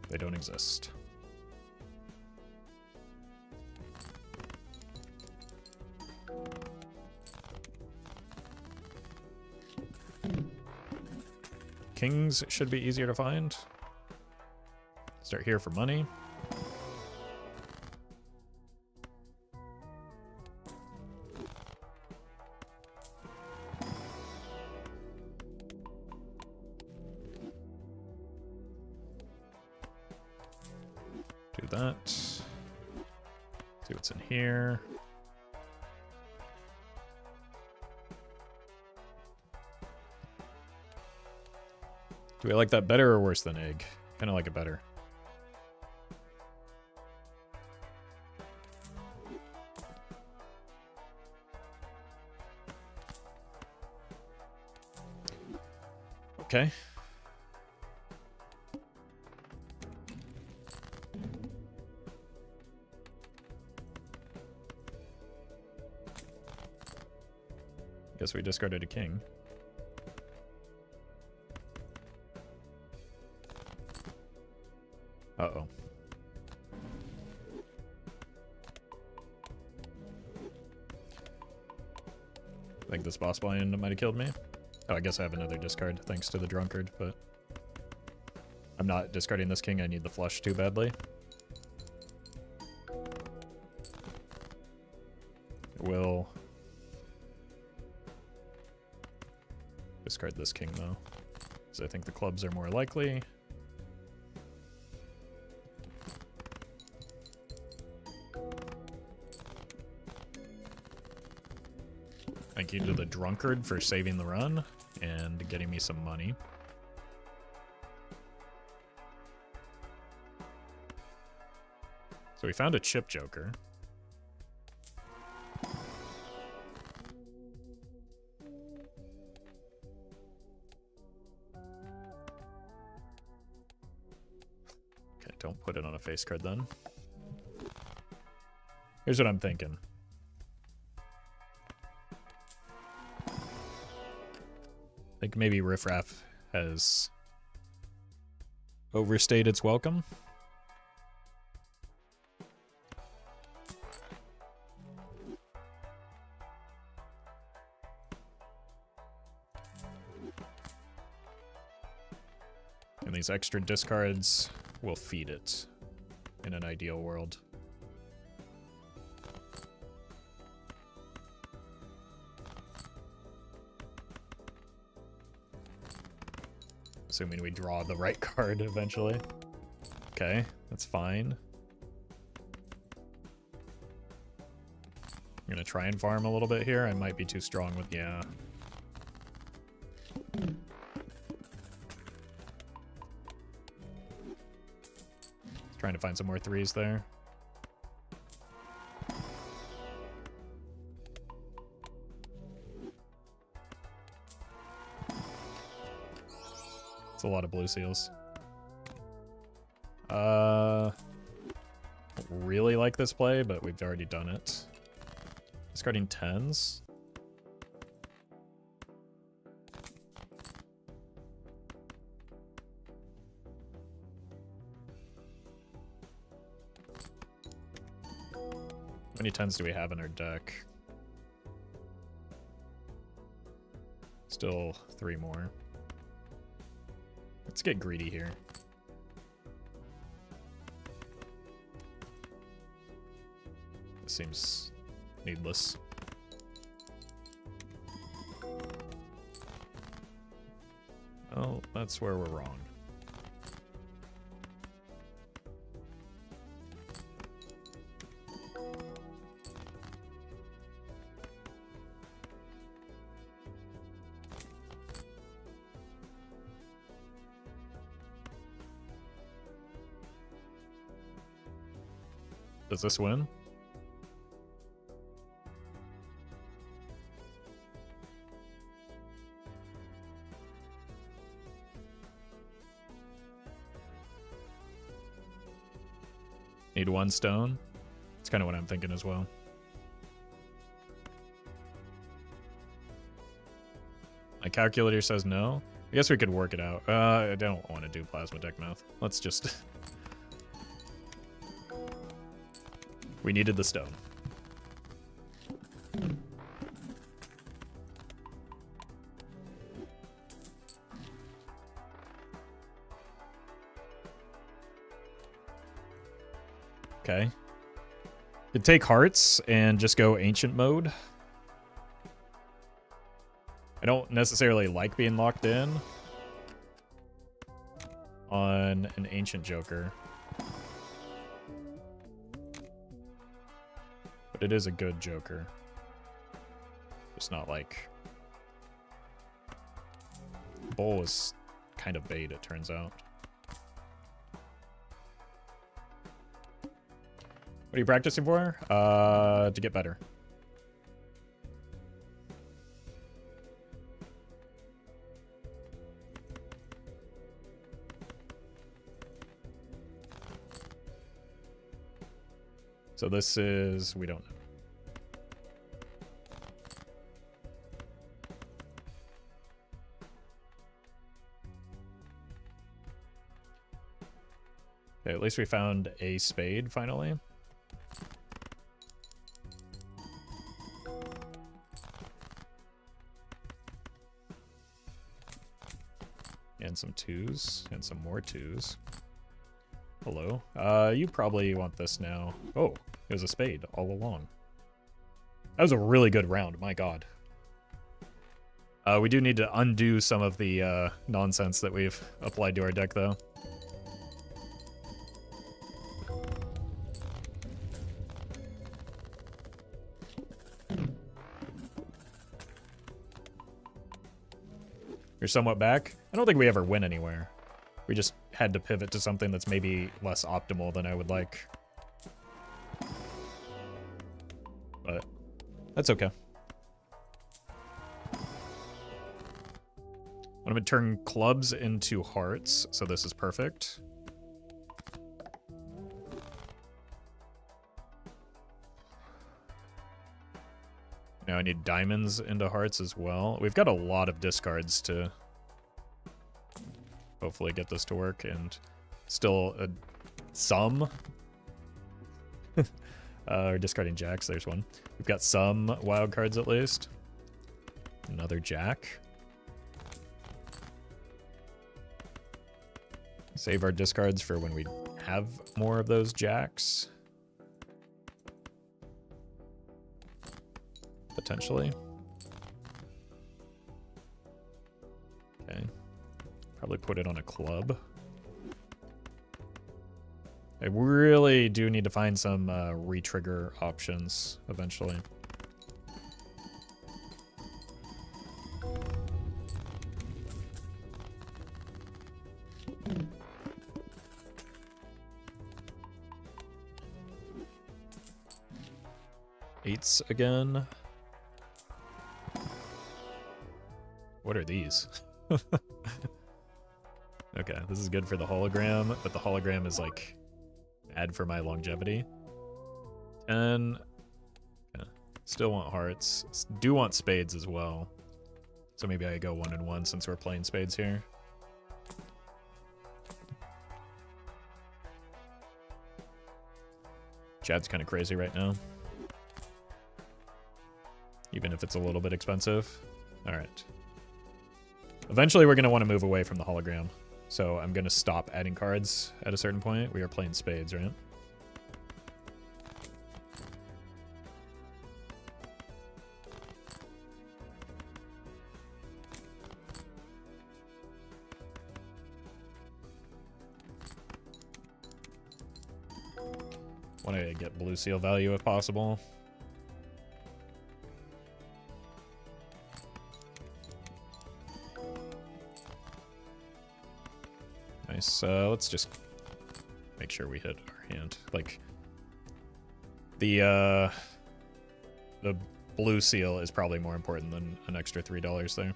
They don't exist. Kings should be easier to find. Start here for money. Do that. See what's in here. Do we like that better or worse than egg? Kind of like it better. Okay. Guess we discarded a king. Uh-oh. I think this boss blind might have killed me. Oh, I guess I have another discard thanks to the drunkard, but I'm not discarding this king. I need the flush too badly. Will discard this king though, because I think the clubs are more likely. Thank you to the drunkard for saving the run and getting me some money. So we found a chip joker. Okay, don't put it on a face card then. Here's what I'm thinking. I think maybe Riff Raff has overstayed its welcome. And these extra discards will feed it in an ideal world. Assuming we draw the right card eventually. Okay, that's fine. I'm gonna try and farm a little bit here. I might be too strong with, yeah. Trying to find some more 3s there. It's a lot of blue seals. Really like this play, but we've already done it. Discarding 10s. How many 10s do we have in our deck? Still 3 more. Let's get greedy here. This seems needless. Oh, that's where we're wrong. Does this win? Need 1 stone. That's kind of what I'm thinking as well. My calculator says no. I guess we could work it out. I don't want to do plasma deck math. Let's just... We needed the stone. Okay. Could take hearts and just go ancient mode. I don't necessarily like being locked in on an ancient joker. But it is a good joker. Just not like... Bull is kind of bait, it turns out. What are you practicing for? To get better. So this is... we don't know. Okay, at least we found a spade finally. And some 2s, and some more 2s. Hello. You probably want this now. Oh, it was a spade all along. That was a really good round, my god. We do need to undo some of the nonsense that we've applied to our deck, though. You're somewhat back. I don't think we ever win anywhere. We just had to pivot to something that's maybe less optimal than I would like. But that's okay. I'm gonna turn clubs into hearts, so this is perfect. Now I need diamonds into hearts as well. We've got a lot of discards to hopefully get this to work, and still some. We're discarding jacks, there's one. We've got some wild cards at least. Another jack. Save our discards for when we have more of those jacks. Potentially. Okay. Probably put it on a club. I really do need to find some re-trigger options eventually. Eights again. What are these? Okay, this is good for the hologram, but the hologram is like bad for my longevity. 10. Yeah. Still want hearts. Do want spades as well. So maybe I go 1 and 1 since we're playing spades here. Chad's kind of crazy right now. Even if it's a little bit expensive. Alright. Eventually we're going to want to move away from the hologram. So I'm going to stop adding cards at a certain point. We are playing spades, right? Want to get blue seal value if possible. Nice. Let's just make sure we hit our hand. Like the blue seal is probably more important than an extra $3 there.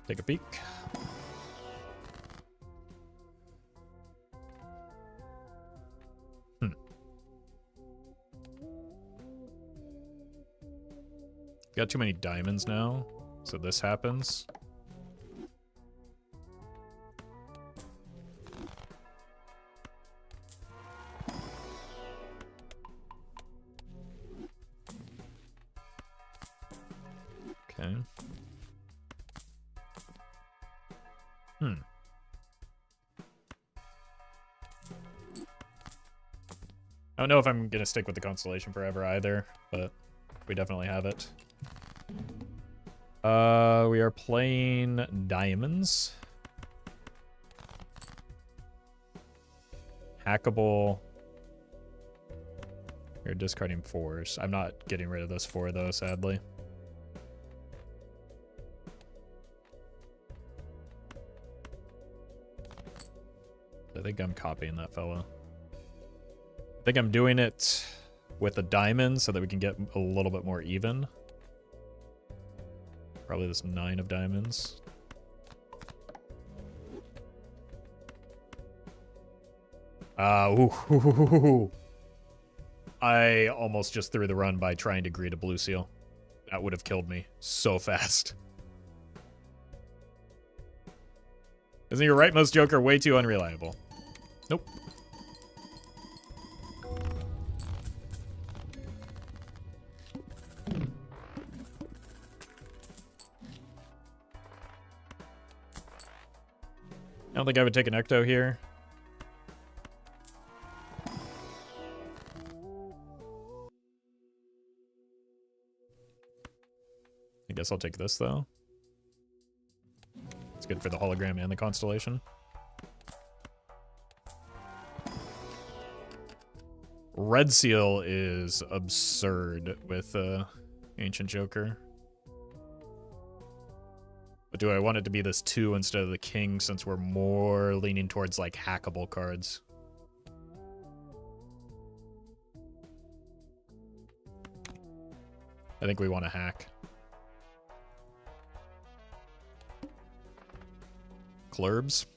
Take a peek. Got too many diamonds now, so this happens. Okay. I don't know if I'm gonna stick with the constellation forever either, but we definitely have it. We are playing diamonds. Hackable. We're discarding 4s. I'm not getting rid of this 4 though, sadly. I think I'm copying that fella. I think I'm doing it with a diamond so that we can get a little bit more even. Probably this 9 of diamonds. Ooh. I almost just threw the run by trying to greet a blue seal. That would have killed me so fast. Isn't your rightmost joker way too unreliable? Nope. I don't think I would take an Ecto here. I guess I'll take this, though. It's good for the hologram and the constellation. Red Seal is absurd with Ancient Joker. But do I want it to be this 2 instead of the king, since we're more leaning towards, like, hackable cards? I think we want to hack. Clurbs.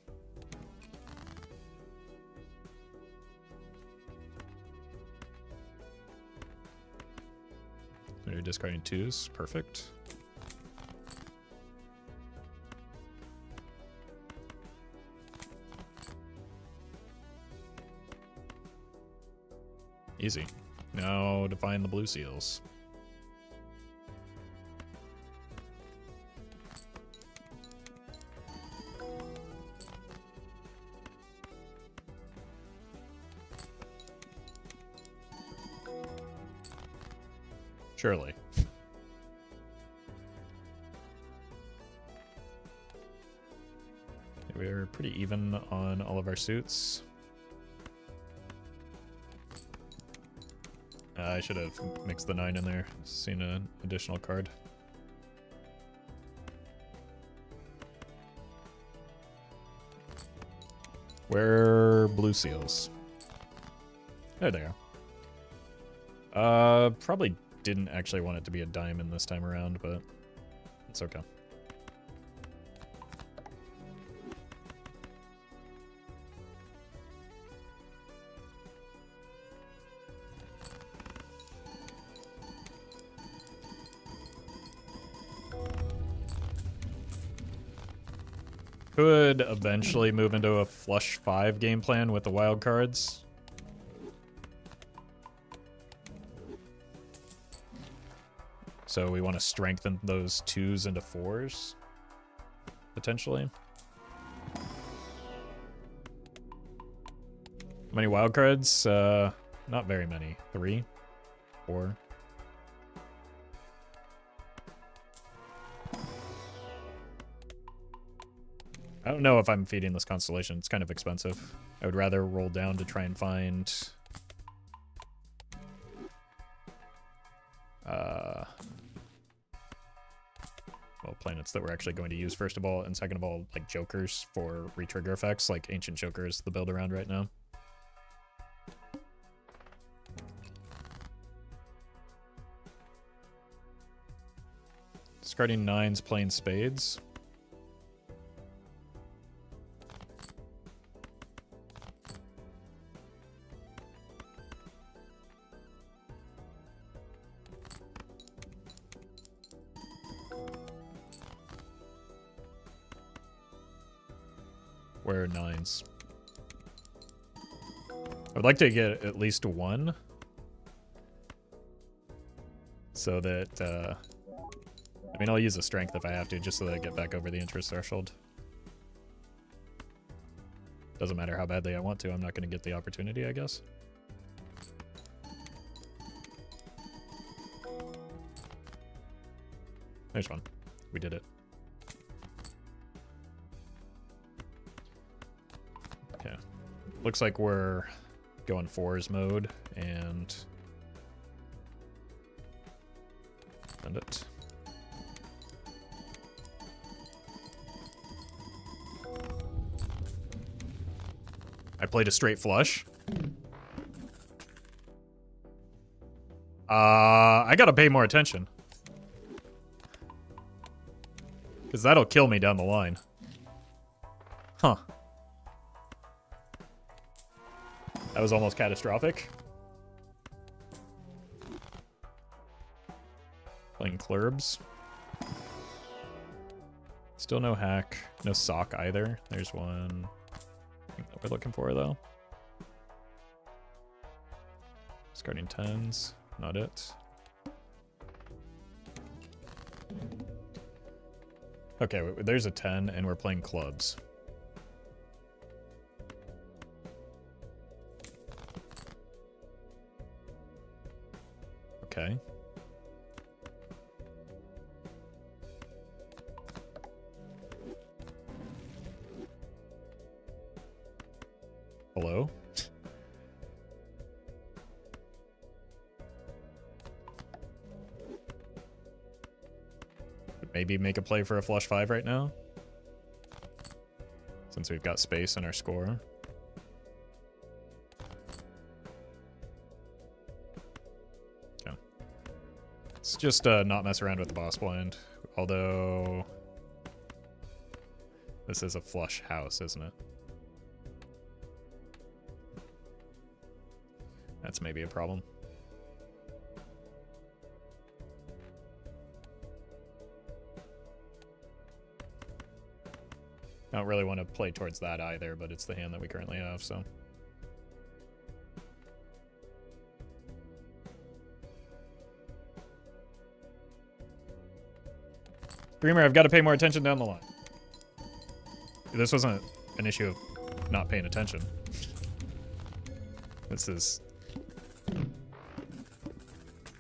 You're discarding 2s. Perfect. Easy. Now to find the blue seals. Surely. We're pretty even on all of our suits. I should have mixed the 9 in there. Seen an additional card. Where are blue seals? There they are. Probably didn't actually want it to be a diamond this time around, but it's okay. Could eventually move into a flush 5 game plan with the wild cards. So we want to strengthen those 2s into 4s, potentially. How many wild cards? Not very many. 3, 4. I don't know if I'm feeding this constellation. It's kind of expensive. I would rather roll down to try and find well, planets that we're actually going to use, first of all, and second of all, like jokers for retrigger effects, like Ancient Joker is the build around right now. Discarding 9s, playing spades. Where are 9s? I would like to get at least 1. So that, I mean, I'll use a strength if I have to, just so that I get back over the interest threshold. Doesn't matter how badly I want to, I'm not going to get the opportunity, I guess. There's one. We did it. Okay. Looks like we're going 4s mode, and... Send it. I played a straight flush. I gotta pay more attention. Because that'll kill me down the line. Huh. That was almost catastrophic. Playing clurbs. Still no hack. No sock either. There's one thing that we're looking for, though. Discarding 10s. Not it. Okay, there's a 10, and we're playing clubs. Okay. Hello? Maybe make a play for a flush 5 right now, since we've got space in our score. Okay. Let's just not mess around with the boss blind, although this is a flush house, isn't it? That's maybe a problem. I don't really want to play towards that either, but it's the hand that we currently have, so. Dreamer, I've got to pay more attention down the line. This wasn't an issue of not paying attention. This is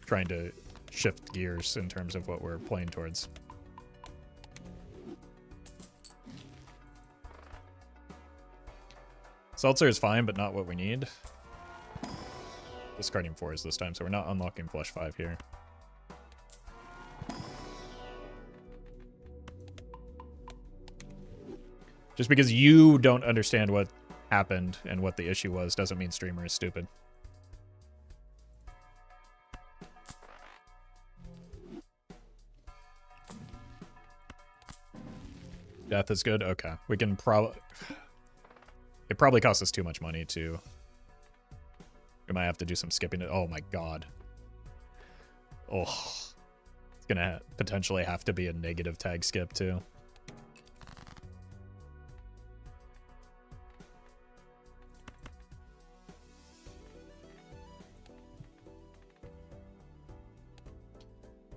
trying to shift gears in terms of what we're playing towards. Seltzer is fine, but not what we need. Discarding 4s this time, so we're not unlocking flush 5 here. Just because you don't understand what happened and what the issue was doesn't mean streamer is stupid. Death is good? Okay. We can probably... It probably costs us too much money to... We might have to do some skipping. Oh my god. Oh. It's gonna potentially have to be a negative tag skip too.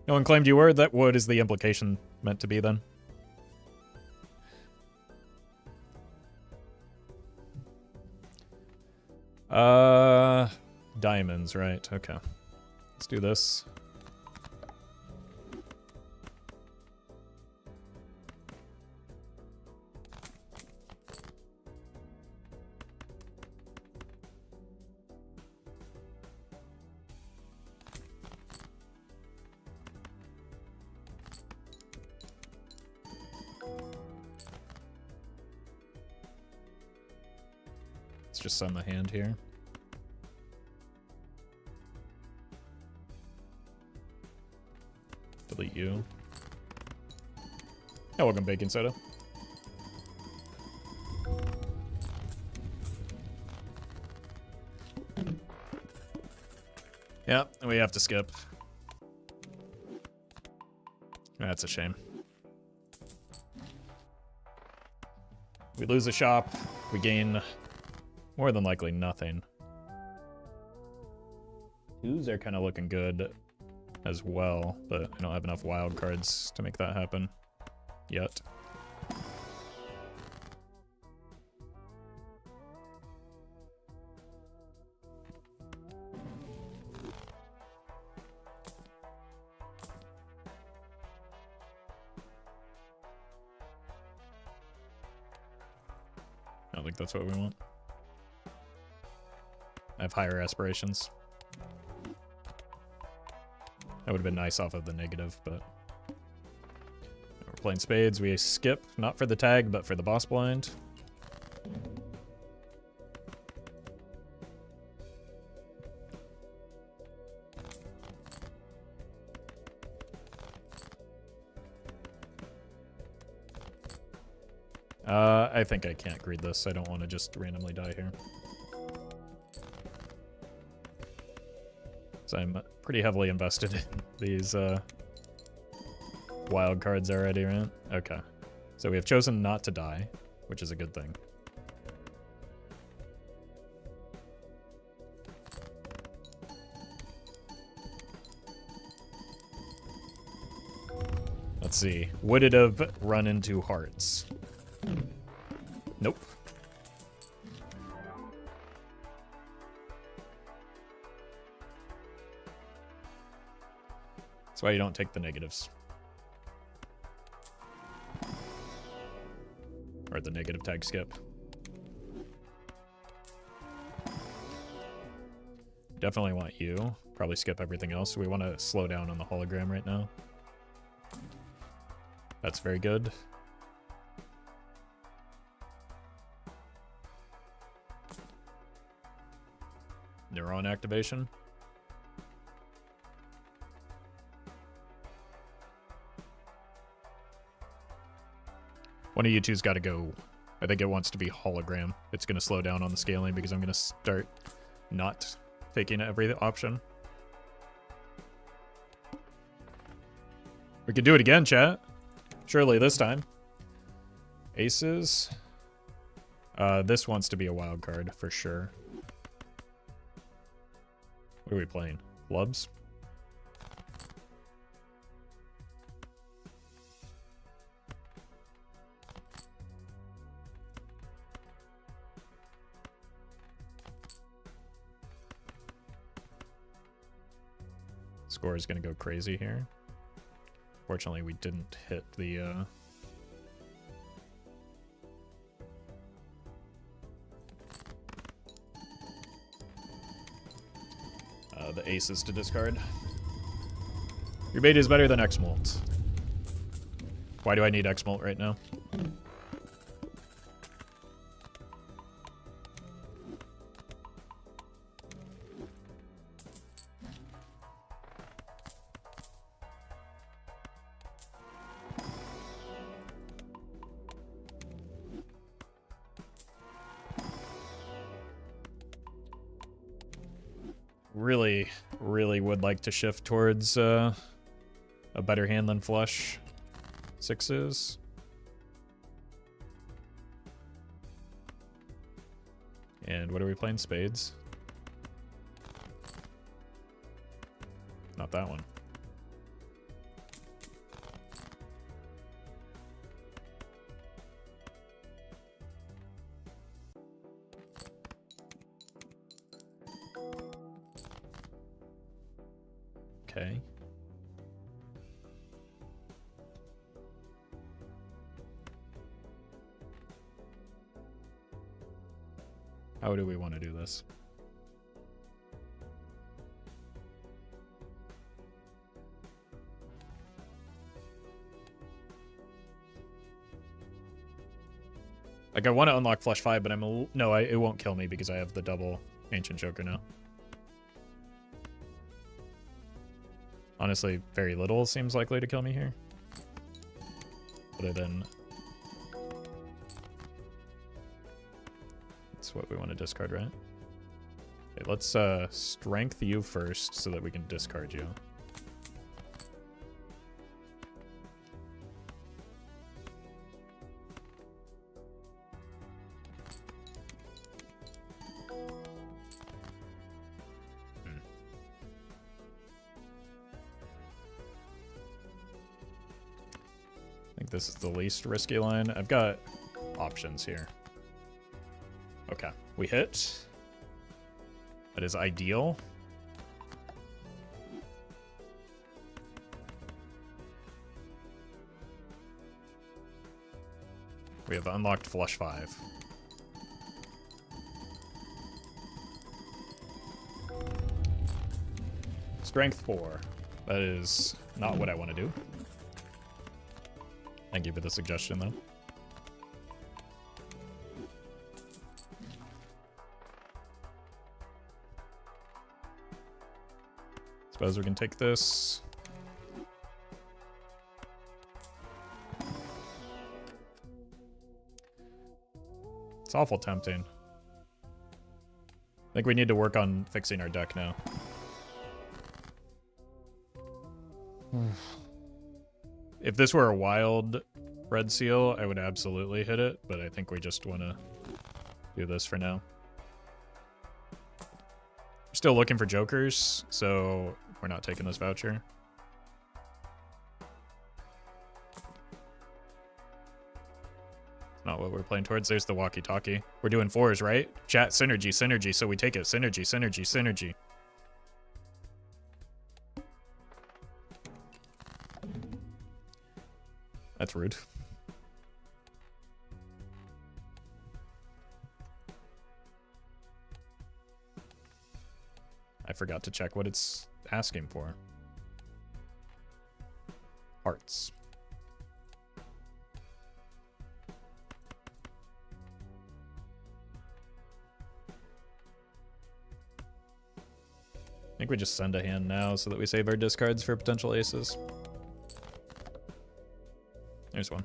No one claimed you were? What is the implication meant to be then? Diamonds, right. Okay. Let's do this. Let's just send the hand here. Delete you. Oh, welcome, Bacon Soda. Yep, we have to skip. That's a shame. We lose a shop, we gain more than likely nothing. Twos are kind of looking good as well, but I don't have enough wild cards to make that happen yet. I don't think that's what we want. I have higher aspirations. That would have been nice off of the negative, but... We're playing spades. We skip, not for the tag, but for the boss blind. I think I can't greed this. I don't want to just randomly die here. So I'm pretty heavily invested in these wild cards already, right? Okay. So we have chosen not to die, which is a good thing. Let's see. Would it have run into hearts? Nope. That's why you don't take the negatives. Or the negative tag skip. Definitely want you. Probably skip everything else. We want to slow down on the hologram right now. That's very good. Neuron activation. One of you two's got to go. I think it wants to be hologram. It's going to slow down on the scaling because I'm going to start not taking every option. We can do it again, chat. Surely this time. Aces. This wants to be a wild card for sure. What are we playing? Clubs? Score is going to go crazy here. Fortunately, we didn't hit the... the aces to discard. Your bait is better than X-Molt. Why do I need X-Molt right now? Really would like to shift towards a better hand than flush sixes. And what are we playing? Spades? Not that one. Okay. How do we want to do this? Like, I want to unlock Flush 5, but it won't kill me because I have the double Ancient Joker now. Honestly, very little seems likely to kill me here. other than... That's what we want to discard, right? Okay, let's strength you first so that we can discard you. I think this is the least risky line. I've got options here. Okay, we hit. That is ideal. We have unlocked flush 5. Strength 4. That is not what I want to do. Thank you for the suggestion, though. Suppose we can take this. It's awful tempting. I think we need to work on fixing our deck now. If this were a wild red seal, I would absolutely hit it, but I think we just want to do this for now. We're still looking for jokers, so we're not taking this voucher. Not what we're playing towards. There's the walkie-talkie. We're doing 4s, right? Chat, synergy, synergy, so we take it. Synergy, synergy, synergy. That's rude. I forgot to check what it's asking for. Hearts. I think we just send a hand now so that we save our discards for potential aces. There's one.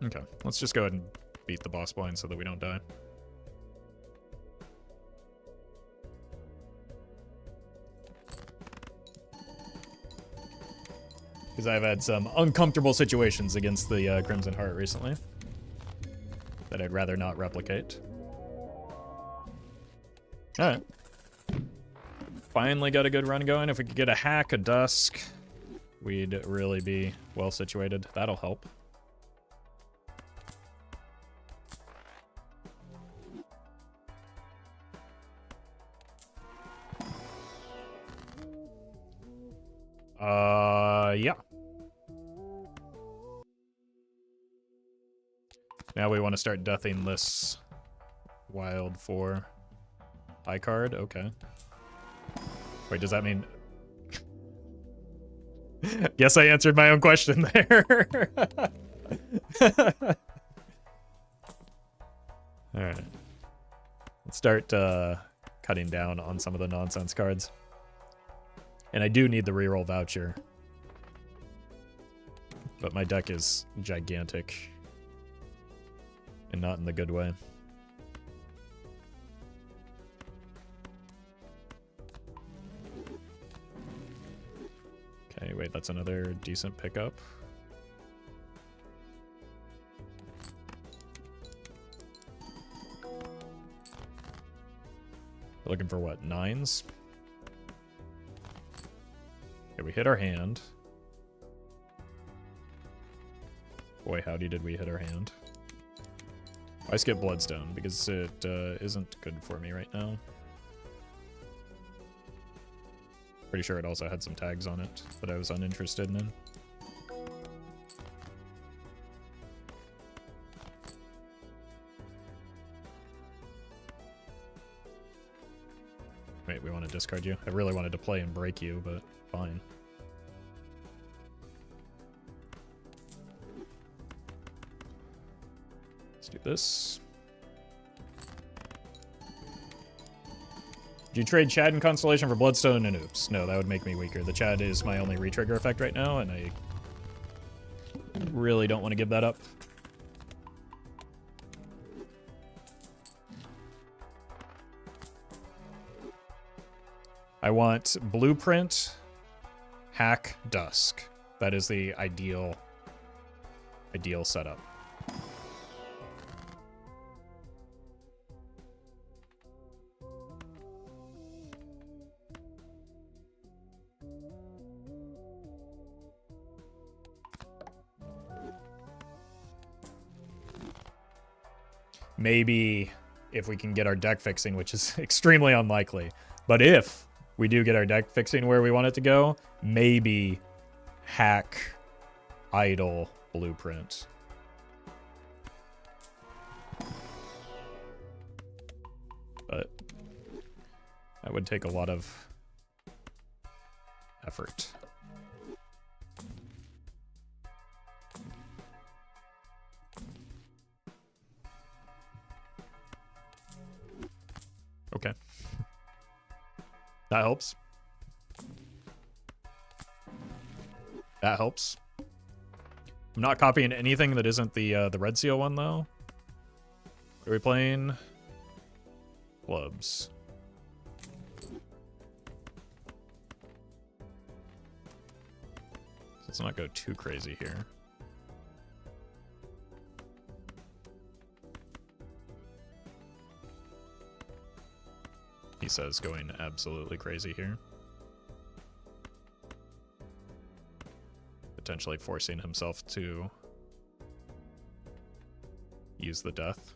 Okay, let's just go ahead and beat the boss blind so that we don't die. Because I've had some uncomfortable situations against the Crimson Heart recently that I'd rather not replicate. Alright. Finally got a good run going. If we could get a hack, a dusk, we'd really be well situated. That'll help. Yeah. Now we want to start deathing this wild for high card. Okay. Wait, does that mean... Guess I answered my own question there. Alright. Let's start cutting down on some of the nonsense cards. And I do need the reroll voucher. But my deck is gigantic. And not in the good way. Okay, wait, that's another decent pickup. We're looking for what, 9s? Okay, we hit our hand. Boy, howdy did we hit our hand. I skip Bloodstone because it isn't good for me right now. Pretty sure it also had some tags on it that I was uninterested in. Wait, we want to discard you? I really wanted to play and break you, but fine. this. Do you trade Chad and Constellation for Bloodstone and Oops? No, that would make me weaker. The Chad is my only retrigger effect right now, and I really don't want to give that up. I want Blueprint, Hack, Dusk. That is the ideal setup. Maybe if we can get our deck fixing, which is extremely unlikely, but if we do get our deck fixing where we want it to go, maybe Hack, Idle, Blueprint. But that would take a lot of effort. Okay. That helps. That helps. I'm not copying anything that isn't the Red Seal one, though. What are we playing? Clubs. Let's not go too crazy here. He says going absolutely crazy here. Potentially forcing himself to use the death.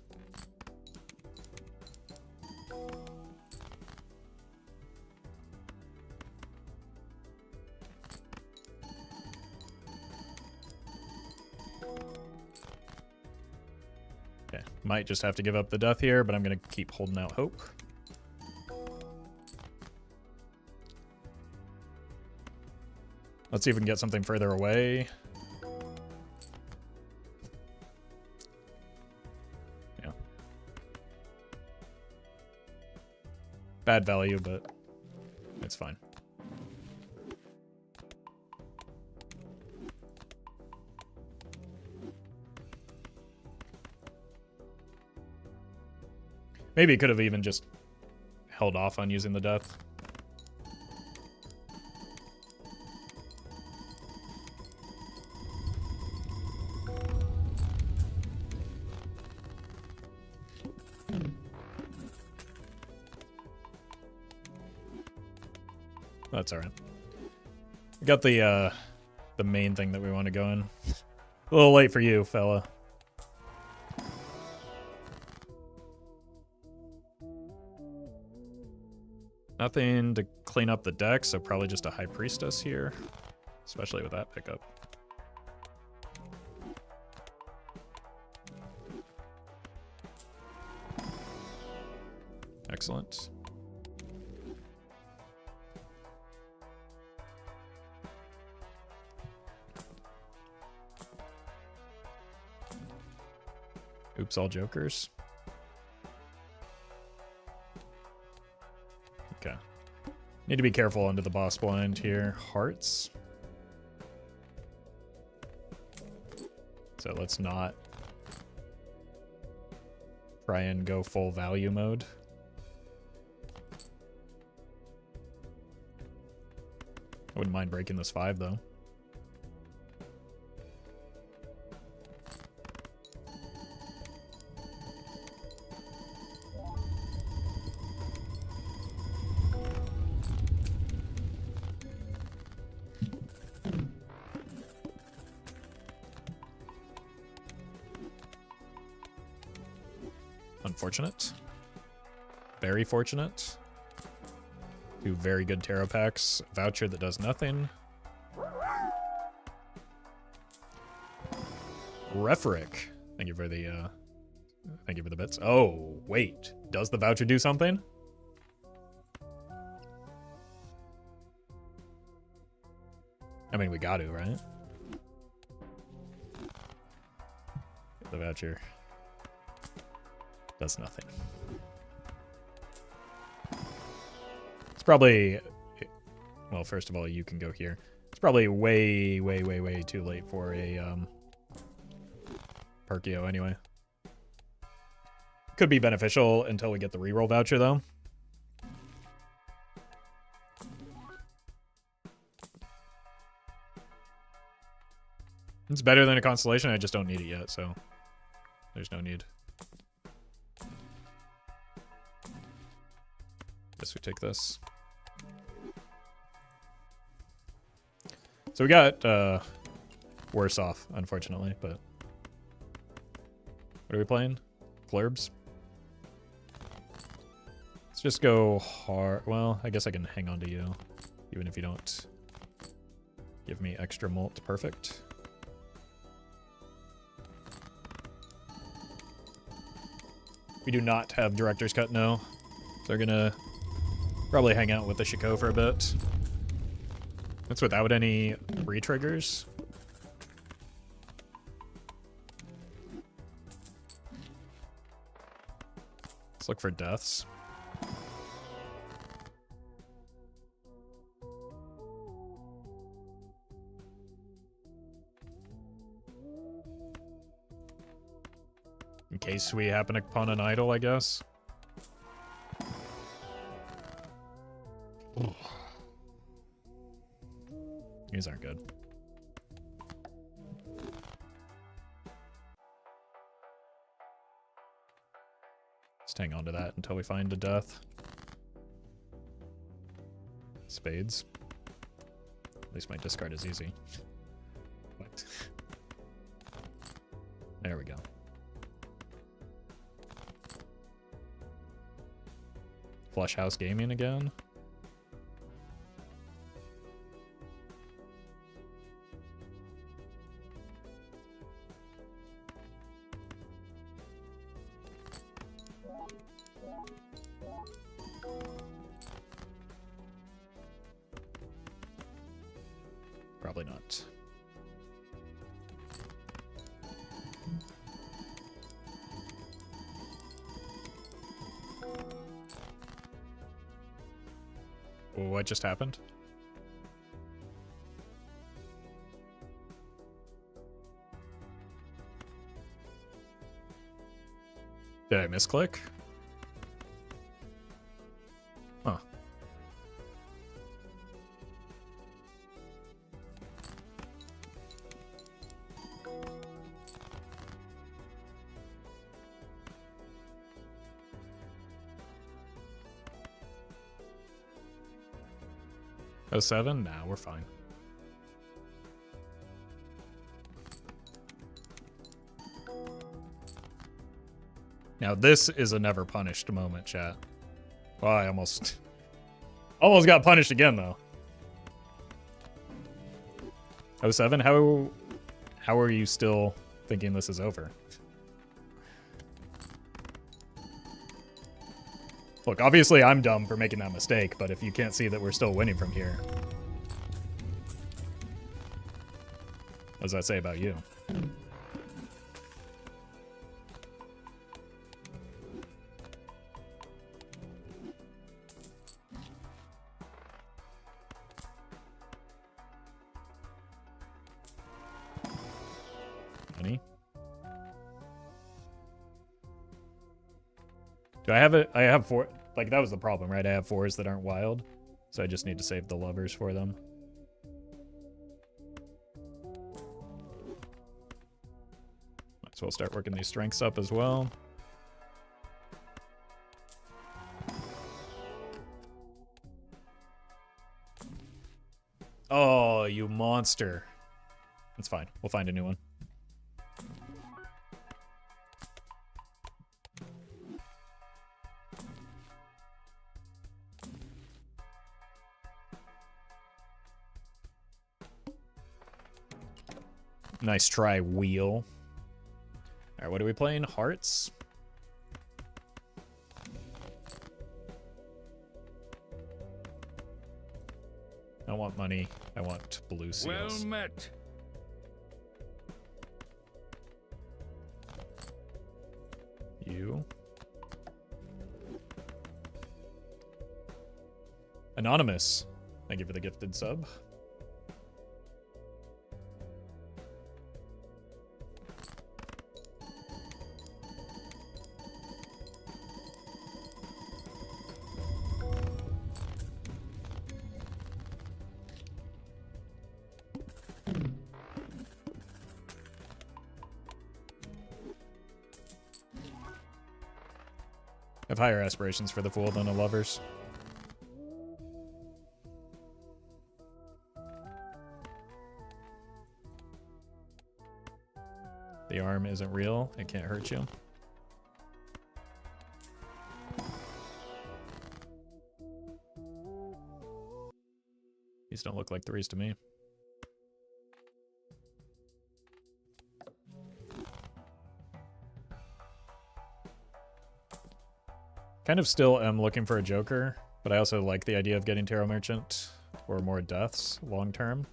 Okay, might just have to give up the death here, but I'm gonna keep holding out hope. Let's see if we can get something further away. Yeah. Bad value, but it's fine. Maybe he could have even just held off on using the death. That's alright. We got the main thing that we want to go in. A little late for you, fella. Nothing to clean up the deck, so probably just a High Priestess here. Especially with that pickup. Excellent. Oops, all jokers. Okay. Need to be careful under the boss blind here. Hearts. So let's not try and go full value mode. I wouldn't mind breaking this 5 though. Unfortunate. Very fortunate. 2 very good tarot packs. Voucher that does nothing. Referic. Thank you for the bits. Oh, wait. Does the voucher do something? I mean, we got to, right? Get the voucher. Does nothing. It's probably... Well, first of all, you can go here. It's probably way, way, way, way too late for a Perkio anyway. Could be beneficial until we get the reroll voucher, though. It's better than a Constellation, I just don't need it yet, so there's no need. Guess we take this. So we got worse off, unfortunately, but... What are we playing? Glurbs? Let's just go hard. Well, I guess I can hang on to you, even if you don't give me extra molt. Perfect. We do not have Director's Cut, no. They're gonna probably hang out with the Shiko for a bit. That's without any re-triggers. Let's look for deaths. In case we happen upon an idol, I guess. Ooh. These aren't good. Just hang on to that until we find a death. Spades. At least my discard is easy. What? There we go. Flush House Gaming again. Probably not. What just happened? Did I misclick? Huh. Oh, 07? Nah, we're fine. Now this is a never punished moment, chat. Well, I almost got punished again though. 07, how are you still thinking this is over? Look, obviously I'm dumb for making that mistake, but if you can't see that we're still winning from here. What does that say about you? Money? Do I have it? I have four. Like, that was the problem, right? I have fours that aren't wild. So I just need to save the lovers for them. Might as well start working these strengths up as well. Oh, you monster. That's fine. We'll find a new one. Nice try, wheel. Alright, what are we playing? Hearts? I want money. I want blue seals. Well met. You. Anonymous, thank you for the gifted sub. I have higher aspirations for the Fool than a Lovers. The arm isn't real. It can't hurt you. These don't look like threes to me. Kind of still am looking for a Joker, but I also like the idea of getting Tarot Merchant or more deaths long term.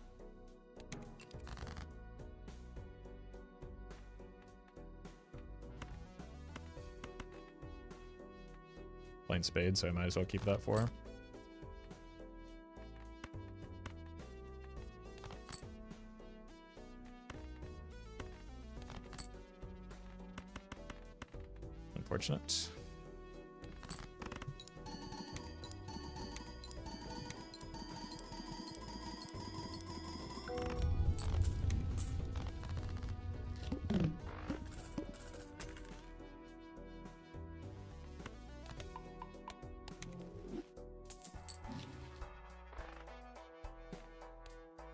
Playing Spade, so I might as well keep that for her. Unfortunate.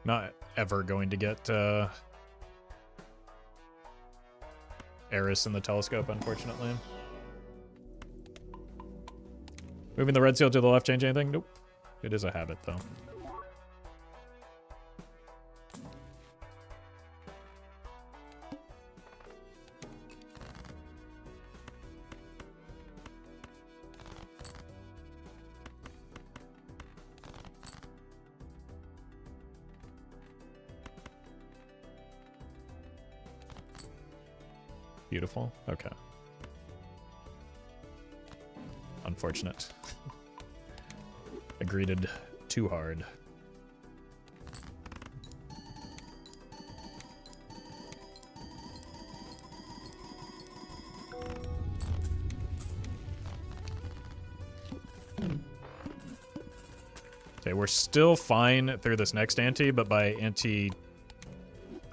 Not ever going to get Eris in the telescope, unfortunately. Moving the red seal to the left change anything? Nope. It is a habit, though. Beautiful. Okay. Unfortunate. I greeted too hard. Okay, we're still fine through this next ante, but by ante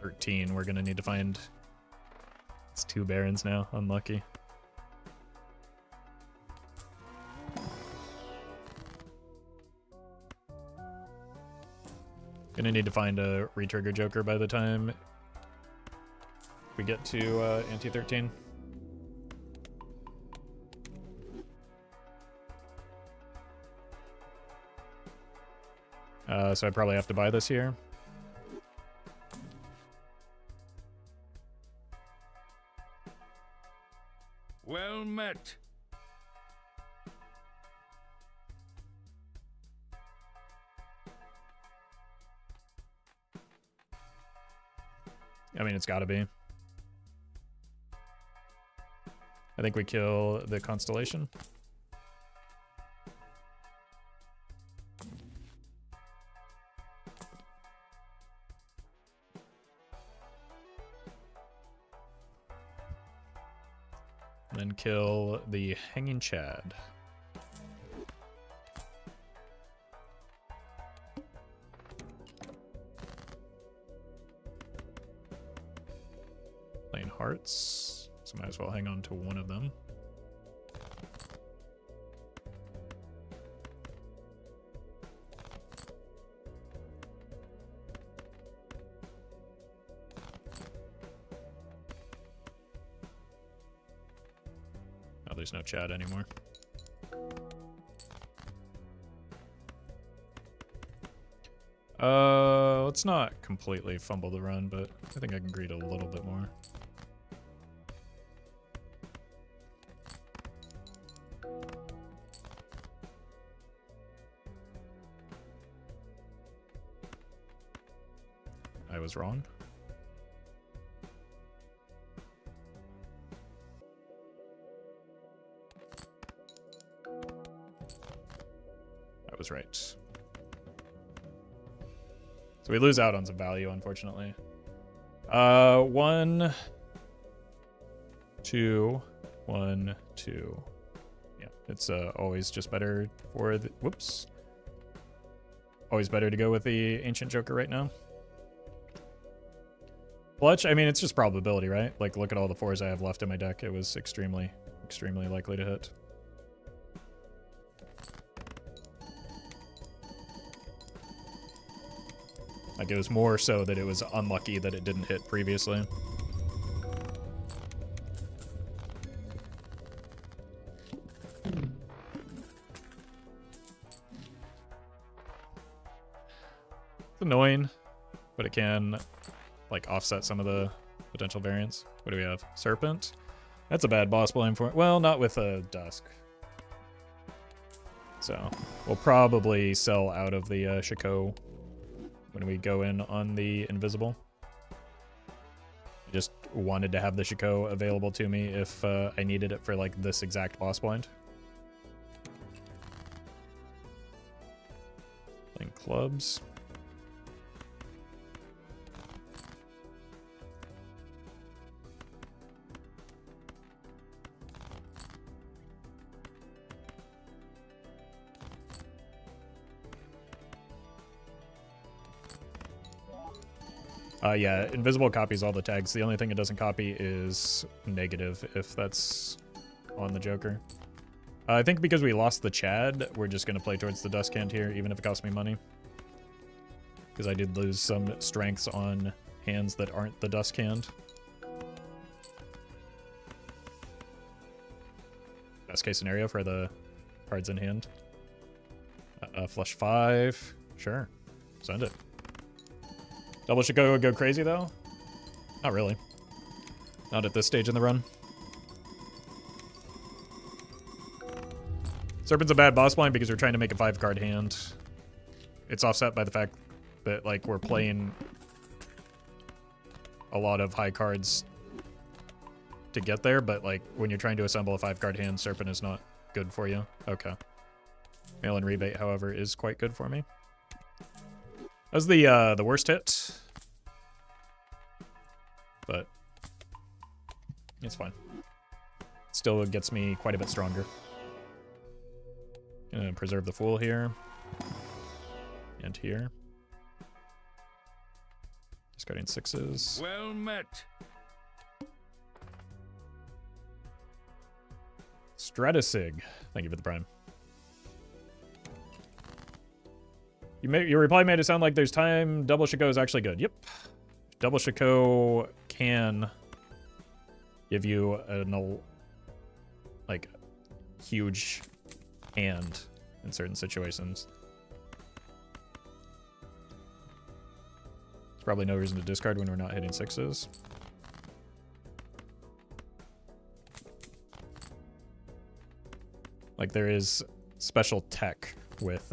13, we're gonna need to find... It's 2 Barons now. Unlucky. Gonna need to find a retrigger Joker by the time we get to ante 13. So I probably have to buy this here. Well met. I mean, it's gotta be. I think we kill the Constellation. And then kill the Hanging Chad. Playing Hearts, so might as well hang on to one of them. Oh, there's no Chad anymore. Let's not completely fumble the run, but I think I can greet a little bit more. I was wrong. I was right. So we lose out on some value, unfortunately. 1, 2, 1, 2. Yeah, it's always just better for the... Whoops. Always better to go with the Ancient Joker right now. Clutch, I mean, it's just probability, right? Like, look at all the 4s I have left in my deck. It was extremely likely to hit. Like, it was more so that it was unlucky that it didn't hit previously. It's annoying, but it can, like, offset some of the potential variance. What do we have? Serpent? That's a bad boss blind for it. Well, not with a Dusk. So, we'll probably sell out of the Shiko when we go in on the Invisible. I just wanted to have the Shiko available to me if I needed it for, like, this exact boss blind. Playing clubs. Yeah, Invisible copies all the tags. The only thing it doesn't copy is negative, if that's on the Joker. I think because we lost the Chad, we're just going to play towards the Dusk Hand here, even if it costs me money. Because I did lose some strengths on hands that aren't the Dusk Hand. Best case scenario for the cards in hand. Flush 5. Sure. Send it. Double Shiko would go crazy, though? Not really. Not at this stage in the run. Serpent's a bad boss blind because we're trying to make a 5-card hand. It's offset by the fact that, like, we're playing a lot of high cards to get there, but, like, when you're trying to assemble a 5-card hand, Serpent is not good for you. Okay. Mail-in Rebate, however, is quite good for me. That was the worst hit. But it's fine. Still gets me quite a bit stronger. Gonna preserve the Fool here. And here. Discarding 6s. Well met. Stratasig. Thank you for the prime. Your reply made it sound like there's time. Double Shiko is actually good. Yep. Double Shiko can give you a like huge hand in certain situations. There's probably no reason to discard when we're not hitting 6s. Like, there is special tech with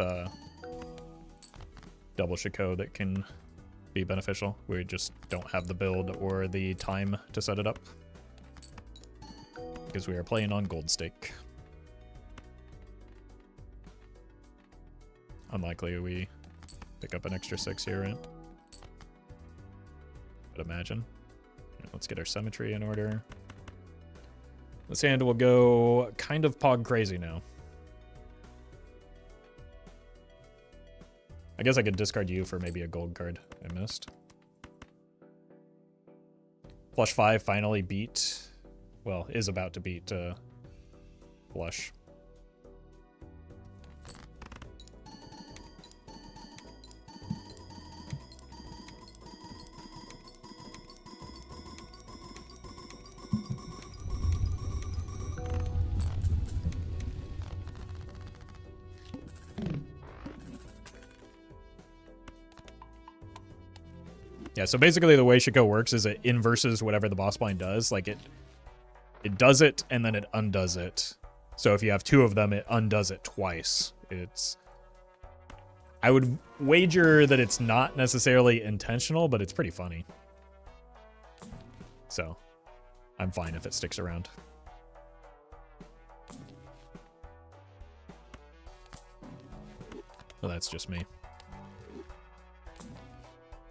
Double Shiko that can be beneficial. We just don't have the build or the time to set it up because we are playing on Gold Stake. Unlikely we pick up an extra 6 here, right? But imagine. Let's get our Symmetry in order. This hand will go kind of Pog crazy now. I guess I could discard you for maybe a gold card I missed. Flush 5 finally beat, well, is about to beat Flush. Yeah, so basically the way Shiko works is it inverses whatever the boss blind does. Like, it does it, and then it undoes it. So if you have 2 of them, it undoes it twice. I would wager that it's not necessarily intentional, but it's pretty funny. So, I'm fine if it sticks around. Well, that's just me.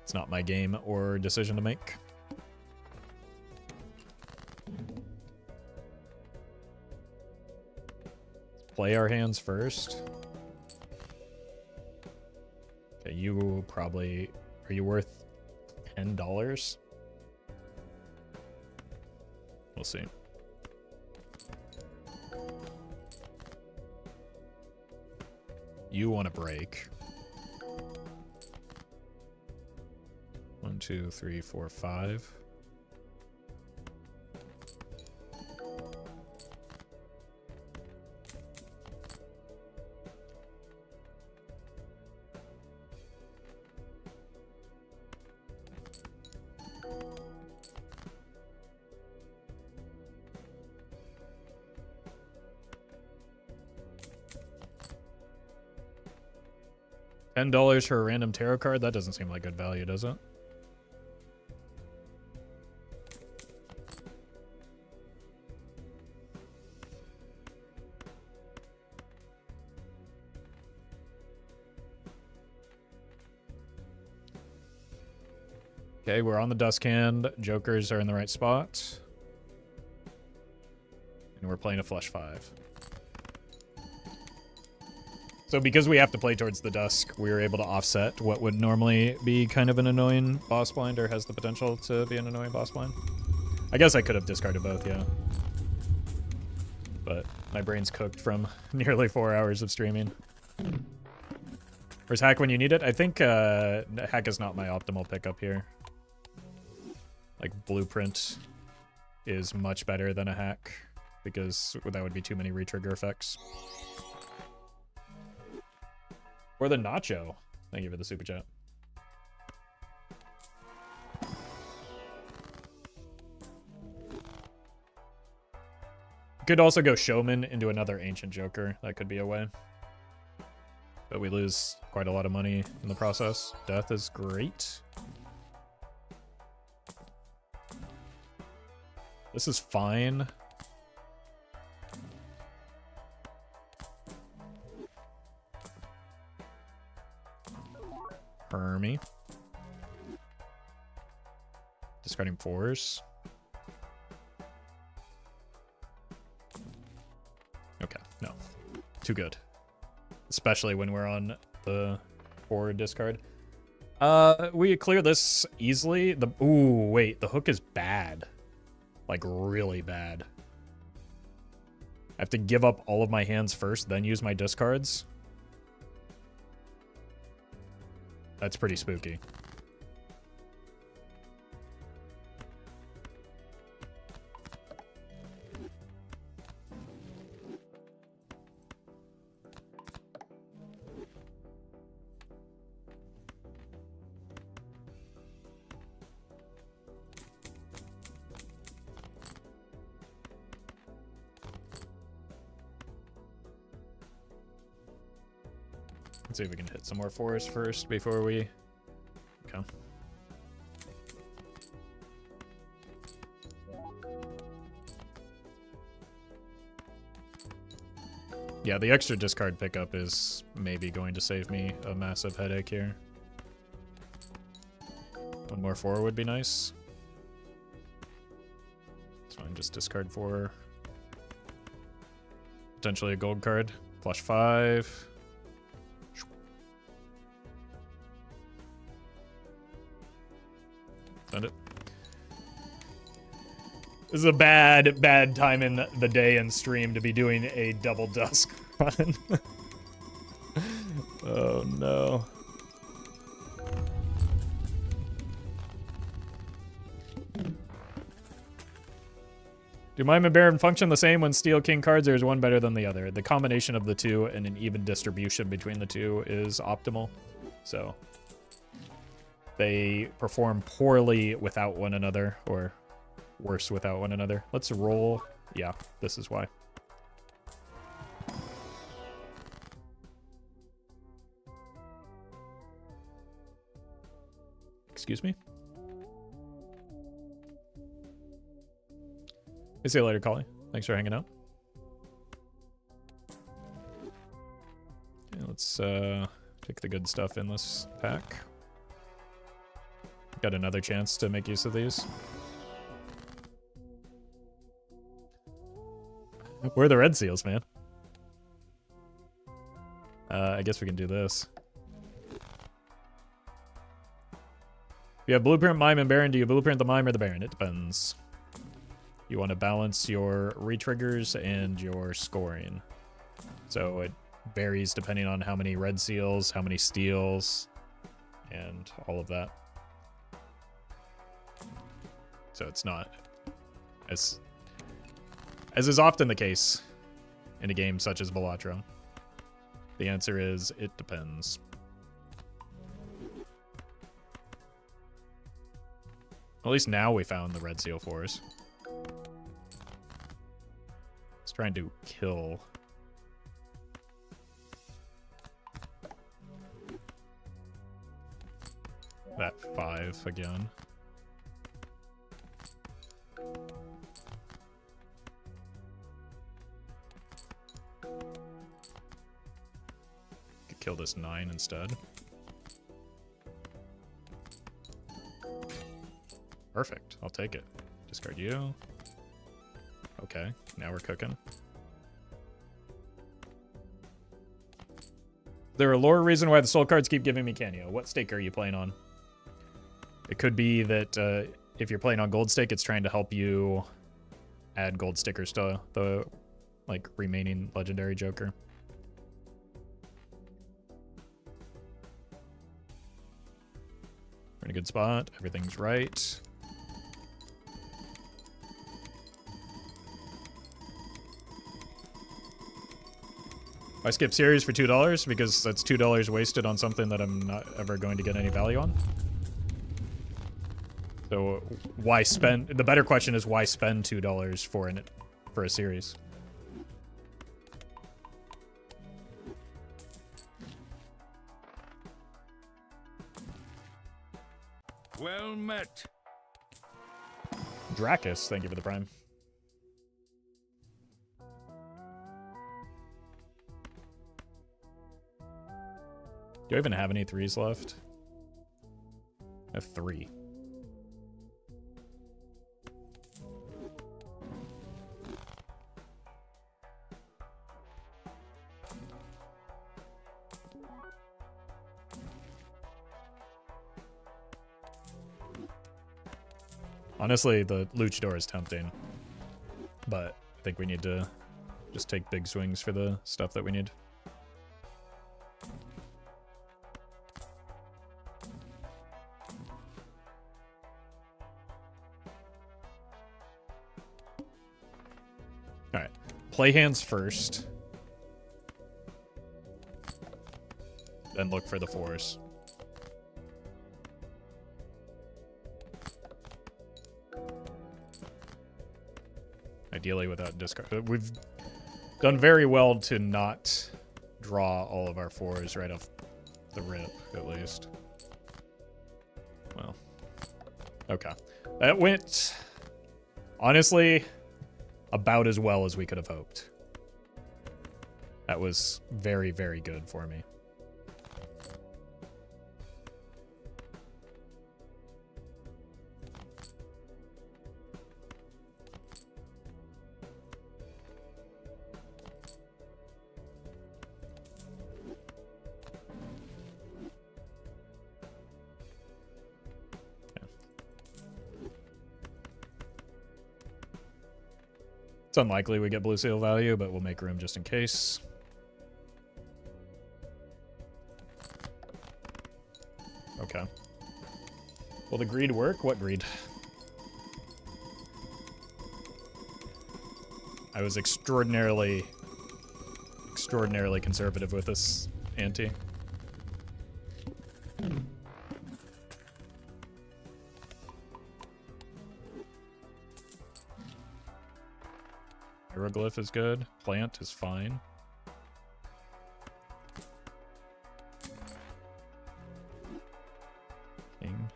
It's not my game or decision to make. Let's play our hands first. Okay, you probably... Are you worth $10? We'll see. You want to break. 1, 2, 3, 4, 5. $10 for a random tarot card? That doesn't seem like good value, does it? Okay, we're on the dust hand. Jokers are in the right spot. And we're playing a flush 5. So because we have to play towards the dusk, we were able to offset what would normally be kind of an annoying boss blind, or has the potential to be an annoying boss blind. I guess I could have discarded both, yeah. But my brain's cooked from nearly 4 hours of streaming. Where's hack when you need it? I think hack is not my optimal pickup here. Like, blueprint is much better than a hack, because that would be too many retrigger effects. Or the nacho. Thank you for the super chat. Could also go showman into another ancient joker. That could be a way. But we lose quite a lot of money in the process. Death is great. This is fine. Hermy. Discarding 4s. Okay, no. Too good. Especially when we're on the 4 discard. We clear this easily. Ooh, wait, the hook is bad. Like, really bad. I have to give up all of my hands first, then use my discards. That's pretty spooky. Let's see if we can hit some more 4s first before we... Okay. Yeah, the extra discard pickup is maybe going to save me a massive headache here. One more 4 would be nice. It's fine, just discard 4. Potentially a gold card. Flush 5. Send it. This is a bad time in the day and stream to be doing a double dusk run. Oh no. Do Mime and Baron function the same when Steel King cards, or is one better than the other? The combination of the two and an even distribution between the two is optimal. So they perform poorly without one another, or worse without one another. Let's roll. Yeah, this is why. Excuse me? I'll see you later, Collie. Thanks for hanging out. Okay, let's do Pick the good stuff in this pack. Got another chance to make use of these. Where are the red seals, man? I guess we can do this. If you have Blueprint, Mime, and Baron, do you Blueprint the Mime or the Baron? It depends. You want to balance your retriggers and your scoring. So it varies depending on how many red seals, how many steals, and all of that. So it's not as is often the case in a game such as Balatro. The answer is it depends. At least now we found the red seal force. It's trying to kill. That 5 again. Could kill this 9 instead. Perfect. I'll take it. Discard you. Okay, now we're cooking. There a lore reason why the soul cards keep giving me Canio. What stake are you playing on? It could be that if you're playing on gold stake, it's trying to help you add gold stickers to the like remaining legendary Joker. We're in a good spot. Everything's right. I skip series for $2 because that's $2 wasted on something that I'm not ever going to get any value on. So why spend? The better question is why spend $2 for a series? Well met. Dracus, thank you for the prime. Do I even have any 3s left? I have 3. Honestly, the Luchador is tempting, but I think we need to just take big swings for the stuff that we need. Alright, play hands first, then look for the 4s. Ideally without discard. We've done very well to not draw all of our 4s right off the rip, at least. Well, okay. That went, honestly, about as well as we could have hoped. That was very, very good for me. It's unlikely we get blue seal value, but we'll make room just in case. Okay. Will the greed work? What greed? I was extraordinarily conservative with this ante. Hieroglyph is good. Plant is fine. King.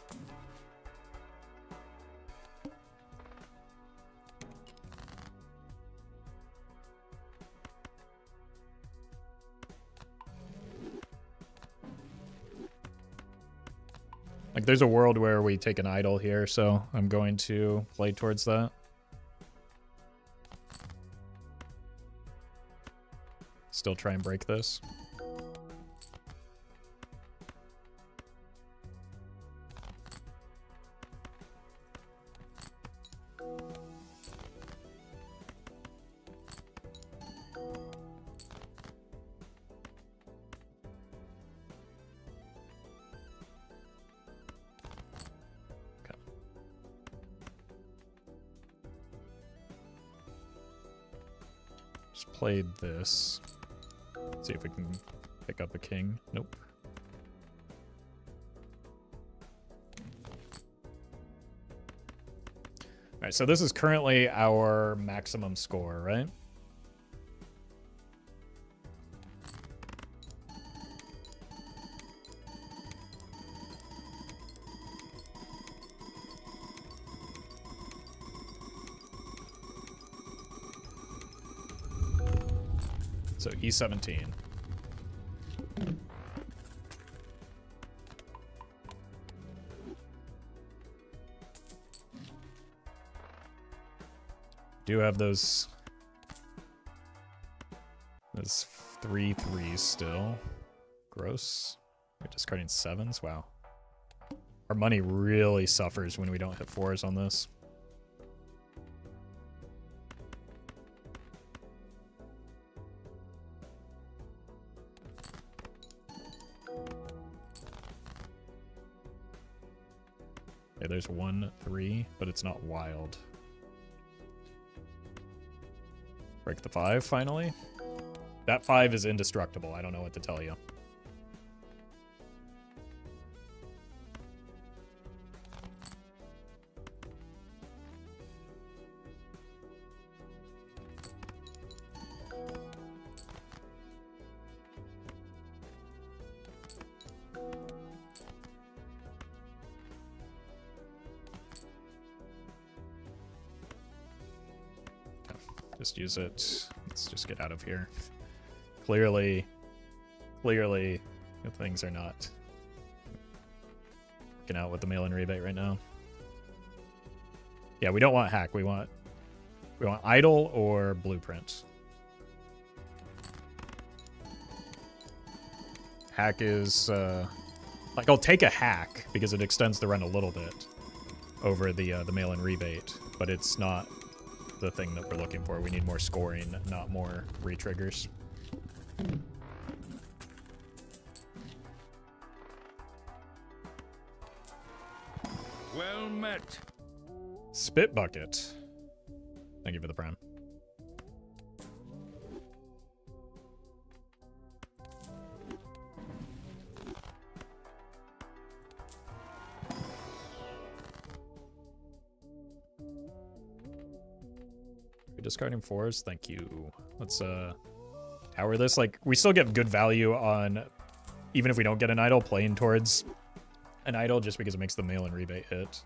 Like, there's a world where we take an idol here, so I'm going to play towards that. Still try and break this. Played this. Let's see if we can pick up a king. Nope. Alright, so this is currently our maximum score, right? So E17. Do have those 3 threes still. Gross. We're discarding 7s. Wow. Our money really suffers when we don't hit 4s on this. Okay, there's 1 3, but it's not wild. Break the 5 finally. That 5 is indestructible. I don't know what to tell you. Just use it. Let's just get out of here. Clearly, the things are not working out with the mail-in rebate right now. Yeah, we don't want hack. We want idle or blueprint. Hack is like, I'll take a hack because it extends the run a little bit over the mail-in rebate, but it's not the thing that we're looking for. We need more scoring, not more re-triggers. Well met. Spit bucket. Thank you for the prime. Discarding 4s, thank you. Let's tower this. Like, we still get good value on, even if we don't get an idol, playing towards an idol just because it makes the mail-in rebate hit.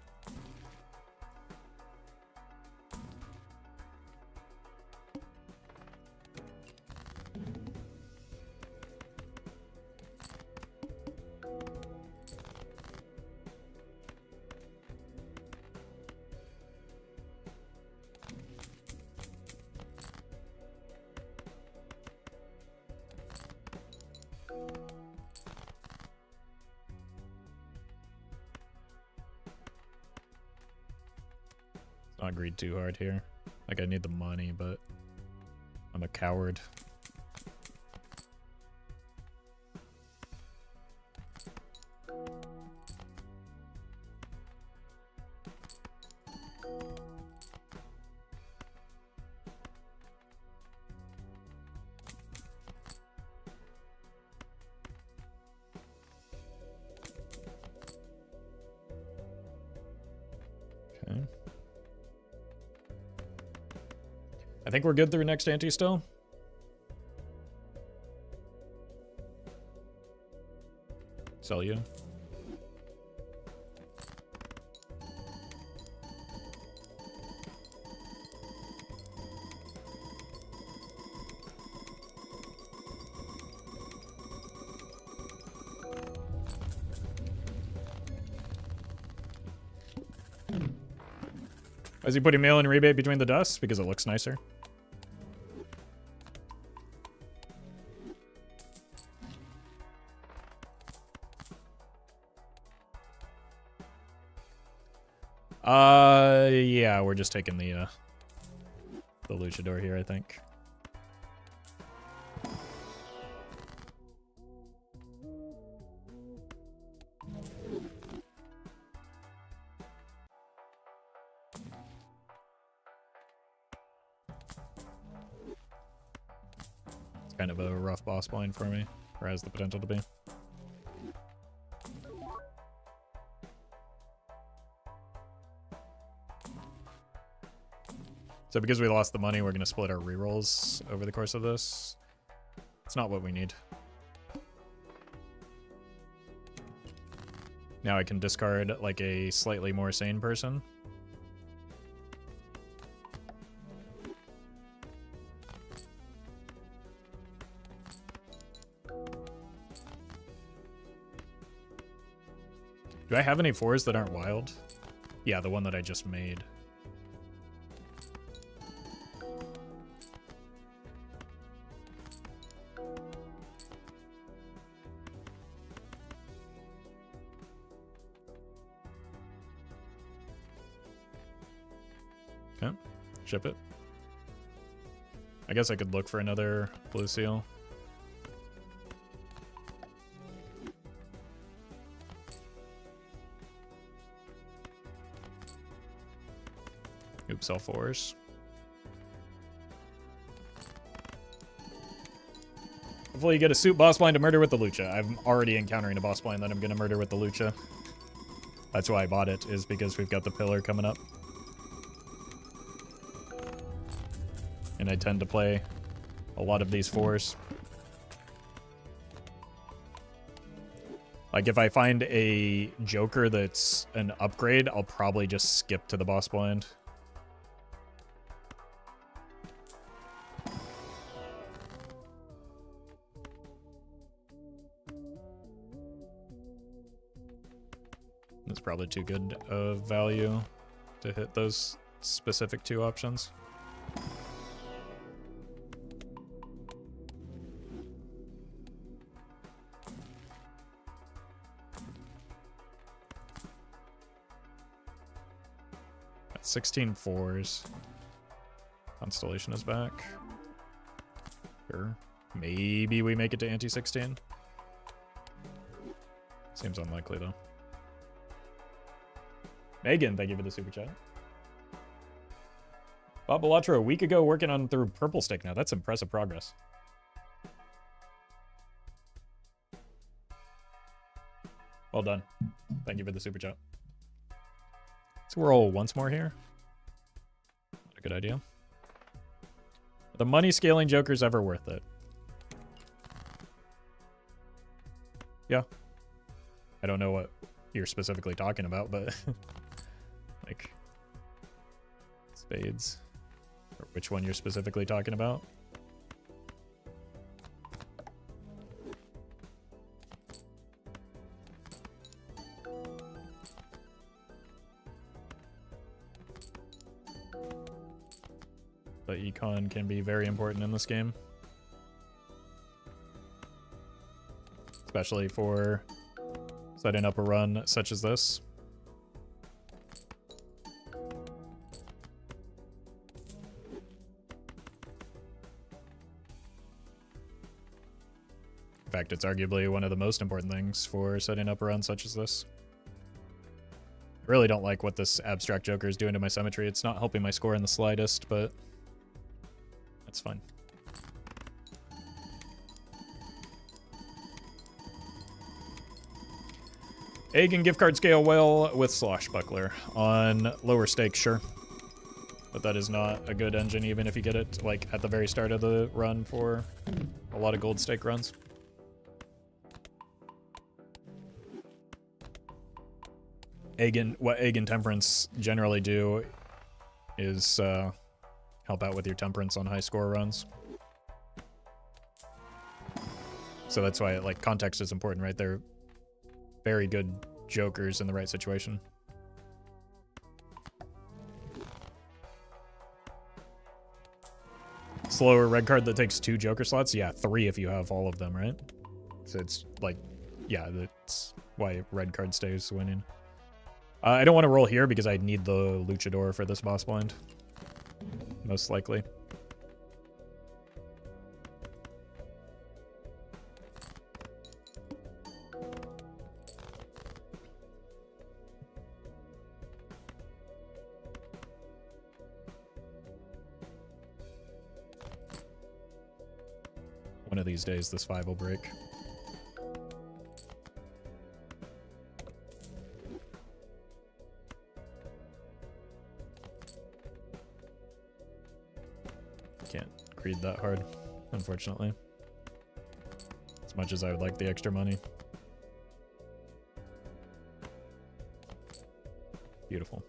Not greed too hard here. Like, I need the money, but I'm a coward. Okay. I think we're good through next ante still. Sell you. Is he putting mail-in rebate between the dusts? Because it looks nicer. Yeah, we're just taking the luchador here, I think. It's kind of a rough boss blind for me, or has the potential to be. So because we lost the money, we're going to split our rerolls over the course of this. It's not what we need. Now I can discard like a slightly more sane person. Do I have any 4s that aren't wild? Yeah, the one that I just made. Okay, ship it. I guess I could look for another blue seal. Oops, all 4s. Hopefully you get a suit boss blind to murder with the lucha. I'm already encountering a boss blind that I'm going to murder with the lucha. That's why I bought it, is because we've got the pillar coming up. And I tend to play a lot of these 4s. Like, if I find a Joker that's an upgrade, I'll probably just skip to the boss blind. That's probably too good of value to hit those specific 2 options. Got 16 4s. Constellation is back. Sure. Maybe we make it to anti-16. Seems unlikely, though. Megan, thank you for the super chat. Bob Belatra a week ago working on through purple stick now. That's impressive progress. Well done. Thank you for the super chat. Let's roll once more here. Not a good idea. Are the money scaling Joker's ever worth it? Yeah. I don't know what you're specifically talking about, but like spades, or which one you're specifically talking about. But econ can be very important in this game, especially for setting up a run such as this. In fact, it's arguably one of the most important things for setting up a run such as this. I really don't like what this abstract Joker is doing to my symmetry. It's not helping my score in the slightest, but that's fine. Egg and gift card scale well with Swashbuckler. On lower stakes, sure. But that is not a good engine, even if you get it like at the very start of the run for a lot of gold stake runs. What Egg and Temperance generally do is help out with your Temperance on high score runs. So that's why like context is important, right? They're very good Jokers in the right situation. slower red card that takes 2 Joker slots? Yeah, 3 if you have all of them, right? So it's like, yeah, that's why red card stays winning. I don't want to roll here because I need the Luchador for this boss blind. Most likely. One of these days, this 5 will break. Can't greed that hard, unfortunately. As much as I would like the extra money. Beautiful.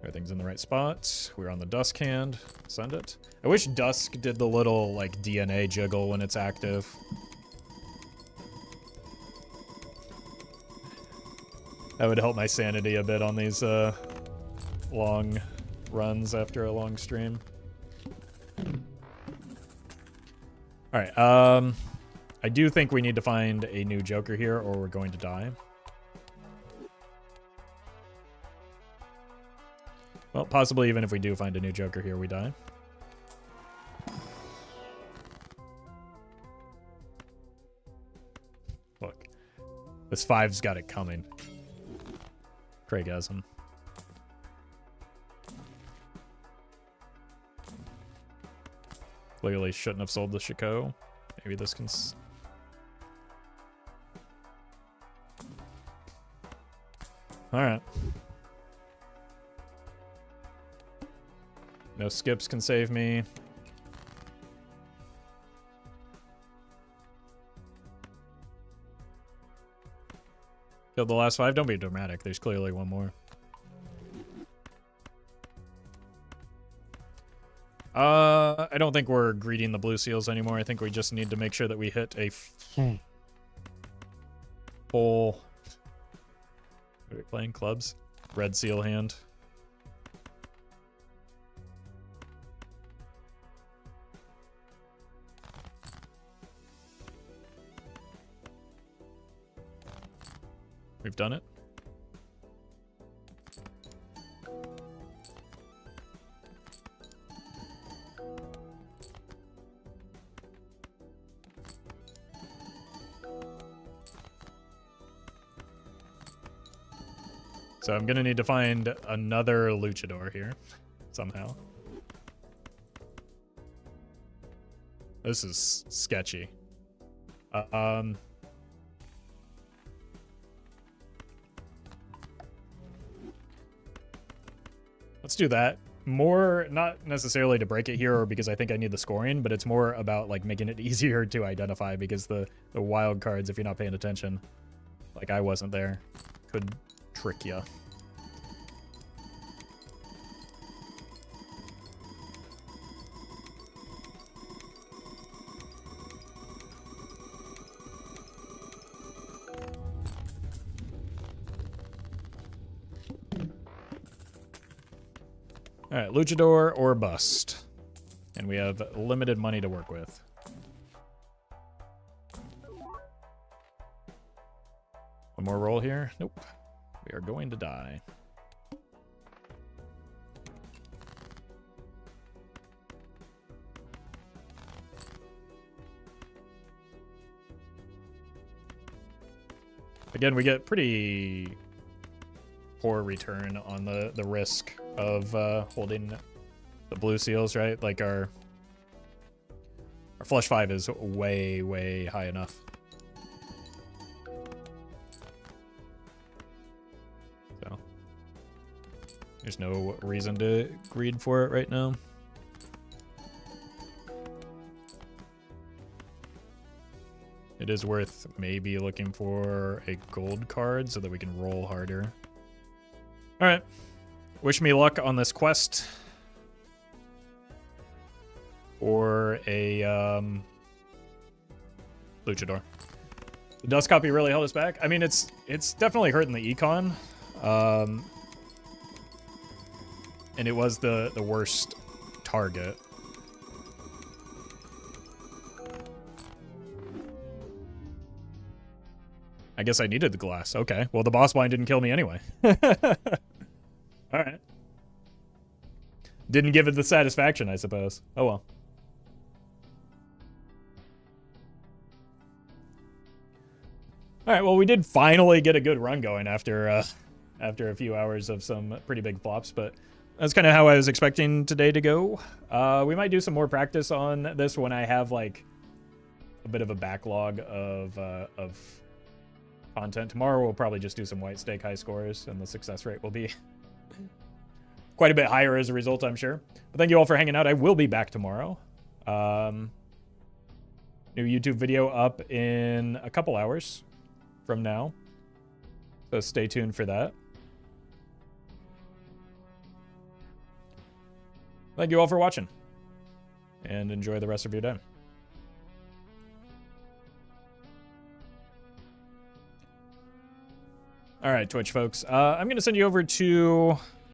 Everything's in the right spot. We're on the Dusk hand. Send it. I wish Dusk did the little, like, DNA jiggle when it's active. That would help my sanity a bit on these, long runs after a long stream. Alright, I do think we need to find a new Joker here or we're going to die. Well, possibly even if we do find a new Joker here, we die. Look. This 5's got it coming. Craigasm. Clearly shouldn't have sold the Shiko. Maybe this can... Alright. No skips can save me. Killed the last 5. Don't be dramatic. There's clearly one more. I don't think we're greeting the blue seals anymore. I think we just need to make sure that we hit a full... Are we playing clubs? Red seal hand. We've done it. So I'm gonna need to find another Luchador here, somehow. This is sketchy. Let's do that. More, not necessarily to break it here or because I think I need the scoring, but it's more about like making it easier to identify because the wild cards, if you're not paying attention, like I wasn't there, could trick ya. All right, Luchador or bust. And we have limited money to work with. One more roll here. Nope. We are going to die. Again, we get pretty poor return on the risk of holding the blue seals, right? Like our flush 5 is way, way high enough. So there's no reason to greed for it right now. It is worth maybe looking for a gold card so that we can roll harder. All right. Wish me luck on this quest. Or a Luchador. The dust copy really held us back. I mean, it's definitely hurting the econ. and it was the worst target. I guess I needed the glass. Okay. Well, the boss blind didn't kill me anyway. Alright. Didn't give it the satisfaction, I suppose. Oh well. Alright, well, we did finally get a good run going after after a few hours of some pretty big flops, but that's kind of how I was expecting today to go. We might do some more practice on this when I have, like, a bit of a backlog of content. Tomorrow we'll probably just do some white stake high scores, and the success rate will be quite a bit higher as a result, I'm sure. But thank you all for hanging out. I will be back tomorrow. New YouTube video up in a couple hours from now, so stay tuned for that. Thank you all for watching, and enjoy the rest of your day. All right, Twitch folks, I'm going to send you over to